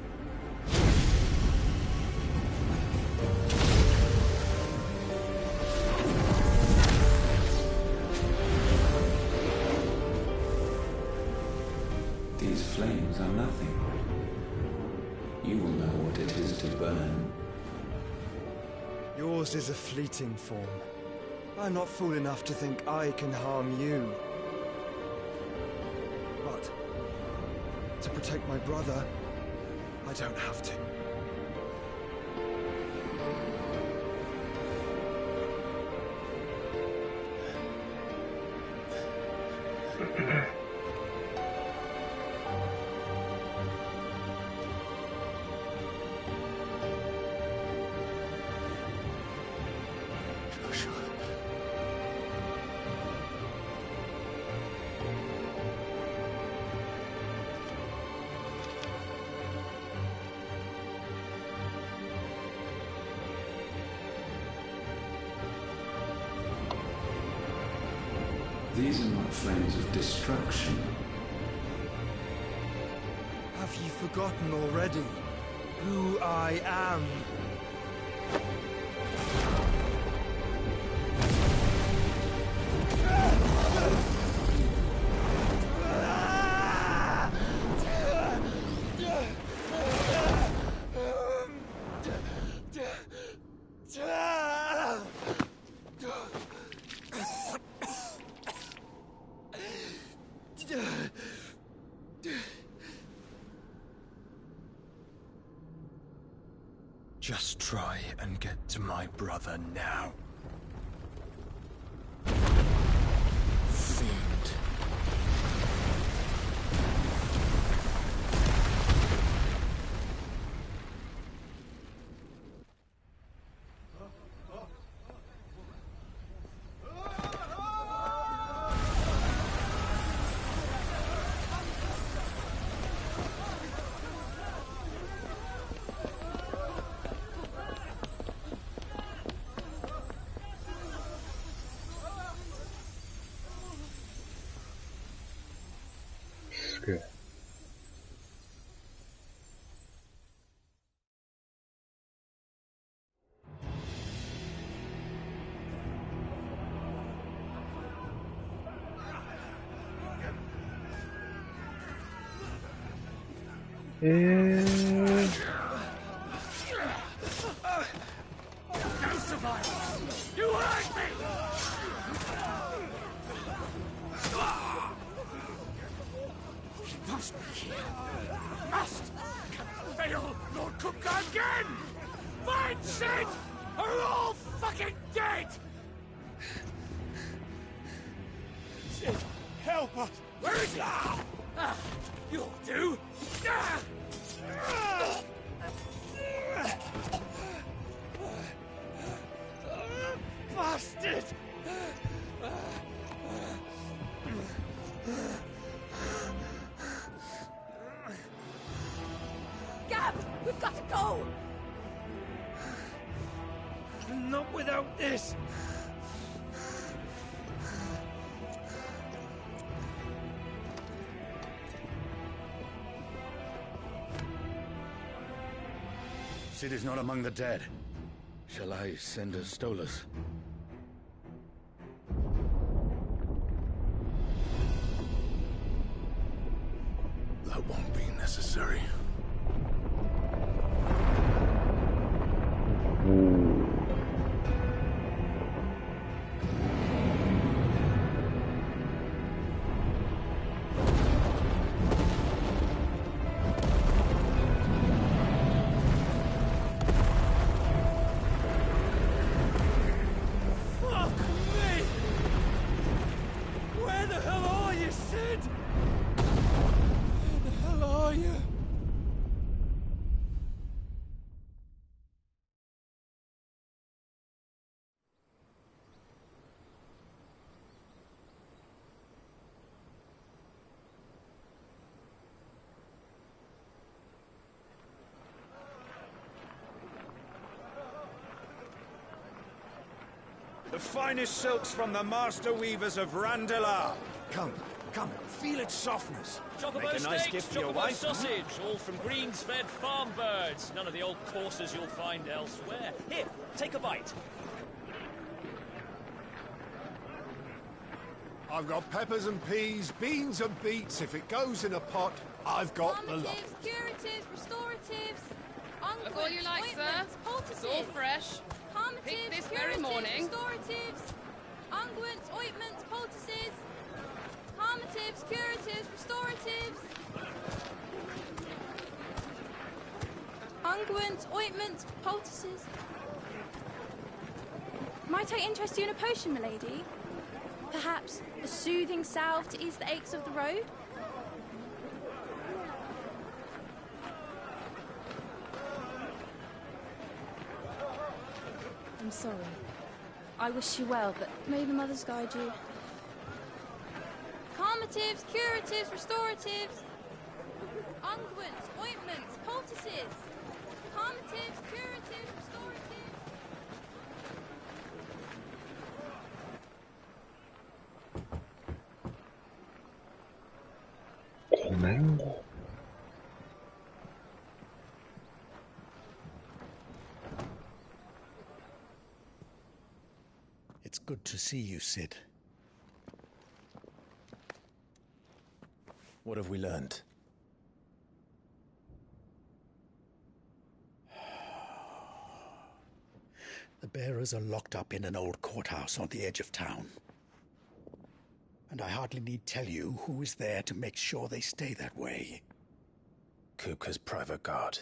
Speaker 5: These flames are nothing. You will know what it is to burn.
Speaker 19: Yours is a fleeting form. I'm not fool enough to think I can harm you. But to protect my brother, I don't have to.
Speaker 5: These are not flames of destruction.
Speaker 19: Have you forgotten already who I am? Just try and get to my brother now. Fiend.
Speaker 10: Good.
Speaker 9: No survivors! You hurt me! must be here. Must! Cannot fail, Lord Kupka again! Find Sid! Or we're all fucking dead! Sid, help us! Where is he? You'll do! Bastard!
Speaker 16: Gab, we've got to go!
Speaker 9: Not without this!
Speaker 18: Sid is not among the dead. Shall I send a Stolas?
Speaker 8: That won't be necessary.
Speaker 9: Fuck me! Where the hell are you, Sid? Where the hell are you?
Speaker 15: The finest silks from the master weavers of Randalar.
Speaker 18: Come, feel its softness.
Speaker 20: Chocobo
Speaker 18: Make a nice
Speaker 20: steaks,
Speaker 18: gift for your
Speaker 20: chocobo
Speaker 18: wife.
Speaker 20: sausage, all from greens-fed farm birds. None of the old courses you'll find elsewhere. Here, take a bite.
Speaker 8: I've got peppers and peas, beans and beets. If it goes in a pot, I've got the lot.
Speaker 22: Calmatives, curatives, restoratives,
Speaker 23: Look all you like, sir.
Speaker 22: ointments, poultices.
Speaker 23: It's all fresh.
Speaker 22: Calmatives,
Speaker 23: Picked this very
Speaker 22: curatives,
Speaker 23: morning.
Speaker 22: restoratives, unguents, ointments, poultices. Calmatives, curatives, restoratives. Unguents, ointments, poultices.
Speaker 25: Might I interest you in a potion, milady? Perhaps a soothing salve to ease the aches of the road? I'm sorry. I wish you well, but may the mothers guide you.
Speaker 22: Calmatives, curatives, restoratives. Unguents, ointments, poultices. Calmatives, curatives, restoratives.
Speaker 10: Tremendo.
Speaker 9: It's good to see you, Sid. What have we learned?
Speaker 26: The bearers are locked up in an old courthouse on the edge of town. And I hardly need tell you who is there to make sure they stay that way.
Speaker 9: Kupka's private guard.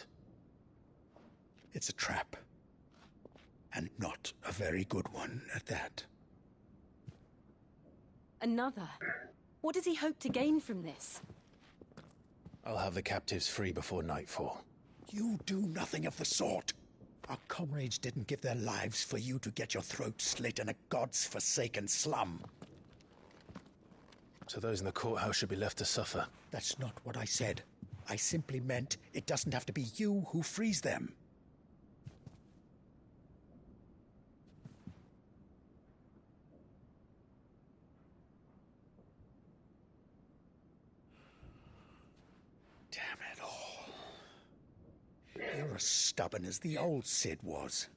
Speaker 26: It's a trap. And not a very good one at that.
Speaker 17: Another? What does he hope to gain from this?
Speaker 9: I'll have the captives free before nightfall.
Speaker 26: You do nothing of the sort. Our comrades didn't give their lives for you to get your throat slit in a god's forsaken slum.
Speaker 9: So those in the courthouse should be left to suffer.
Speaker 26: That's not what I said. I simply meant it doesn't have to be you who frees them. Damn it all. You're as stubborn as the old Sid was.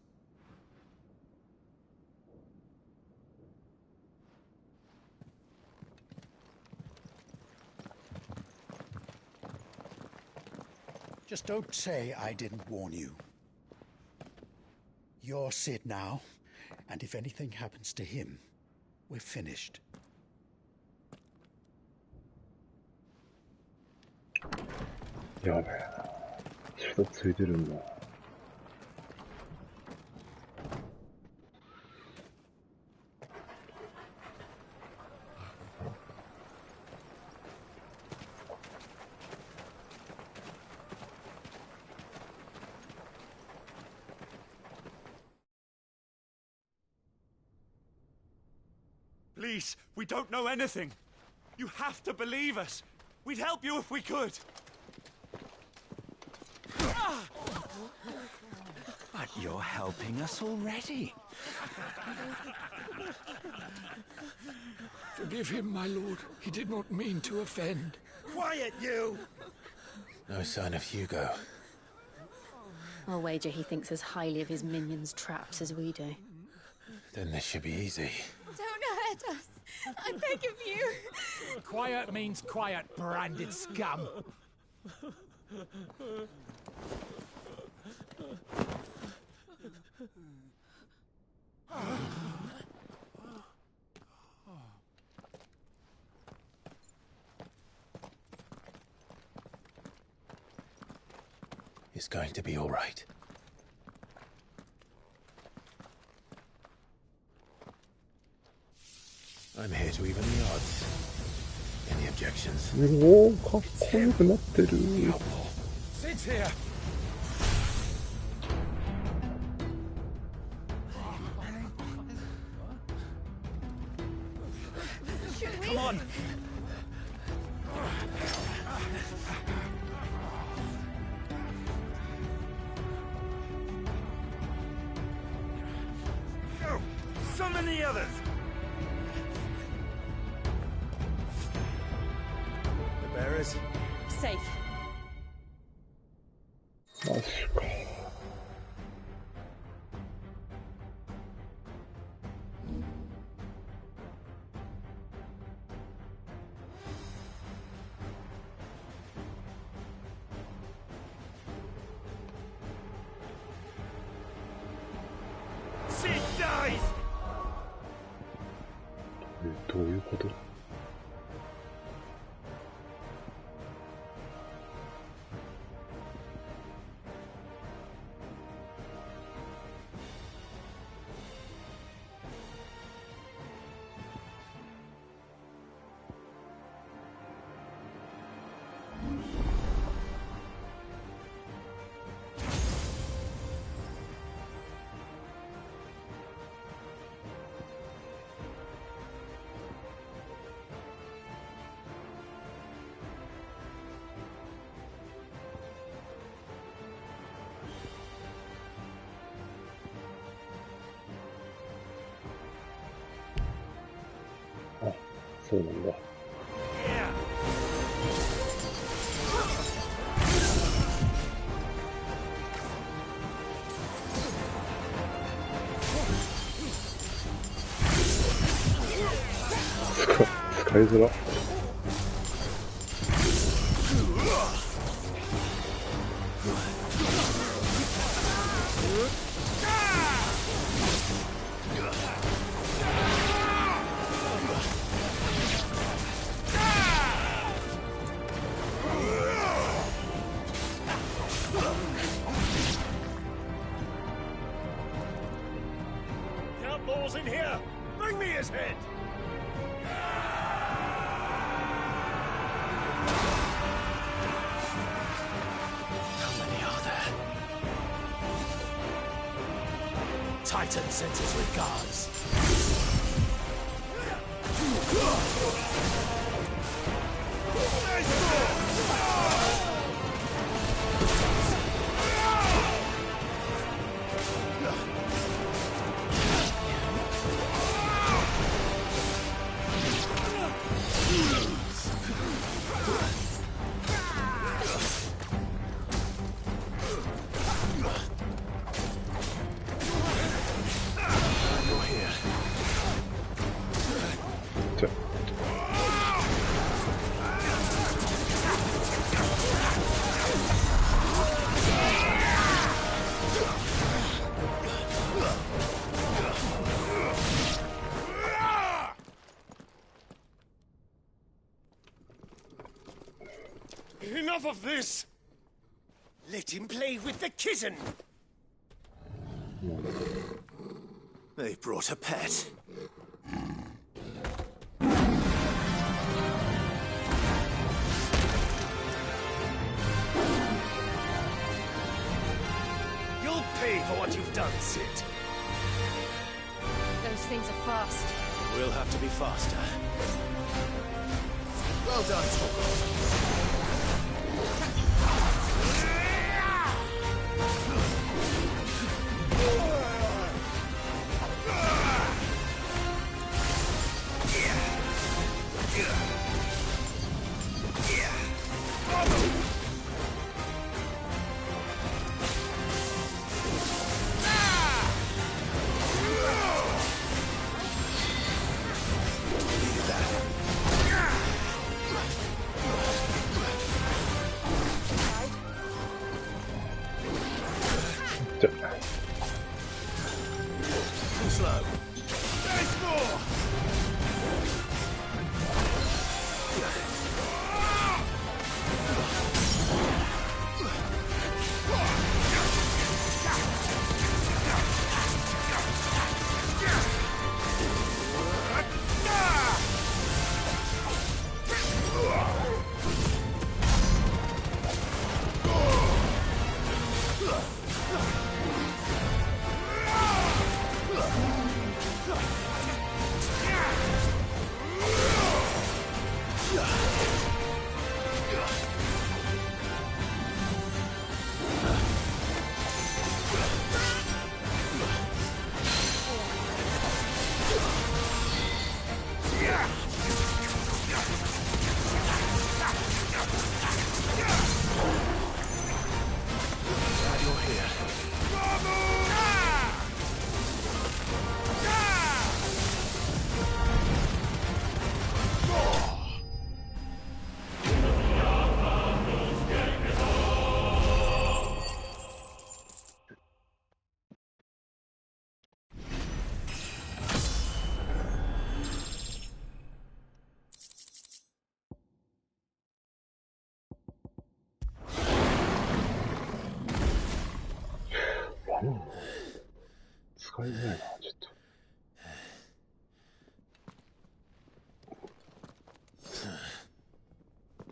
Speaker 26: Just don't say I didn't warn you. You're Sid now, and if anything happens to him, we're finished.
Speaker 10: やべえな。下ついてるんだ。
Speaker 15: Please, we don't know anything. You have to believe us. We'd help you if we could.
Speaker 2: But you're helping us already.
Speaker 3: Forgive him, my lord. He did not mean to offend.
Speaker 15: Quiet, you!
Speaker 1: No sign of Hugo.
Speaker 17: I'll wager he thinks as highly of his minions' traps as we do.
Speaker 1: Then this should be easy.
Speaker 22: Don't hurt us. I beg of you.
Speaker 3: Quiet means quiet, branded scum.
Speaker 1: It's going to be all right. I'm here to even the odds. Any objections?
Speaker 10: おお、かっこよくなってる。
Speaker 3: Sit here.
Speaker 15: Come on. Go. Summon the others.
Speaker 7: The bearers?
Speaker 17: Safe.
Speaker 10: マジか。
Speaker 15: Sid dies.
Speaker 10: どういうこと？あ、そうなんだ。使いづら。
Speaker 15: The outlaws in here. Bring me his head.
Speaker 7: How many are there? Titan sends his regards. You're here.
Speaker 15: Enough of this!
Speaker 7: Let him play with the kitten. They brought a pet. You'll pay for what you've done, Sid.
Speaker 17: Those things are fast.
Speaker 7: We'll have to be faster. Well done, Torgal.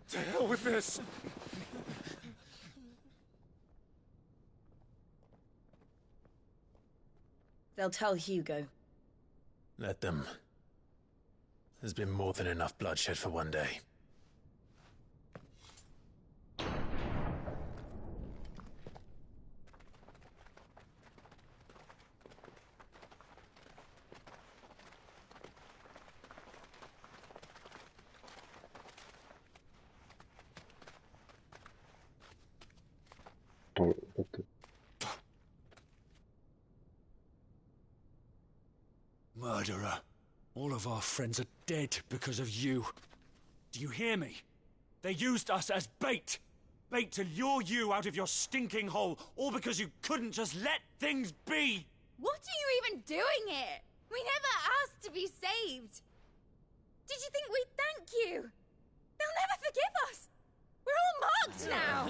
Speaker 9: To hell with this!
Speaker 16: They'll tell Hugo.
Speaker 1: Let them. There's been more than enough bloodshed for one day.
Speaker 15: Murderer. All of our friends are dead because of you. Do you hear me? They used us as bait. Bait to lure you out of your stinking hole, all because you couldn't just let things be.
Speaker 22: What are you even doing here? We never asked to be saved. Did you think we'd thank you? They'll never forgive us. We're all marked now.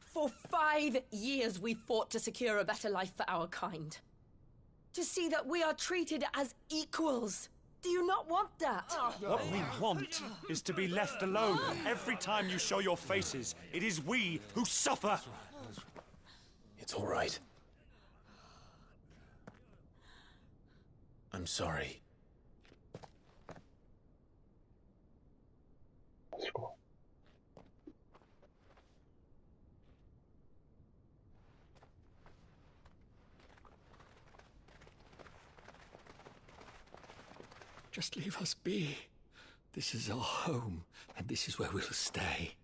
Speaker 16: For 5 years we fought to secure a better life for our kind. To see that we are treated as equals. Do you not want that?
Speaker 15: What we want is to be left alone. Every time you show your faces, it is we who suffer.
Speaker 1: It's all right. I'm sorry.
Speaker 26: Just leave us be. This is our home, and this is where we'll stay.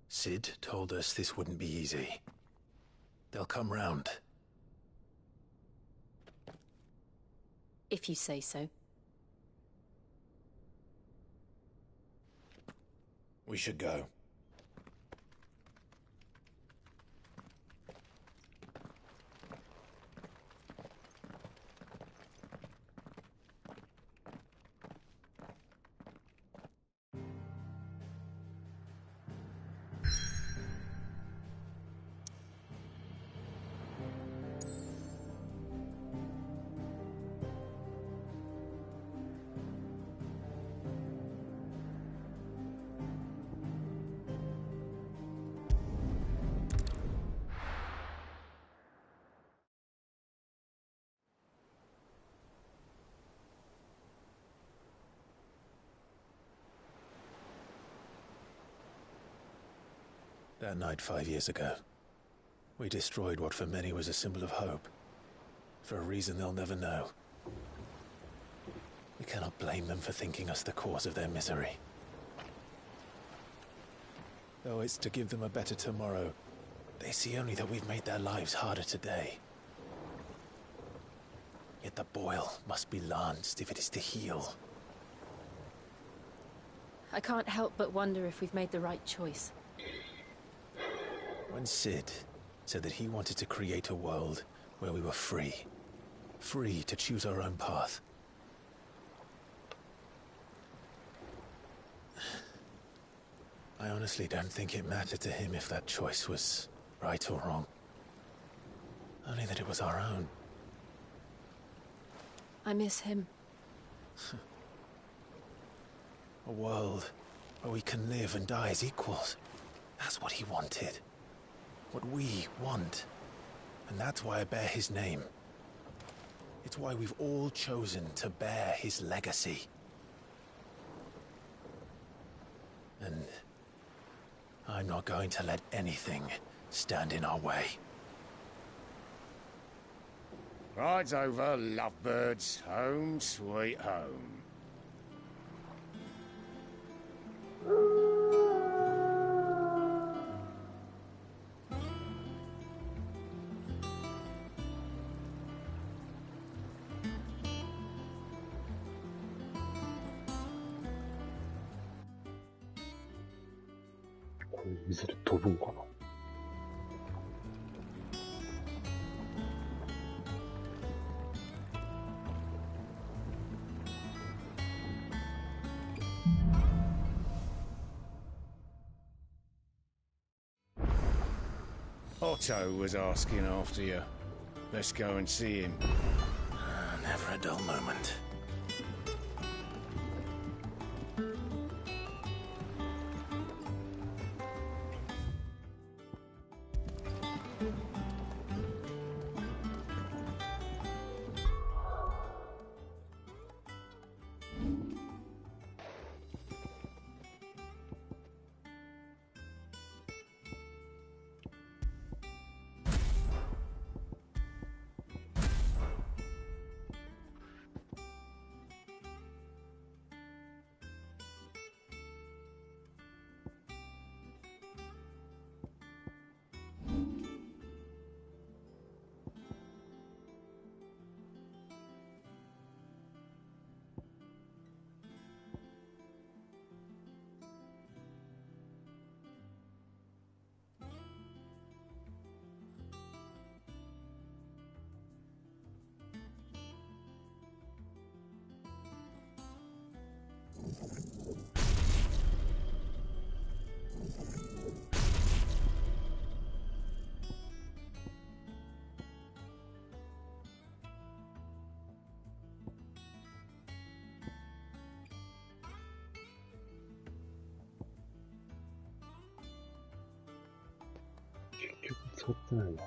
Speaker 1: Sid told us this wouldn't be easy. They'll come round.
Speaker 17: If you say so.
Speaker 1: We should go. That night 5 years ago, we destroyed what for many was a symbol of hope. For a reason they'll never know. We cannot blame them for thinking us the cause of their misery. Though it's to give them a better tomorrow, they see only that we've made their lives harder today. Yet the boil must be lanced if it is to heal.
Speaker 17: I can't help but wonder if we've made the right choice.
Speaker 1: When Sid said that he wanted to create a world where we were free. Free to choose our own path. I honestly don't think it mattered to him if that choice was right or wrong. Only that it was our own.
Speaker 17: I miss him.
Speaker 1: A world where we can live and die as equals. That's what he wanted. What we want. And that's why I bear his name. It's why we've all chosen to bear his legacy. And I'm not going to let anything stand in our way.
Speaker 6: Rides over, lovebirds. Home sweet home.
Speaker 10: これいずれ飛ぶんかな。
Speaker 6: Otto was asking after you. Let's go and see him.
Speaker 1: Never a dull moment.
Speaker 10: 結局使ってないな。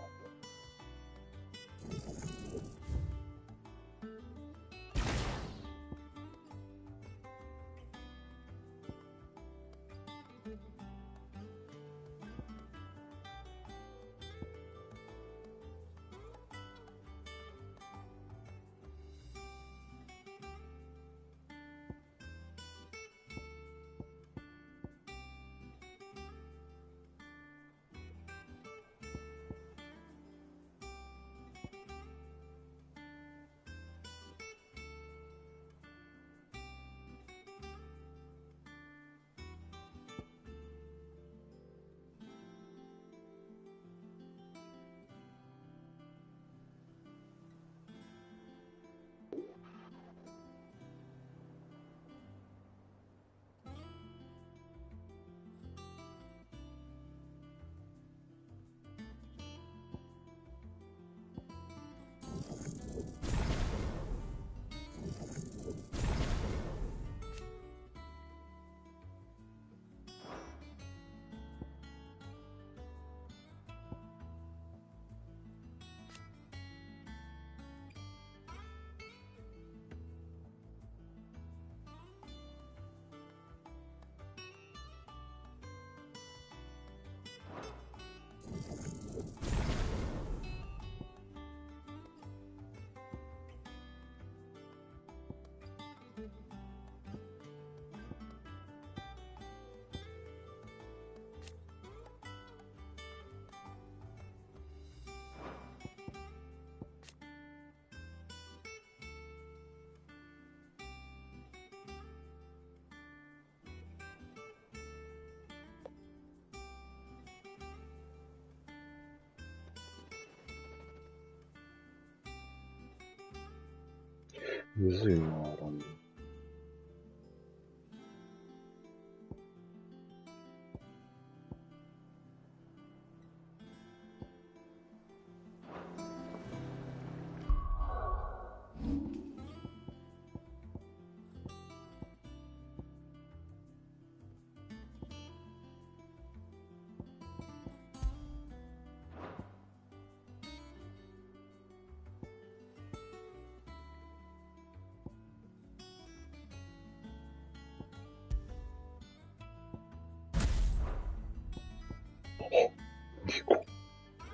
Speaker 10: むずいな、ランド。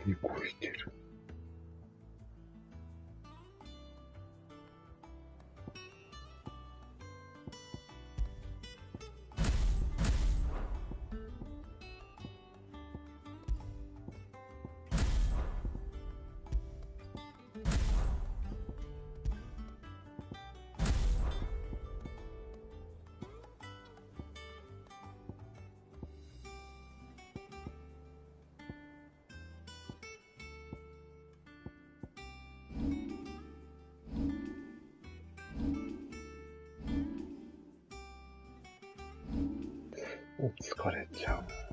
Speaker 10: 猫いてる。疲れちゃう。